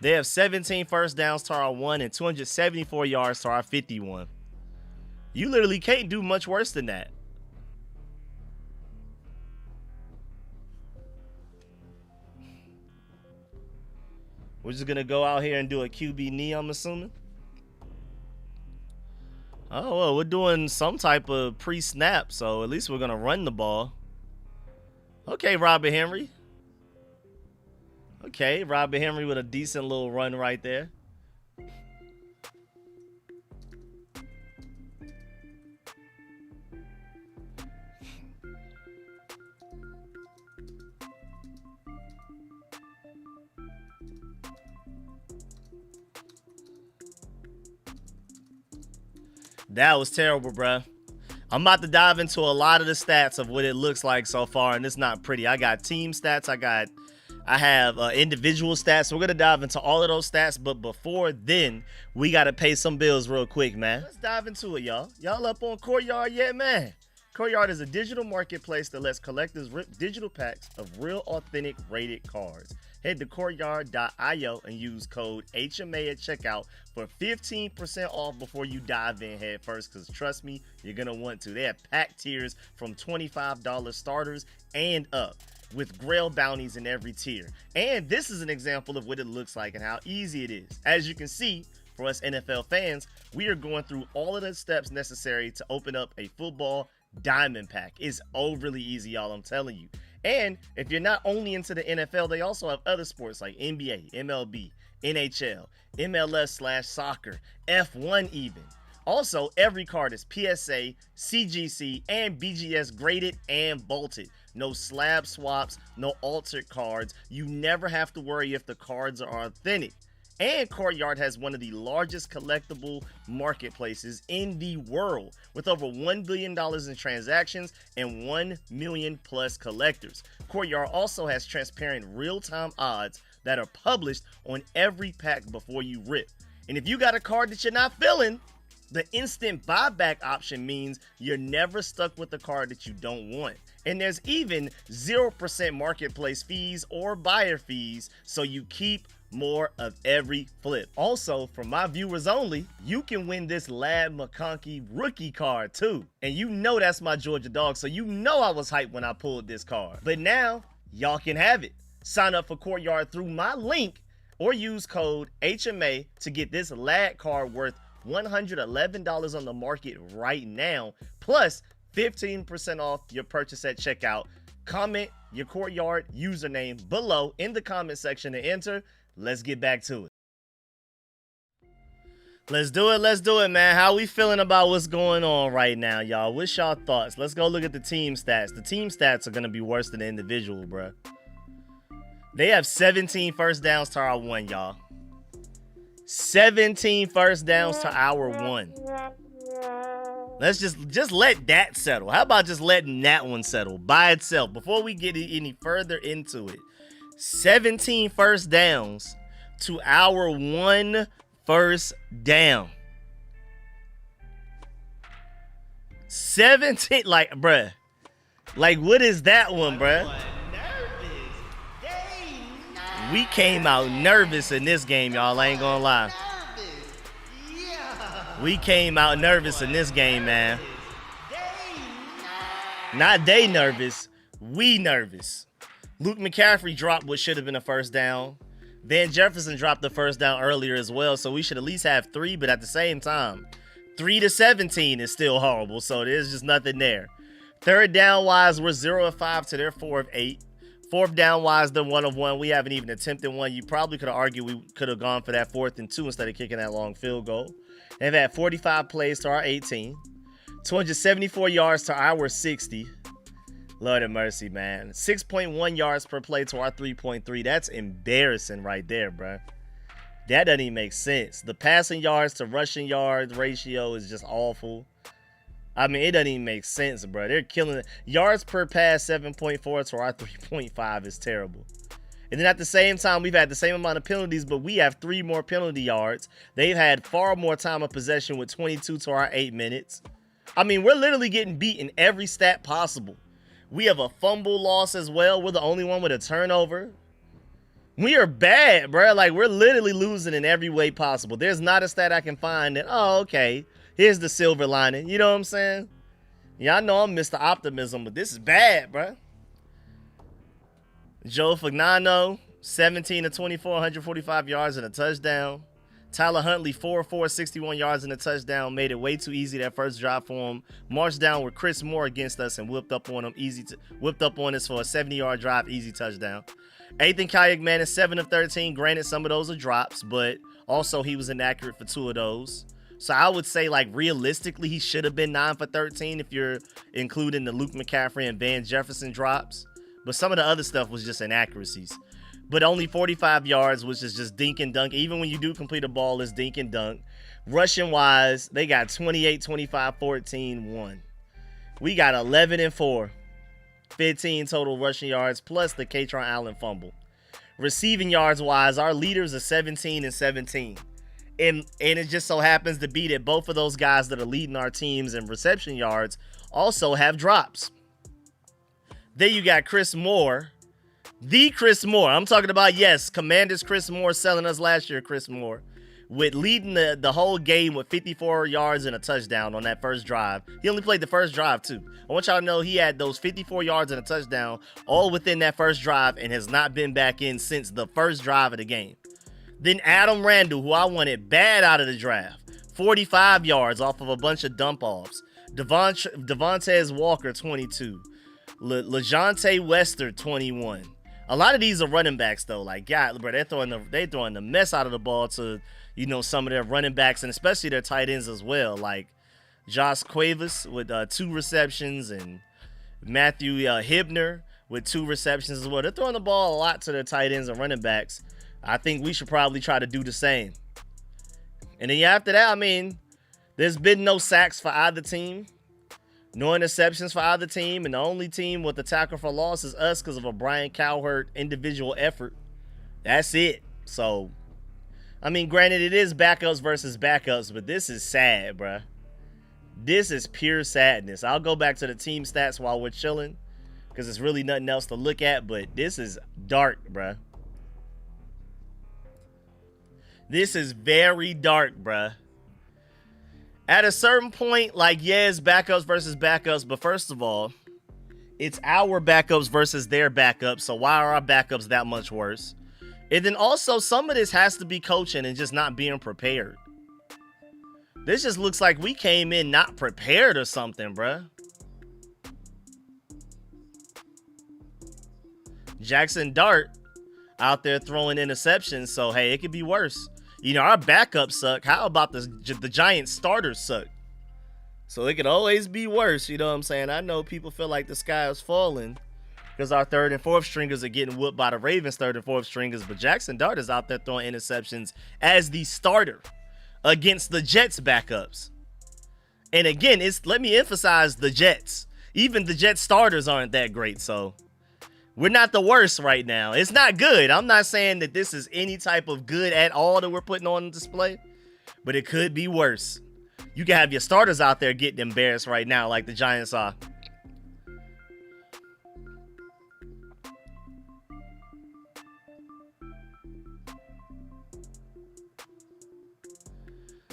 They have 17 first downs to our 1 and 274 yards to our 51. You literally can't do much worse than that. We're just going to go out here and do a QB knee, I'm assuming. Oh, well, we're doing some type of pre-snap, so at least we're going to run the ball. Okay, Robert Henry. Okay, Robert Henry with a decent little run right there. That was terrible, bruh. I'm about to dive into a lot of the stats of what it looks like so far, and it's not pretty. I got team stats. I have individual stats. So we're gonna dive into all of those stats, but before then, we gotta pay some bills real quick, man. Let's dive into it, y'all. Y'all up on Courtyard yet, man? Courtyard is a digital marketplace that lets collectors rip digital packs of real, authentic, rated cards. Head to courtyard.io and use code HMA at checkout for 15% off before you dive in head first, because trust me, you're going to want to. They have pack tiers from $25 starters and up, with Grail bounties in every tier. And this is an example of what it looks like and how easy it is. As you can see, for us NFL fans, we are going through all of the steps necessary to open up a football diamond pack. It's overly easy, y'all, I'm telling you. And if you're not only into the NFL, they also have other sports like NBA, MLB, NHL, MLS/soccer, F1 even. Also, every card is PSA, CGC, and BGS graded and bolted. No slab swaps, no altered cards. You never have to worry if the cards are authentic. And Courtyard has one of the largest collectible marketplaces in the world, with over $1 billion in transactions and 1 million plus collectors. Courtyard also has transparent real-time odds that are published on every pack before you rip. And if you got a card that you're not feeling, the instant buyback option means you're never stuck with the card that you don't want. And there's even 0% marketplace fees or buyer fees, so you keep more of every flip. Also, for my viewers only, you can win this Lad McConkey rookie card too. And you know that's my Georgia dog, so you know I was hyped when I pulled this card. But now, y'all can have it. Sign up for Courtyard through my link or use code HMA to get this Lad card worth $111 on the market right now, plus 15% off your purchase at checkout. Comment your Courtyard username below in the comment section to enter. Let's get back to it. Let's do it, man. How we feeling about what's going on right now, y'all? What's y'all thoughts? Let's go look at the team stats. The team stats are going to be worse than the individual, bro. They have 17 first downs to our 1, y'all. 17 first downs to our 1. Let's just let that settle. How about just letting that one settle by itself before we get any further into it? 17 first downs to our 1 first down. 17, like, bruh. Like, what is that one, bruh? We came out nervous in this game, y'all. I ain't gonna lie. We came out nervous in this game, man. Not they nervous. We nervous. Luke McCaffrey dropped what should have been a first down. Van Jefferson dropped the first down earlier as well, so we should at least have 3, but at the same time, 3 to 17 is still horrible, so there's just nothing there. Third down wise, we're 0 of 5 to their 4 of 8. Fourth down wise, they're 1 of 1. We haven't even attempted one. You probably could have argued we could have gone for that 4th and 2 instead of kicking that long field goal. They've had 45 plays to our 18. 274 yards to our 60. Lord have mercy, man. 6.1 yards per play to our 3.3. That's embarrassing right there, bro. That doesn't even make sense. The passing yards to rushing yards ratio is just awful. I mean, it doesn't even make sense, bro. They're killing it. Yards per pass, 7.4 to our 3.5 is terrible. And then at the same time, we've had the same amount of penalties, but we have 3 more penalty yards. They've had far more time of possession with 22 to our 8 minutes. I mean, we're literally getting beat in every stat possible. We have a fumble loss as well. We're the only one with a turnover. We are bad, bro. Like, we're literally losing in every way possible. There's not a stat I can find that, oh, okay, here's the silver lining. You know what I'm saying? Yeah, I know I'm Mr. Optimism, but this is bad, bro. Joe Fagnano, 17 to 24, 145 yards and a touchdown. Tyler Huntley, 4-4, 61 yards and a touchdown. Made it way too easy that first drive for him. Marched down with Chris Moore against us and whipped up on him. Whipped up on us for a 70-yard drive, easy touchdown. Ethan Kayakmanis, 7 of 13. Granted, some of those are drops, but also he was inaccurate for 2 of those. So I would say, like, realistically, he should have been 9 for 13 if you're including the Luke McCaffrey and Van Jefferson drops. But some of the other stuff was just inaccuracies. But only 45 yards, which is just dink and dunk. Even when you do complete a ball, it's dink and dunk. Rushing-wise, they got 28, 25, 14, 1. We got 11 and 4. 15 total rushing yards, plus the Katron Allen fumble. Receiving yards-wise, our leaders are 17 and 17. And it just so happens to be that both of those guys that are leading our teams in reception yards also have drops. Then you got Chris Moore. The Chris Moore. I'm talking about, yes, Commanders Chris Moore selling us last year, Chris Moore. With leading the whole game with 54 yards and a touchdown on that first drive. He only played the first drive, too. I want y'all to know he had those 54 yards and a touchdown all within that first drive and has not been back in since the first drive of the game. Then Adam Randall, who I wanted bad out of the draft. 45 yards off of a bunch of dump-offs. Devontae Walker, 22. LeJontay Wester, 21. A lot of these are running backs, though. Like, God, bro, they're throwing the mess out of the ball to, you know, some of their running backs and especially their tight ends as well. Like Josh Cuevas with 2 receptions and Matthew Hibner with 2 receptions as well. They're throwing the ball a lot to their tight ends and running backs. I think we should probably try to do the same. And then after that, I mean, there's been no sacks for either team. No interceptions for either team, and the only team with the tackle for loss is us because of a Brian Cowherd individual effort. That's it. So, I mean, granted, it is backups versus backups, but this is sad, bruh. This is pure sadness. I'll go back to the team stats while we're chilling because there's really nothing else to look at, but this is dark, bruh. This is very dark, bruh. At a certain point, like, yeah, it's backups versus backups, but first of all, it's our backups versus their backups, so why are our backups that much worse? And then also, some of this has to be coaching and just not being prepared. This just looks like we came in not prepared or something, bruh. Jackson Dart out there throwing interceptions, so hey, it could be worse. You know, our backups suck. How about the Giants starters suck? So it could always be worse, you know what I'm saying? I know people feel like the sky is falling because our 3rd and 4th stringers are getting whooped by the Ravens' 3rd and 4th stringers, but Jackson Dart is out there throwing interceptions as the starter against the Jets backups. And again, let me emphasize the Jets. Even the Jets starters aren't that great, so we're not the worst right now. It's not good. I'm not saying that this is any type of good at all that we're putting on display, but it could be worse. You can have your starters out there getting embarrassed right now like the Giants are.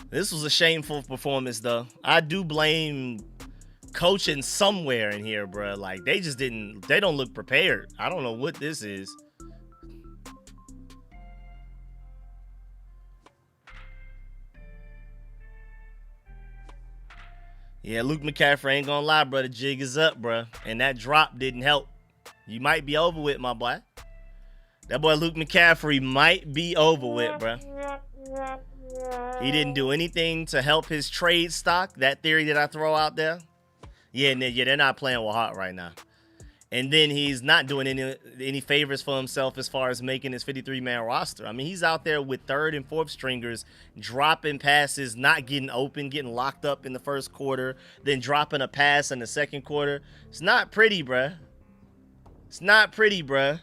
This was a shameful performance, though. I do blame coaching somewhere in here, bro. Like, they don't look prepared. I don't know what this is. Yeah, Luke McCaffrey, ain't gonna lie, bro. The jig is up, bro. And that drop didn't help. You might be over with, my boy. That boy Luke McCaffrey might be over with, bro. He didn't do anything to help his trade stock. That theory that I throw out there. Yeah, they're not playing with heart right now. And then he's not doing any favors for himself as far as making his 53-man roster. I mean, he's out there with third and fourth stringers, dropping passes, not getting open, getting locked up in the first quarter, then dropping a pass in the second quarter. It's not pretty, bruh. It's not pretty, bruh.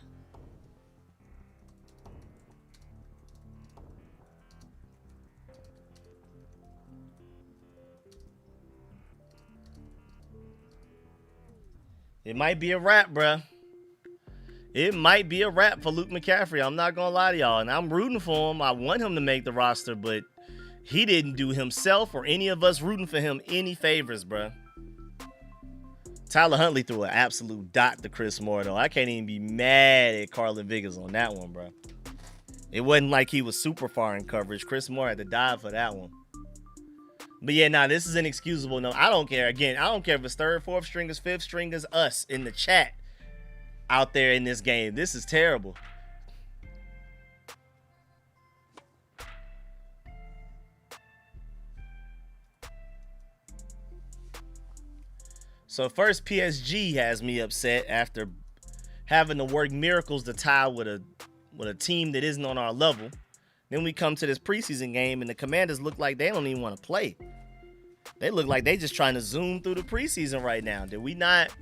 It might be a wrap, bruh. It might be a wrap for Luke McCaffrey. I'm not going to lie to y'all. And I'm rooting for him. I want him to make the roster, but he didn't do himself or any of us rooting for him any favors, bruh. Tyler Huntley threw an absolute dot to Chris Moore, though. I can't even be mad at Carlin Vickers on that one, bruh. It wasn't like he was super far in coverage. Chris Moore had to dive for that one. But yeah, nah, this is inexcusable. No, I don't care. Again, I don't care if it's third, fourth stringers, fifth stringers, us in the chat out there in this game. This is terrible. So first, PSG has me upset after having to work miracles to tie with a team that isn't on our level. Then we come to this preseason game, and the Commanders look like they don't even want to play. They look like they just trying to zoom through the preseason right now. Did we not?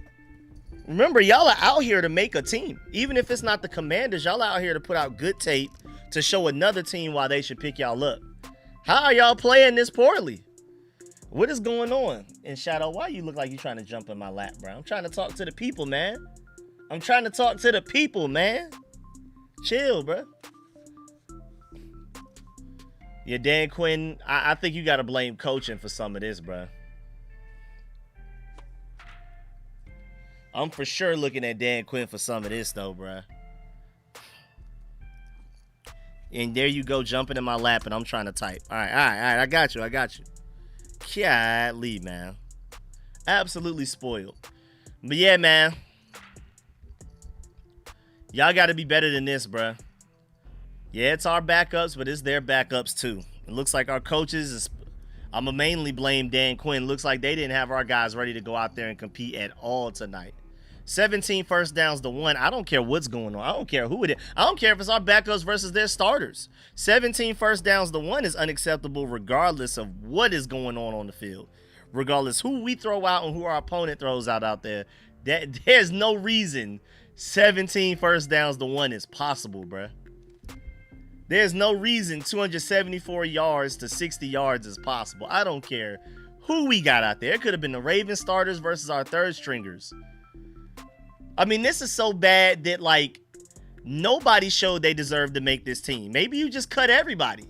Remember, y'all are out here to make a team. Even if it's not the Commanders, y'all out here to put out good tape to show another team why they should pick y'all up. How are y'all playing this poorly? What is going on? And Shadow, why you look like you trying to jump in my lap, bro? I'm trying to talk to the people, man. I'm trying to talk to the people, man. Chill, bro. Yeah, Dan Quinn, I think you got to blame coaching for some of this, bro. I'm for sure looking at Dan Quinn for some of this, though, bro. And there you go, jumping in my lap, and I'm trying to type. All right, I got you. Golly, man. Absolutely spoiled. But yeah, man. Y'all got to be better than this, bro. Yeah, it's our backups, but it's their backups too. It looks like our coaches, I'm going to mainly blame Dan Quinn. Looks like they didn't have our guys ready to go out there and compete at all tonight. 17 first downs to 1. I don't care what's going on. I don't care who it is. I don't care if it's our backups versus their starters. 17 first downs to 1 is unacceptable regardless of what is going on the field. Regardless who we throw out and who our opponent throws out there. There's no reason 17 first downs to 1 is possible, bruh. There's no reason 274 yards to 60 yards is possible. I don't care who we got out there. It could have been the Ravens starters versus our third stringers. I mean, this is so bad that, like, nobody showed they deserved to make this team. Maybe you just cut everybody.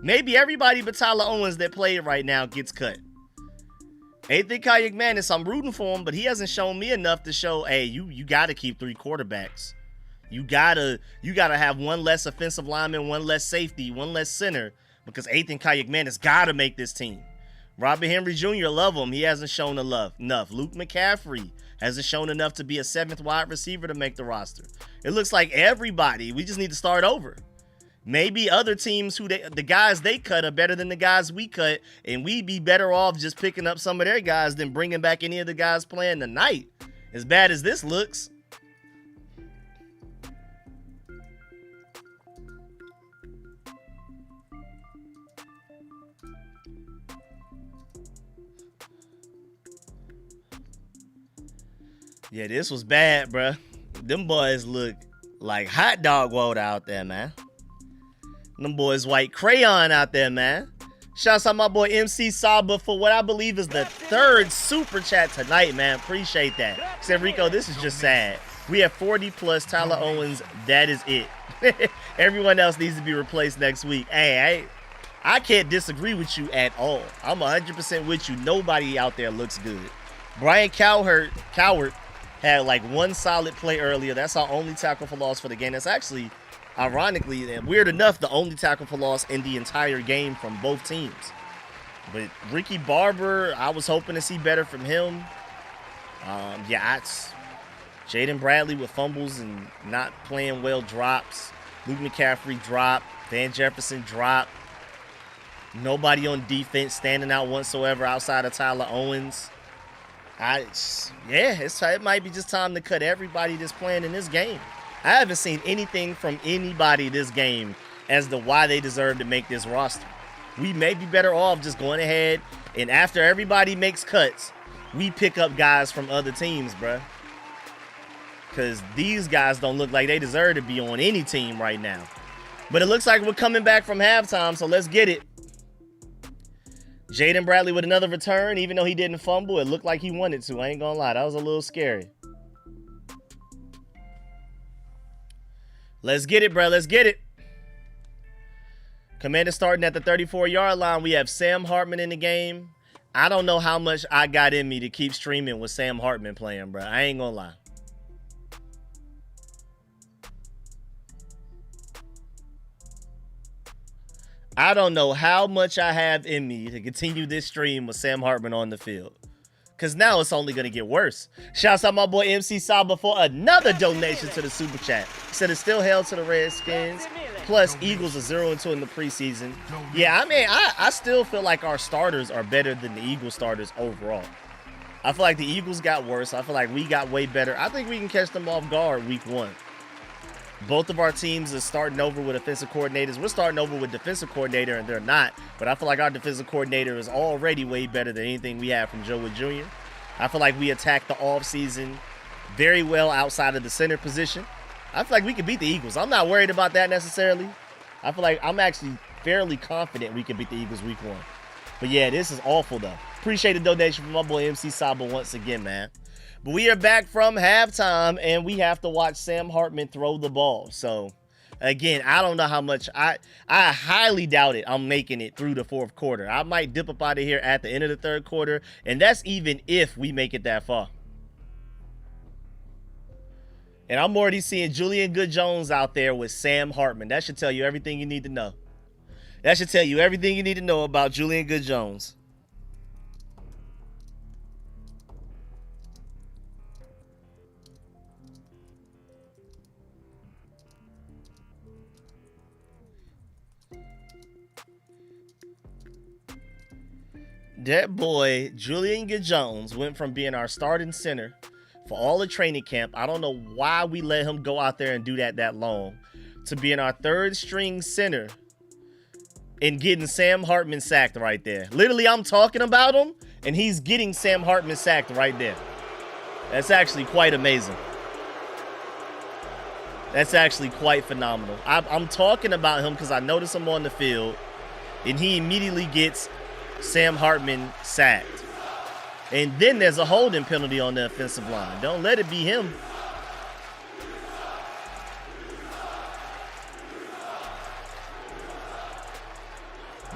Maybe everybody but Tyler Owens that played right now gets cut. Ethan Kayakmanis, I'm rooting for him, but he hasn't shown me enough to show, hey, you got to keep 3 quarterbacks. You gotta have one less offensive lineman, one less safety, one less center, because Ethan Kayakmanis gotta make this team. Robert Henry Jr., love him. He hasn't shown enough. Luke McCaffrey hasn't shown enough to be a 7th wide receiver to make the roster. It looks like everybody, we just need to start over. Maybe other teams the guys they cut are better than the guys we cut, and we'd be better off just picking up some of their guys than bringing back any of the guys playing tonight. As bad as this looks. Yeah, this was bad, bruh. Them boys look like hot dog water out there, man. Them boys white crayon out there, man. Shouts out my boy MC Saba for what I believe is the 3rd super chat tonight, man. Appreciate that. Said Rico, this is just sad. We have 40 plus Tyler Owens. That is it. Everyone else needs to be replaced next week. Hey, I can't disagree with you at all. I'm 100% with you. Nobody out there looks good. Brian Coward had like one solid play earlier. That's our only tackle for loss for the game. That's actually, ironically, and weird enough, the only tackle for loss in the entire game from both teams. But Ricky Barber, I was hoping to see better from him. Jaden Bradley with fumbles and not playing well drops. Luke McCaffrey drop. Van Jefferson drop. Nobody on defense standing out whatsoever outside of Tyler Owens. It might be just time to cut everybody that's playing in this game. I haven't seen anything from anybody this game as to why they deserve to make this roster. We may be better off just going ahead and after everybody makes cuts, we pick up guys from other teams, bruh. Because these guys don't look like they deserve to be on any team right now. But it looks like we're coming back from halftime, so let's get it. Jaden Bradley with another return. Even though he didn't fumble, it looked like he wanted to. I ain't gonna lie. That was a little scary. Let's get it, bro. Let's get it. Commander starting at the 34-yard line. We have Sam Hartman in the game. I don't know how much I got in me to keep streaming with Sam Hartman playing, bro. I ain't gonna lie. I don't know how much I have in me to continue this stream with Sam Hartman on the field. Because now it's only going to get worse. Shouts out my boy MC Saba for another donation to the Super Chat. He said it's still held to the Redskins. Plus, Eagles are 0-2 in the preseason. Yeah, I mean, I still feel like our starters are better than the Eagles starters overall. I feel like the Eagles got worse. I feel like we got way better. I think we can catch them off guard week 1. Both of our teams are starting over with offensive coordinators. We're starting over with defensive coordinator, and they're not. But I feel like our defensive coordinator is already way better than anything we have from Joe Wood Jr. I feel like we attacked the offseason very well outside of the center position. I feel like we can beat the Eagles. I'm not worried about that necessarily. I feel like I'm actually fairly confident we can beat the Eagles week 1. But yeah, this is awful, though. Appreciate the donation from my boy MC Saba once again, man. But we are back from halftime, and we have to watch Sam Hartman throw the ball. So, again, I don't know how much. I highly doubt it I'm making it through the 4th quarter. I might dip up out of here at the end of the 3rd quarter, and that's even if we make it that far. And I'm already seeing Julian Good-Jones out there with Sam Hartman. That should tell you everything you need to know. That should tell you everything you need to know about Julian Good-Jones. That boy, Julian Good-Jones, went from being our starting center for all the training camp. I don't know why we let him go out there and do that long. To being our 3rd string center and getting Sam Hartman sacked right there. Literally, I'm talking about him, and he's getting Sam Hartman sacked right there. That's actually quite amazing. That's actually quite phenomenal. I'm talking about him because I noticed him on the field, and he immediately gets Sam Hartman sacked. And then there's a holding penalty on the offensive line. Don't let it be him.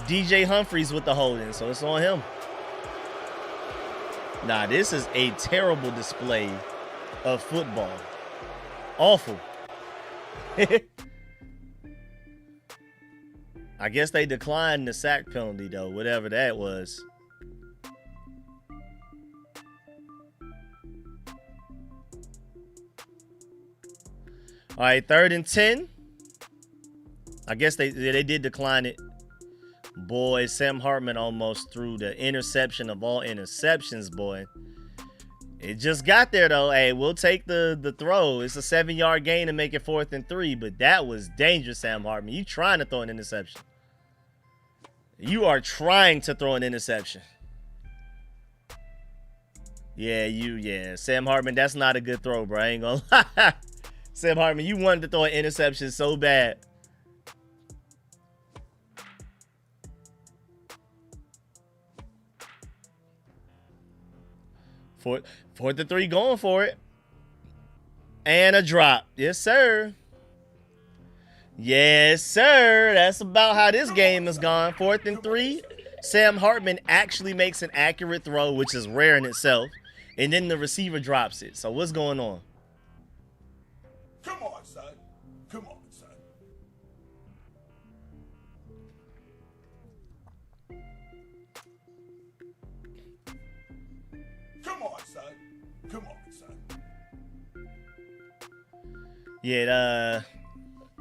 DJ Humphries with the holding, so it's on him. Nah, this is a terrible display of football. Awful. I guess they declined the sack penalty, though, whatever that was. All right, 3rd and 10. I guess they did decline it. Boy, Sam Hartman almost threw the interception of all interceptions, boy. It just got there, though. Hey, we'll take the throw. It's a 7-yard gain to make it 4th and 3, but that was dangerous, Sam Hartman. You trying to throw an interception. You are trying to throw an interception. Yeah. Sam Hartman, that's not a good throw, bro. I ain't gonna lie. Sam Hartman, you wanted to throw an interception so bad. Fourth and 3, going for it. And a drop. Yes, sir. Yes, sir. That's about how this game has gone. 4th and 3. Sam Hartman actually makes an accurate throw, which is rare in itself. And then the receiver drops it. So what's going on? Come on, son. Come on, son. Come on, son. Come on, son. Yeah,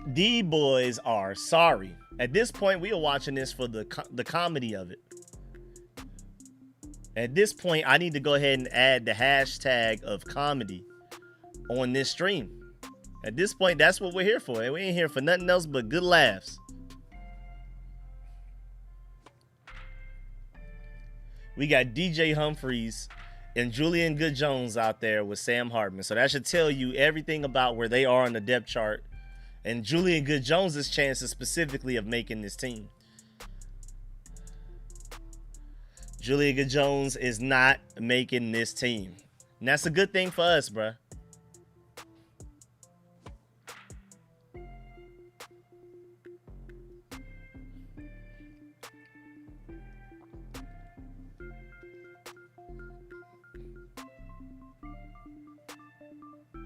the boys are sorry. At this point, we are watching this for the comedy of it. At this point, I need to go ahead and add the hashtag of comedy on this stream. At this point, that's what we're here for. We ain't here for nothing else but good laughs. We got DJ Humphreys and Julian Good-Jones out there with Sam Hartman. So that should tell you everything about where they are on the depth chart and Julian Good-Jones' chances specifically of making this team. Julian Good-Jones is not making this team. And that's a good thing for us, bruh.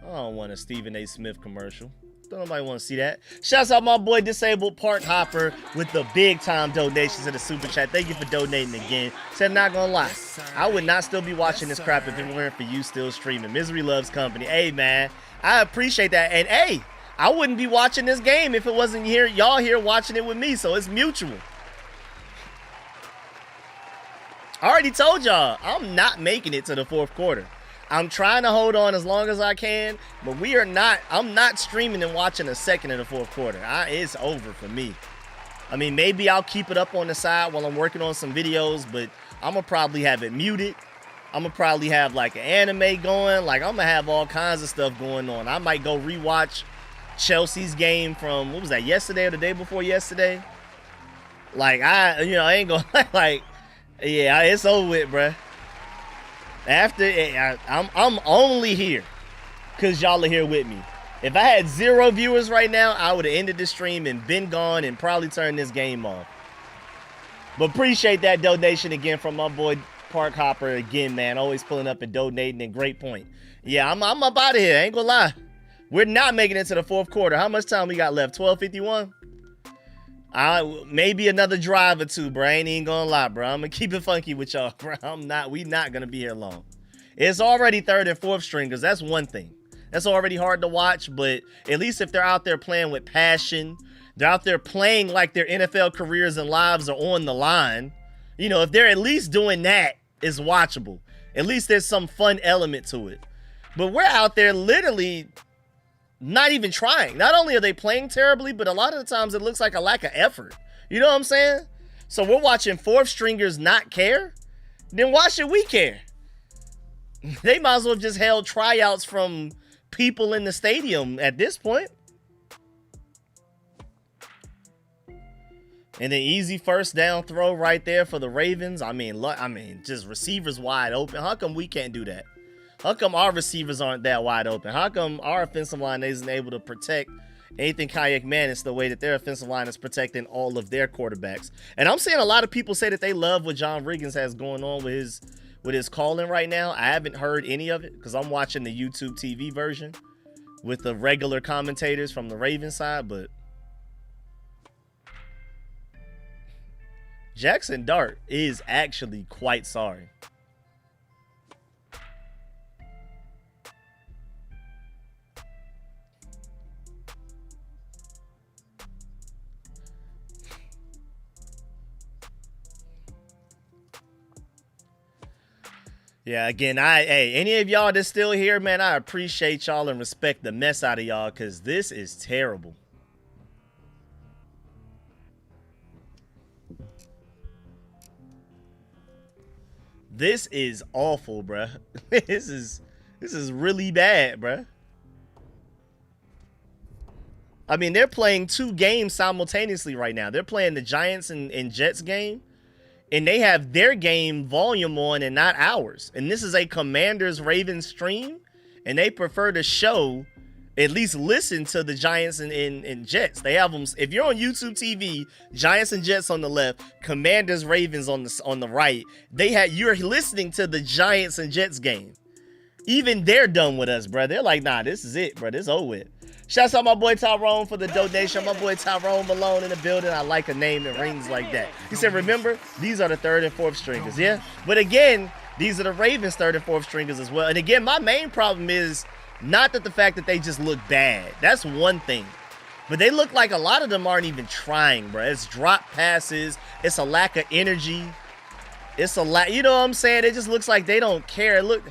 I don't want a Stephen A. Smith commercial. Don't nobody want to see that. Shouts out my boy Disabled Park Hopper with the big time donations in the super chat. Thank you for donating again. Said not gonna lie, I would not still be watching this crap if it weren't for you still streaming. Misery loves company. Hey man, I appreciate that. And hey, I wouldn't be watching this game if it wasn't here, y'all here watching it with me. So it's mutual. I already told y'all I'm not making it to the fourth quarter. I'm trying to hold on as long as I can, but I'm not streaming and watching a second of the fourth quarter. It's over for me. I mean, maybe I'll keep it up on the side while I'm working on some videos, but I'm going to probably have it muted. I'm going to probably have like an anime going. Like, I'm going to have all kinds of stuff going on. I might go rewatch Chelsea's game from, what was that, yesterday or the day before yesterday? Like, I ain't going to, like, yeah, it's over with, bruh. I'm only here because y'all are here with me. If I had 0 viewers right now, I would have ended the stream and been gone and probably turned this game off. But appreciate that donation again from my boy Park Hopper again, man. Always pulling up and donating, and great point. Yeah, I'm up out of here. I ain't gonna lie. We're not making it to the fourth quarter. How much time we got left? 12:51? Maybe another drive or two, bro. I ain't even gonna lie, bro. I'm gonna keep it funky with y'all, bro. We not gonna be here long. It's already third and fourth stringers. That's one thing. That's already hard to watch, but at least if they're out there playing with passion, they're out there playing like their NFL careers and lives are on the line. You know, if they're at least doing that, it's watchable. At least there's some fun element to it. But we're out there literally not even trying. Not only are they playing terribly, but a lot of the times it looks like a lack of effort. You know what I'm saying? So we're watching fourth stringers not care. Then why should we care? They might as well have just held tryouts from people in the stadium at this point. And an easy first down throw right there for the Ravens. I mean, just receivers wide open. How come we can't do that? How come our receivers aren't that wide open? How come our offensive line isn't able to protect Nathan Kayak-Manis the way that their offensive line is protecting all of their quarterbacks? And I'm seeing a lot of people say that they love what John Riggins has going on with his calling right now. I haven't heard any of it because I'm watching the YouTube TV version with the regular commentators from the Ravens side, but Jackson Dart is actually quite sorry. Yeah, again, hey, any of y'all that's still here, man, I appreciate y'all and respect the mess out of y'all because this is terrible. This is awful, bruh. This is really bad, bruh. I mean, they're playing 2 games simultaneously right now. They're playing the Giants and Jets game, and they have their game volume on and not ours. And this is a Commanders-Ravens stream, and they prefer to show, at least listen to the Giants and Jets. They have them, if you're on YouTube TV, Giants and Jets on the left, Commanders-Ravens on the right. You're listening to the Giants and Jets game. Even they're done with us, bro. They're like, nah, this is it, bro. This is over with. Shouts out my boy Tyrone for the donation. My boy Tyrone Malone in the building. I like a name that rings like that. He said, remember, these are the third and fourth stringers. Yeah. But again, these are the Ravens' third and fourth stringers as well. And again, my main problem is not that the fact that they just look bad. That's one thing. But they look like a lot of them aren't even trying, bro. It's drop passes. It's a lack of energy. It's a lot. You know what I'm saying? It just looks like they don't care. Look,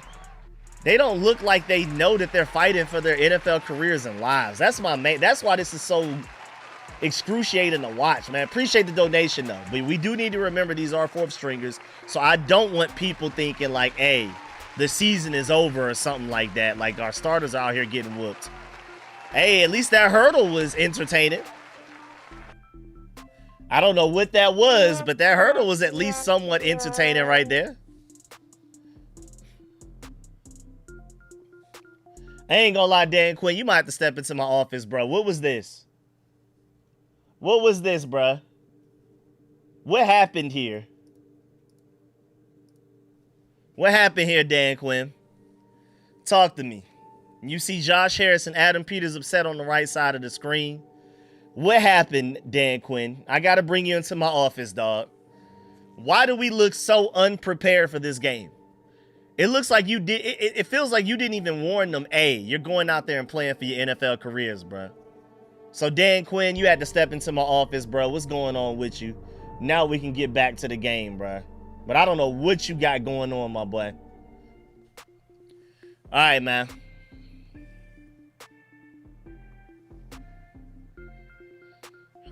they don't look like they know that they're fighting for their NFL careers and lives. That's my main. That's why this is so excruciating to watch, man. Appreciate the donation though, but we do need to remember these are fourth stringers, so I don't want people thinking like, hey, the season is over or something like that, like our starters are out here getting whooped. Hey, at least that hurdle was entertaining. I don't know what that was, but that hurdle was at least somewhat entertaining right there. I ain't gonna lie, Dan Quinn, you might have to step into my office, bro. What was this? What was this, bruh? What happened here? What happened here, Dan Quinn? Talk to me. You see Josh Harris and Adam Peters upset on the right side of the screen. What happened, Dan Quinn? I got to bring you into my office, dog. Why do we look so unprepared for this game? It looks like you did. It feels like you didn't even warn them, hey, you're going out there and playing for your NFL careers, bruh. So, Dan Quinn, you had to step into my office, bro. What's going on with you? Now we can get back to the game, bro. But I don't know what you got going on, my boy. All right, man.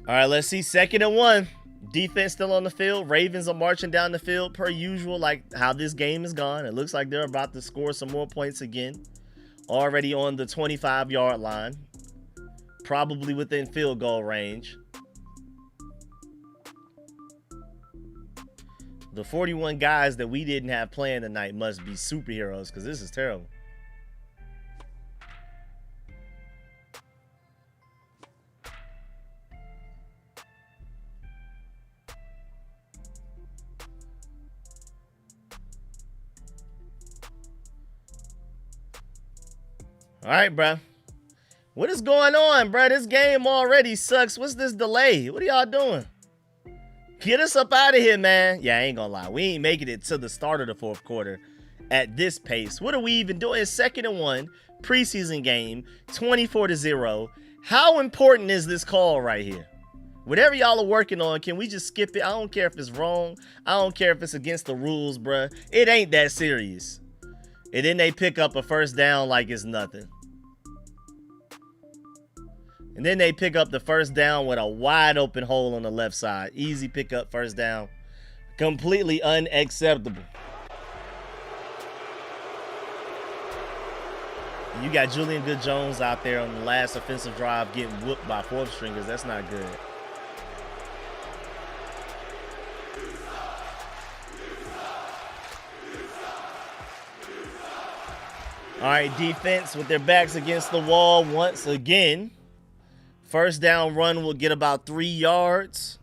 All right, let's see. 2nd and 1. Defense still on the field. Ravens are marching down the field per usual, like how this game is gone. It looks like they're about to score some more points again. Already on the 25-yard line. Probably within field goal range. The 41 guys that we didn't have playing tonight must be superheroes because this is terrible. All right, bro. What is going on, bro? This game already sucks. What's this delay? What are y'all doing? Get us up out of here, man. Yeah, I ain't gonna lie. We ain't making it to the start of the 4th quarter at this pace. What are we even doing? It's 2nd and 1, preseason game, 24-0. How important is this call right here? Whatever y'all are working on, can we just skip it? I don't care if it's wrong. I don't care if it's against the rules, bruh. It ain't that serious. And then they pick up a first down like it's nothing. And then they pick up the first down with a wide open hole on the left side. Easy pickup, first down. Completely unacceptable. You got Julian Good-Jones out there on the last offensive drive getting whooped by 4th stringers. That's not good. All right, defense with their backs against the wall once again. First down run will get about 3 yards.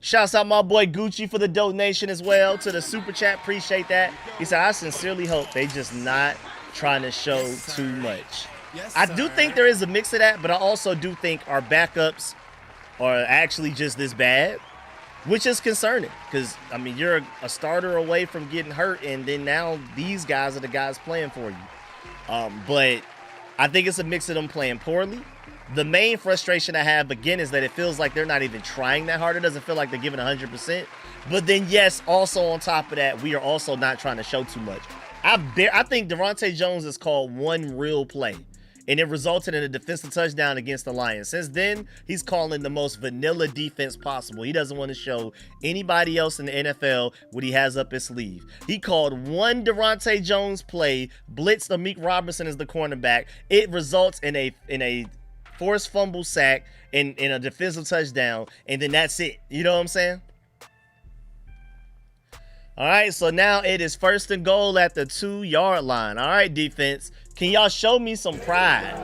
Shouts out my boy Gucci for the donation as well to the super chat. Appreciate that. He said, I sincerely hope they just not trying to show too much. I do think there is a mix of that, but I also do think our backups are actually just this bad, which is concerning because, I mean, you're a starter away from getting hurt, and then now these guys are the guys playing for you. But I think it's a mix of them playing poorly. The main frustration I have, again, is that it feels like they're not even trying that hard. It doesn't feel like they're giving 100%. But then, yes, also on top of that, we are also not trying to show too much. I think Devontae Jones has called one real play, and it resulted in a defensive touchdown against the Lions. Since then, he's calling the most vanilla defense possible. He doesn't want to show anybody else in the NFL what he has up his sleeve. He called one Devontae Jones play, blitzed Amik Robertson as the cornerback. It results in a forced fumble sack and a defensive touchdown, and then that's it. You know what I'm saying? All right, so now it is 1st and goal at the 2-yard line. All right, defense, can y'all show me some pride?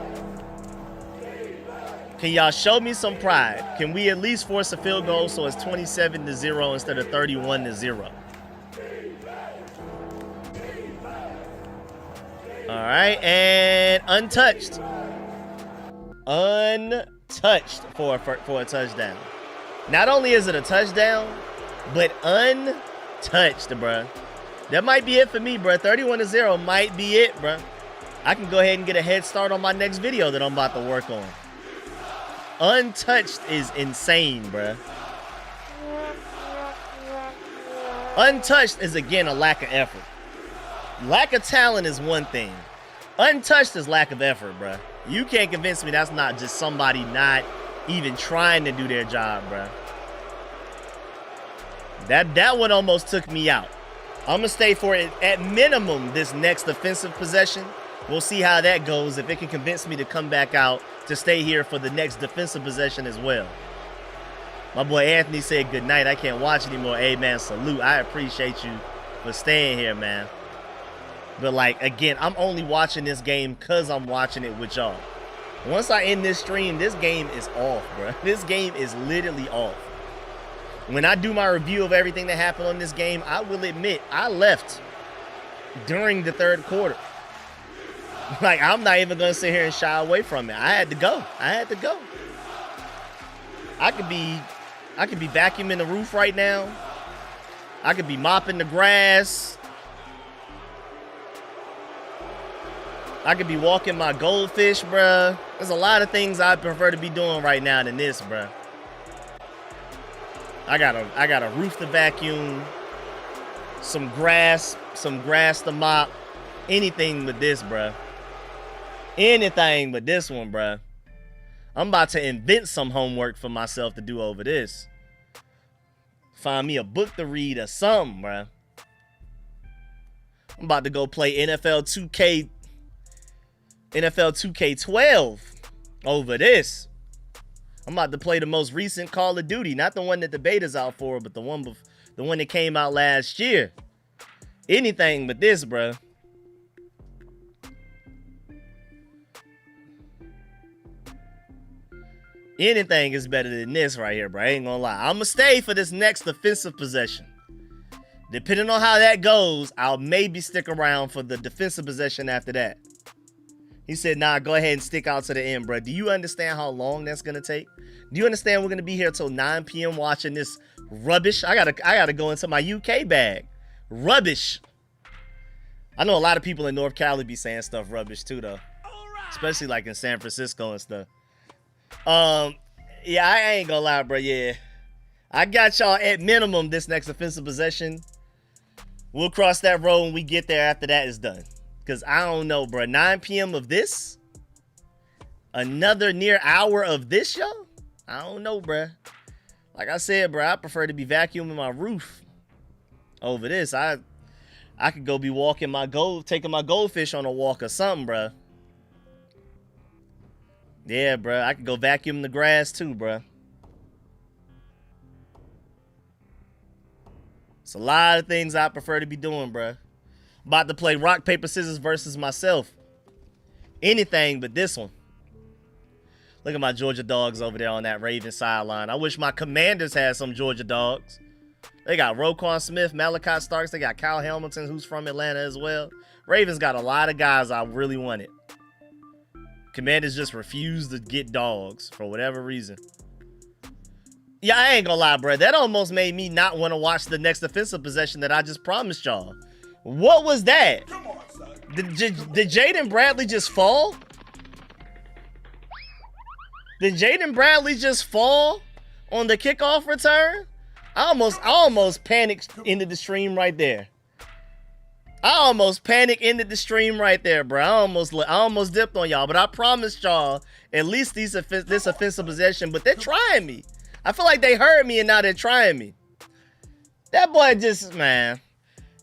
Can y'all show me some pride? Can we at least force a field goal so it's 27-0 instead of 31-0? All right, and untouched. Untouched for a touchdown. Not only is it a touchdown, but untouched, bruh. That might be it for me, bruh. 31-0 might be it, bruh. I can go ahead and get a head start on my next video that I'm about to work on. Untouched is insane, bruh. Untouched is, again, a lack of effort. Lack of talent is one thing. Untouched is lack of effort, bruh. You can't convince me that's not just somebody not even trying to do their job, bruh. That one almost took me out. I'm going to stay for it at minimum this next defensive possession. We'll see how that goes, if it can convince me to come back out to stay here for the next defensive possession as well. My boy Anthony said good night. I can't watch anymore. Hey, man, salute. I appreciate you for staying here, man. But, like, again, I'm only watching this game because I'm watching it with y'all. Once I end this stream, this game is off, bro. This game is literally off. When I do my review of everything that happened on this game, I will admit I left during the third quarter. Like, I'm not even going to sit here and shy away from it. I had to go. I could be vacuuming the roof right now. I could be mopping the grass. I could be walking my goldfish, bruh. There's a lot of things I prefer to be doing right now than this, bruh. I got a roof to vacuum, some grass to mop, anything but this, bruh. Anything but this one, bruh. I'm about to invent some homework for myself to do over this. Find me a book to read or something, bruh. I'm about to go play NFL 2K12 over this. I'm about to play the most recent Call of Duty, not the one that the beta's out for, but the one that came out last year. Anything but this, bruh. Anything is better than this right here, bro. I ain't gonna lie. I'm gonna stay for this next defensive possession. Depending on how that goes, I'll maybe stick around for the defensive possession after that. He said, nah, go ahead and stick out to the end, bro. Do you understand how long that's gonna take? Do you understand we're gonna be here till 9 p.m. watching this rubbish? I gotta go into my UK bag. Rubbish. I know a lot of people in North Cali be saying stuff rubbish too, though. Especially like in San Francisco and stuff. Yeah, I ain't gonna lie, bro. Yeah, I got y'all at minimum this next offensive possession. We'll cross that road when we get there after that is done. Because I don't know, bro. 9 p.m. of this? Another near hour of this, y'all? I don't know, bro. Like I said, bro, I prefer to be vacuuming my roof over this. I could go be walking taking my goldfish on a walk or something, bro. Yeah, bro. I could go vacuum the grass too, bro. It's a lot of things I prefer to be doing, bro. About to play rock, paper, scissors versus myself. Anything but this one. Look at my Georgia dogs over there on that Ravens sideline. I wish my Commanders had some Georgia dogs. They got Roquan Smith, Malachi Starks. They got Kyle Hamilton, who's from Atlanta as well. Ravens got a lot of guys I really wanted. Commanders just refused to get dogs for whatever reason. Yeah, I ain't gonna lie, bro. That almost made me not want to watch the next offensive possession that I just promised y'all. What was that? Come on, son. Did Jaden Bradley just fall? Did Jaden Bradley just fall on the kickoff return? I almost panicked into the stream right there. I almost panicked into the stream right there, bro. I almost dipped on y'all, but I promised y'all at least this offensive possession. But they're trying me. I feel like they heard me and now they're trying me. That boy just, man,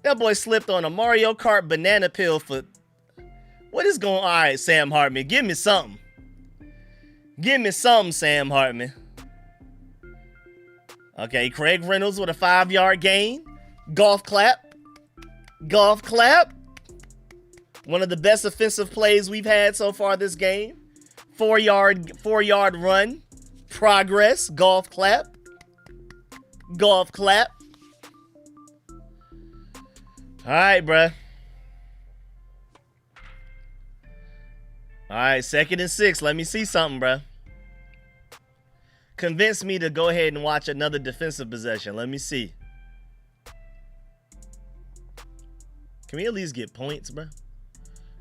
that boy slipped on a Mario Kart banana peel for. What is going on? All right, Sam Hartman, give me something. Give me something, Sam Hartman. Okay, Craig Reynolds with a 5-yard gain. Golf clap. Golf clap. One of the best offensive plays we've had so far this game. 4-yard run. Progress. Golf clap. Golf clap. All right, bruh. All right, 2nd and 6. Let me see something, bruh. Convince me to go ahead and watch another defensive possession. Let me see. Can we at least get points, bro?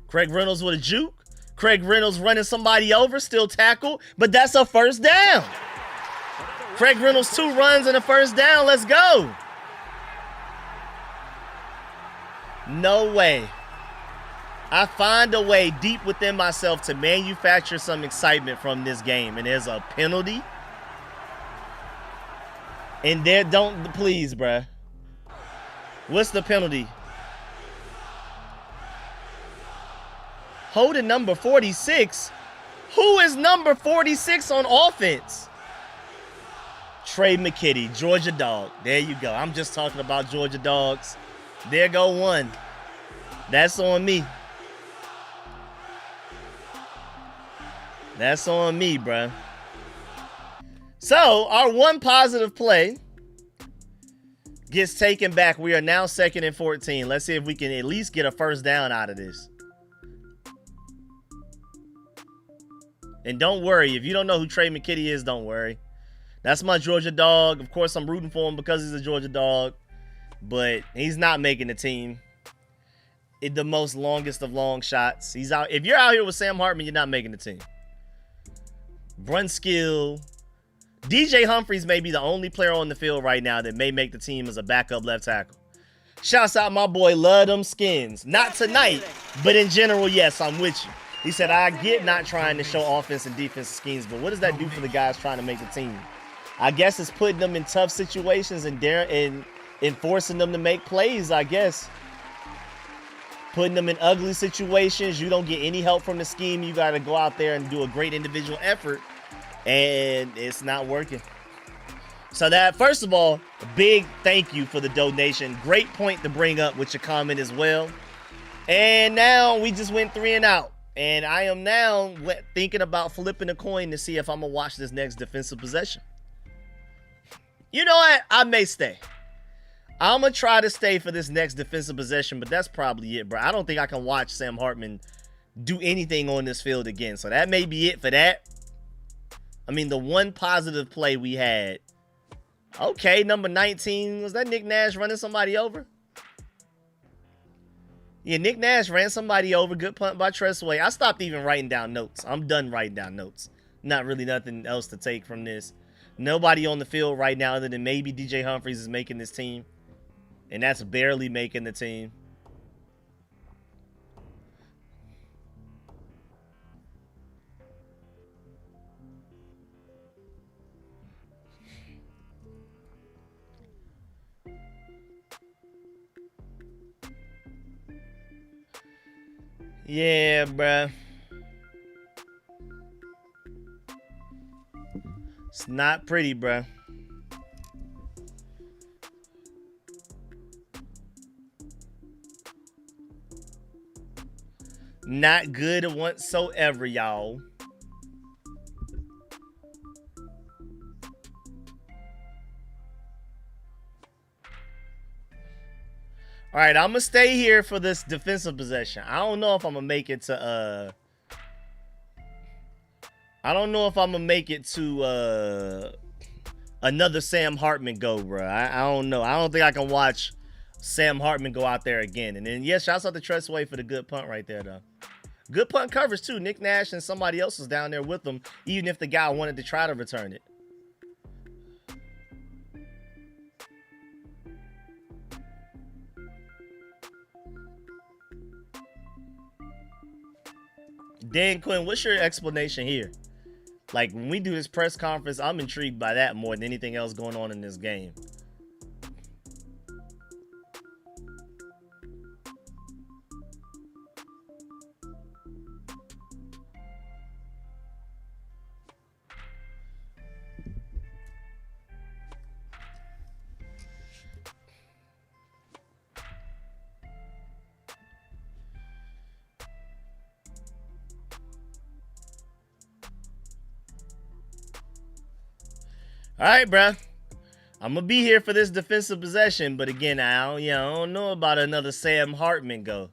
Craig Reynolds with a juke. Craig Reynolds running somebody over, still tackle, but that's a first down. Craig Reynolds 2 runs and a first down. Let's go. No way. I find a way deep within myself to manufacture some excitement from this game. And there's a penalty. And there, don't, please, bruh. What's the penalty? Holding number 46. Who is number 46 on offense? Trey McKitty, Georgia Dog. There you go. I'm just talking about Georgia Dogs. There go one. That's on me. That's on me, bruh. So, our one positive play gets taken back. We are now 2nd and 14. Let's see if we can at least get a first down out of this. And don't worry. If you don't know who Trey McKitty is, don't worry. That's my Georgia Dog. Of course, I'm rooting for him because he's a Georgia Dog. But he's not making the team. The most longest of long shots. He's out. If you're out here with Sam Hartman, you're not making the team. Run skill. DJ Humphries may be the only player on the field right now that may make the team as a backup left tackle. Shouts out my boy, love them skins. Not tonight, but in general, yes, I'm with you. He said, I get not trying to show offense and defensive schemes, but what does that do for the guys trying to make the team? I guess it's putting them in tough situations and forcing them to make plays, I guess. Putting them in ugly situations. You don't get any help from the scheme. You got to go out there and do a great individual effort. And it's not working. So that, first of all, a big thank you for the donation. Great point to bring up with your comment as well. And now we just went 3 and out. And I am now thinking about flipping a coin to see if I'm going to watch this next defensive possession. You know what? I may stay. I'm going to try to stay for this next defensive possession, but that's probably it, bro. I don't think I can watch Sam Hartman do anything on this field again. So that may be it for that. I mean, the one positive play we had. Okay, number 19. Was that Nick Nash running somebody over? Yeah, Nick Nash ran somebody over. Good punt by Tressway. I stopped even writing down notes. I'm done writing down notes. Not really nothing else to take from this. Nobody on the field right now other than maybe DJ Humphries is making this team. And that's barely making the team. Yeah, bruh. It's not pretty, bruh. Not good whatsoever, y'all. All right, I'm going to stay here for this defensive possession. I don't know if I'm going to make it to, I don't know if I'm going to make it to, another Sam Hartman go, bro. I don't know. I don't think I can watch Sam Hartman go out there again. And then, yes, shouts out to Tressway for the good punt right there, though. Good punt coverage, too. Nick Nash and somebody else was down there with him, even if the guy wanted to try to return it. Dan Quinn, what's your explanation here? Like, when we do this press conference, I'm intrigued by that more than anything else going on in this game. All right, bruh. I'm going to be here for this defensive possession, but again, I don't know about another Sam Hartman go.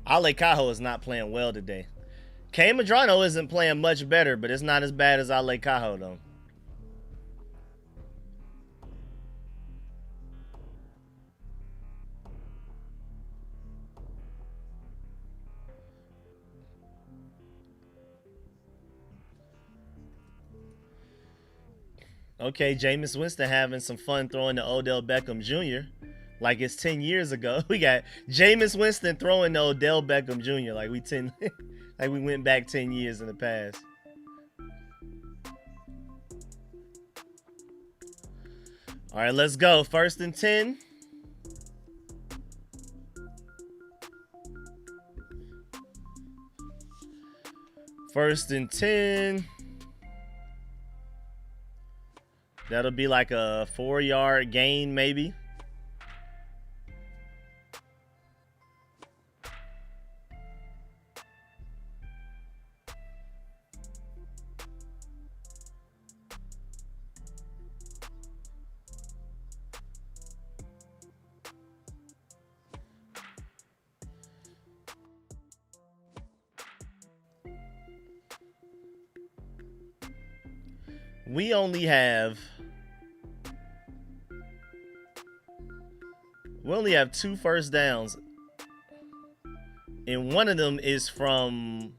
Ale Cajo is not playing well today. K. Madrano isn't playing much better, but it's not as bad as Ale Cajo, though. Okay, Jameis Winston having some fun throwing to Odell Beckham Jr. like it's 10 years ago. We got Jameis Winston throwing to Odell Beckham Jr. like like we went back 10 years in the past. All right, let's go. 1st and 10. First and 10. That'll be like a 4-yard gain, maybe. We only have 2 first downs, and one of them is from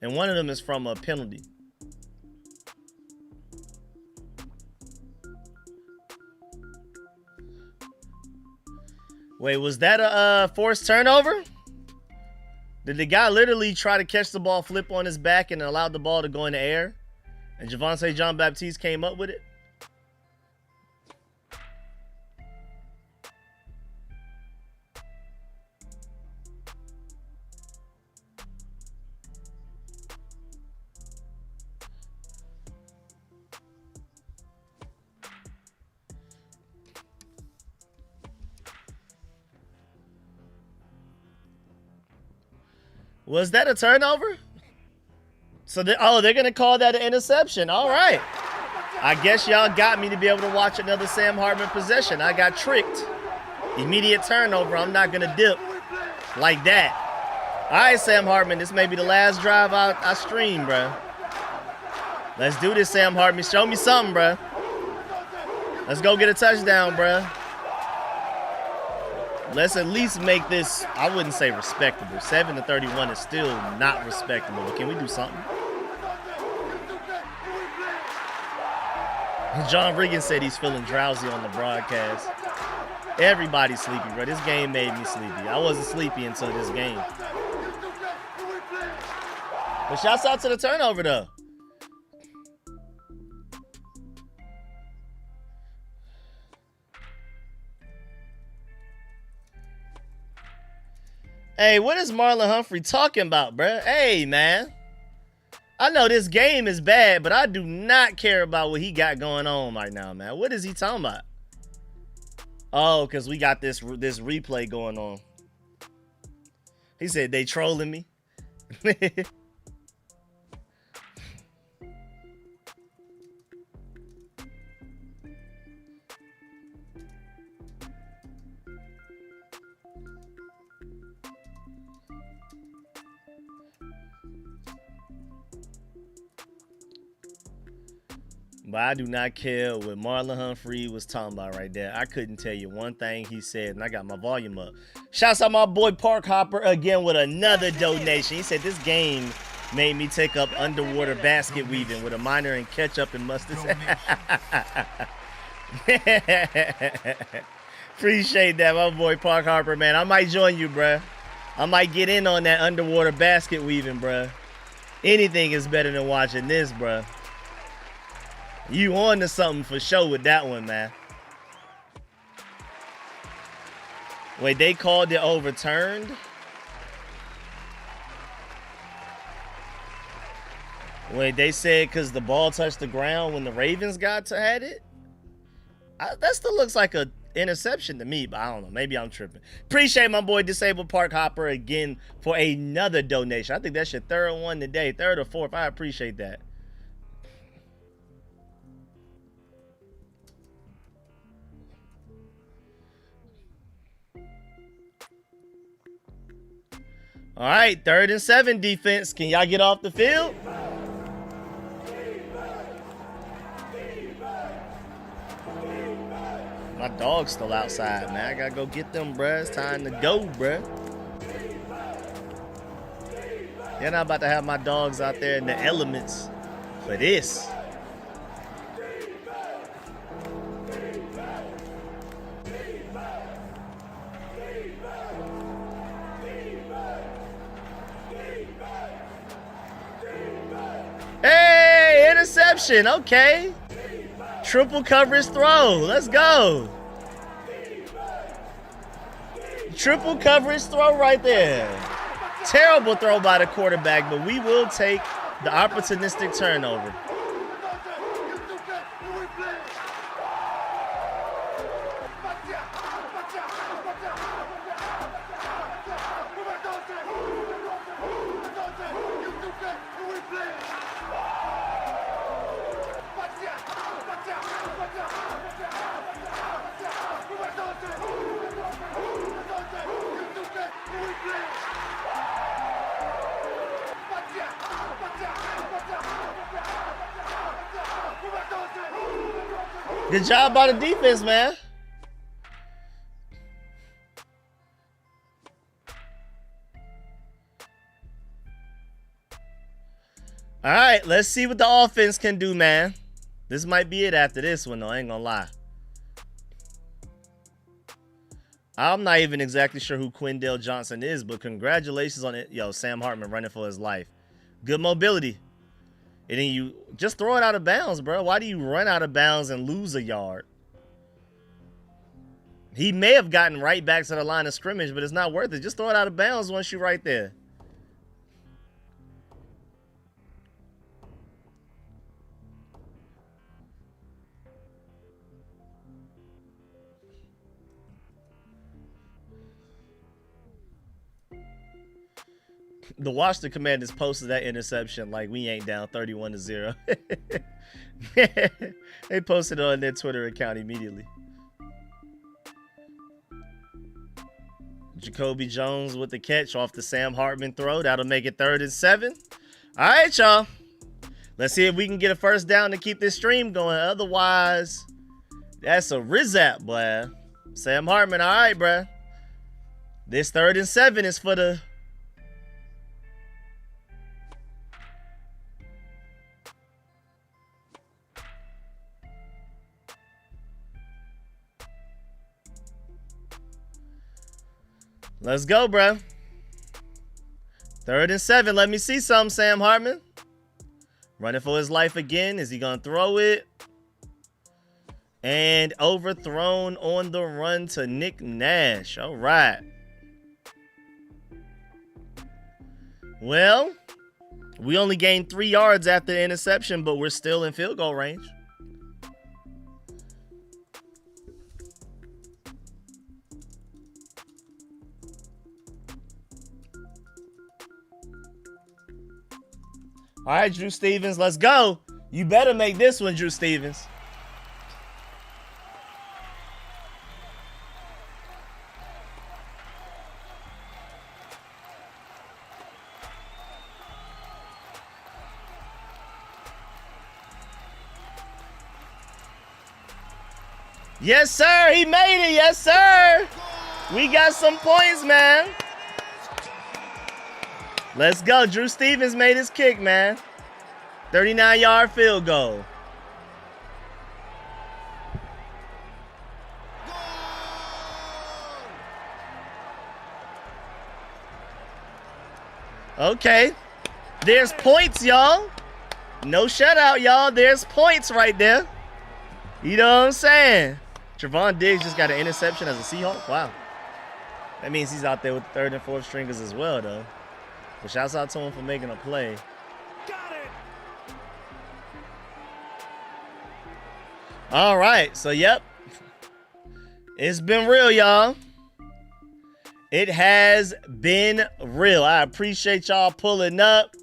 a penalty. Wait, was that a forced turnover? Did the guy literally try to catch the ball, flip on his back, and allowed the ball to go in the air? And Javonte Jean-Baptiste came up with it? Was that a turnover? So they're going to call that an interception. All right. I guess y'all got me to be able to watch another Sam Hartman possession. I got tricked. Immediate turnover. I'm not going to dip like that. All right, Sam Hartman. This may be the last drive I stream, bro. Let's do this, Sam Hartman. Show me something, bro. Let's go get a touchdown, bro. Let's at least make this, I wouldn't say respectable. 7-31 is still not respectable. But can we do something? John Riggins said he's feeling drowsy on the broadcast. Everybody's sleepy, bro. This game made me sleepy. I wasn't sleepy until this game. But shouts out to the turnover, though. Hey, what is Marlon Humphrey talking about, bruh? Hey, man. I know this game is bad, but I do not care about what he got going on right now, man. What is he talking about? Oh, because we got this replay going on. He said they trolling me. But I do not care what Marlon Humphrey was talking about right there. I couldn't tell you one thing he said, and I got my volume up. Shouts out my boy Park Hopper again with another donation. He said this game made me take up underwater basket weaving with a minor in ketchup and mustard. Appreciate that, my boy Park Hopper, man. I might join you, bruh. I might get in on that underwater basket weaving, bruh. Anything is better than watching this, bruh. You on to something for sure with that one, man. Wait, they called it overturned? Wait, they said because the ball touched the ground when the Ravens got to had it? That still looks like an interception to me, but I don't know. Maybe I'm tripping. Appreciate my boy Disabled Park Hopper again for another donation. I think that's your third one today. Third or fourth. I appreciate that. All right, 3rd and 7 defense. Can y'all get off the field? My dog's still outside, man. I gotta go get them, bruh. It's time to go, bruh. You're not about to have my dogs out there in the elements for this. interception. Okay. Triple coverage throw. Let's go. Triple coverage throw right there. Terrible throw by the quarterback, but we will take the opportunistic turnover. Good job by the defense, man. All right, let's see what the offense can do, man. This might be it after this one, though. I ain't gonna lie. I'm not even exactly sure who Quindale Johnson is, but congratulations on it. Yo, Sam Hartman running for his life. Good mobility. And then you just throw it out of bounds, bro. Why do you run out of bounds and lose a yard? He may have gotten right back to the line of scrimmage, but it's not worth it. Just throw it out of bounds once you're right there. The Washington Commanders posted that interception like we ain't down 31-0. They posted it on their Twitter account immediately. Jacoby Jones with the catch off the Sam Hartman throw. That'll make it 3rd and 7. All right, y'all. Let's see if we can get a first down to keep this stream going. Otherwise, that's a rizap, boy. Sam Hartman, all right, bruh. This 3rd and 7 is for the... Let's go, bro. 3rd and 7. Let me see something, Sam Hartman. Running for his life again. Is he going to throw it? And overthrown on the run to Nick Nash. All right. Well, we only gained 3 yards after the interception, but we're still in field goal range. All right, Drew Stevens, let's go. You better make this one, Drew Stevens. Yes, sir. He made it. Yes, sir. We got some points, man. Let's go. Drew Stevens made his kick, man. 39-yard field goal. Okay. There's points, y'all. No shutout, y'all. There's points right there. You know what I'm saying? Trevon Diggs just got an interception as a Seahawk. Wow. That means he's out there with the 3rd and 4th stringers as well, though. But shouts out to him for making a play. Got it. All right. So, yep. It's been real, y'all. It has been real. I appreciate y'all pulling up.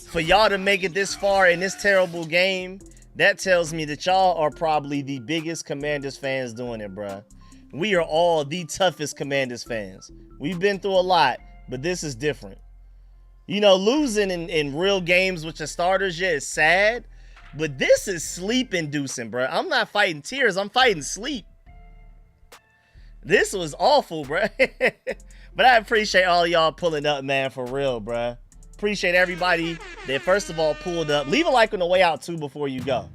For y'all to make it this far in this terrible game, that tells me that y'all are probably the biggest Commanders fans doing it, bruh. We are all the toughest Commanders fans. We've been through a lot, but this is different. You know, losing in real games with your starters, yeah, is sad. But this is sleep-inducing, bro. I'm not fighting tears. I'm fighting sleep. This was awful, bro. But I appreciate all y'all pulling up, man, for real, bro. Appreciate everybody that, first of all, pulled up. Leave a like on the way out, too, before you go.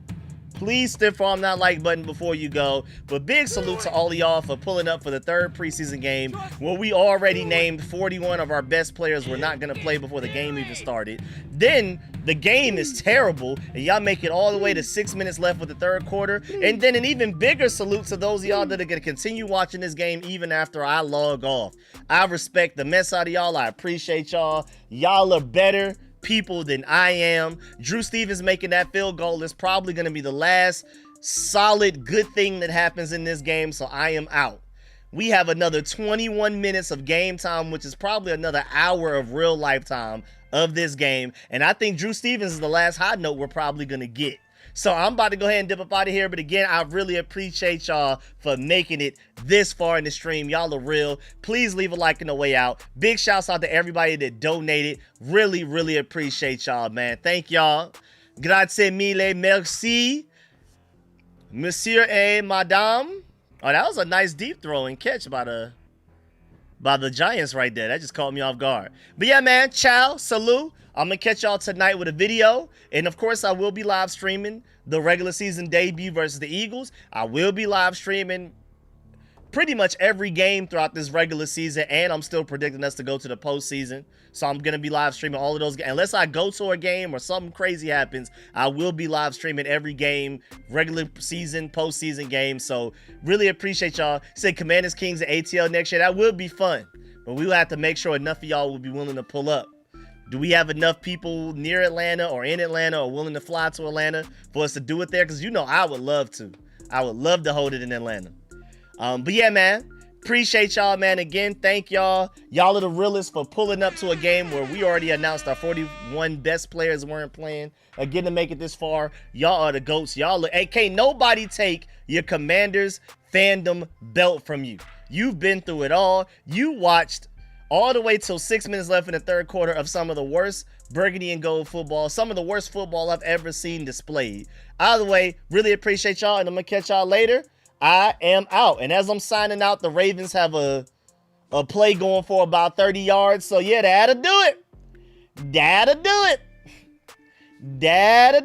Please stiff arm that like button before you go. But big salute to all of y'all for pulling up for the 3rd preseason game where we already named 41 of our best players were not going to play before the game even started. Then the game is terrible and y'all make it all the way to 6 minutes left with the 3rd quarter. And then an even bigger salute to those of y'all that are going to continue watching this game even after I log off. I respect the mess out of y'all. I appreciate y'all. Y'all are better people than I am. Drew Stevens making that field goal is probably going to be the last solid good thing that happens in this game, so I am out. We have another 21 minutes of game time, which is probably another hour of real lifetime of this game, and I think Drew Stevens is the last high note we're probably going to get. So I'm about to go ahead and dip up out of here. But again, I really appreciate y'all for making it this far in the stream. Y'all are real. Please leave a like on the way out. Big shouts out to everybody that donated. Really, really appreciate y'all, man. Thank y'all. Grazie mille, merci. Monsieur et madame. Oh, that was a nice deep throw and catch by the Giants right there. That just caught me off guard. But yeah, man, ciao, salute. I'm going to catch y'all tonight with a video. And, of course, I will be live streaming the regular season debut versus the Eagles. I will be live streaming pretty much every game throughout this regular season. And I'm still predicting us to go to the postseason. So I'm going to be live streaming all of those games. Unless I go to a game or something crazy happens, I will be live streaming every game, regular season, postseason game. So really appreciate y'all. Say Commanders Kings and ATL next year. That will be fun. But we will have to make sure enough of y'all will be willing to pull up. Do we have enough people near Atlanta or in Atlanta or willing to fly to Atlanta for us to do it there? Because, you know, I would love to. I would love to hold it in Atlanta. But yeah, man. Appreciate y'all, man. Again, thank y'all. Y'all are the realest for pulling up to a game where we already announced our 41 best players weren't playing. Again, to make it this far, y'all are the GOATs. Y'all are, hey, can't nobody take your Commanders fandom belt from you. You've been through it all. You watched all the way till 6 minutes left in the 3rd quarter of some of the worst burgundy and gold football, some of the worst football I've ever seen displayed. Either way, really appreciate y'all, and I'm going to catch y'all later. I am out. And as I'm signing out, the Ravens have a play going for about 30 yards. So, yeah, that'll do it. That'll do it. That'll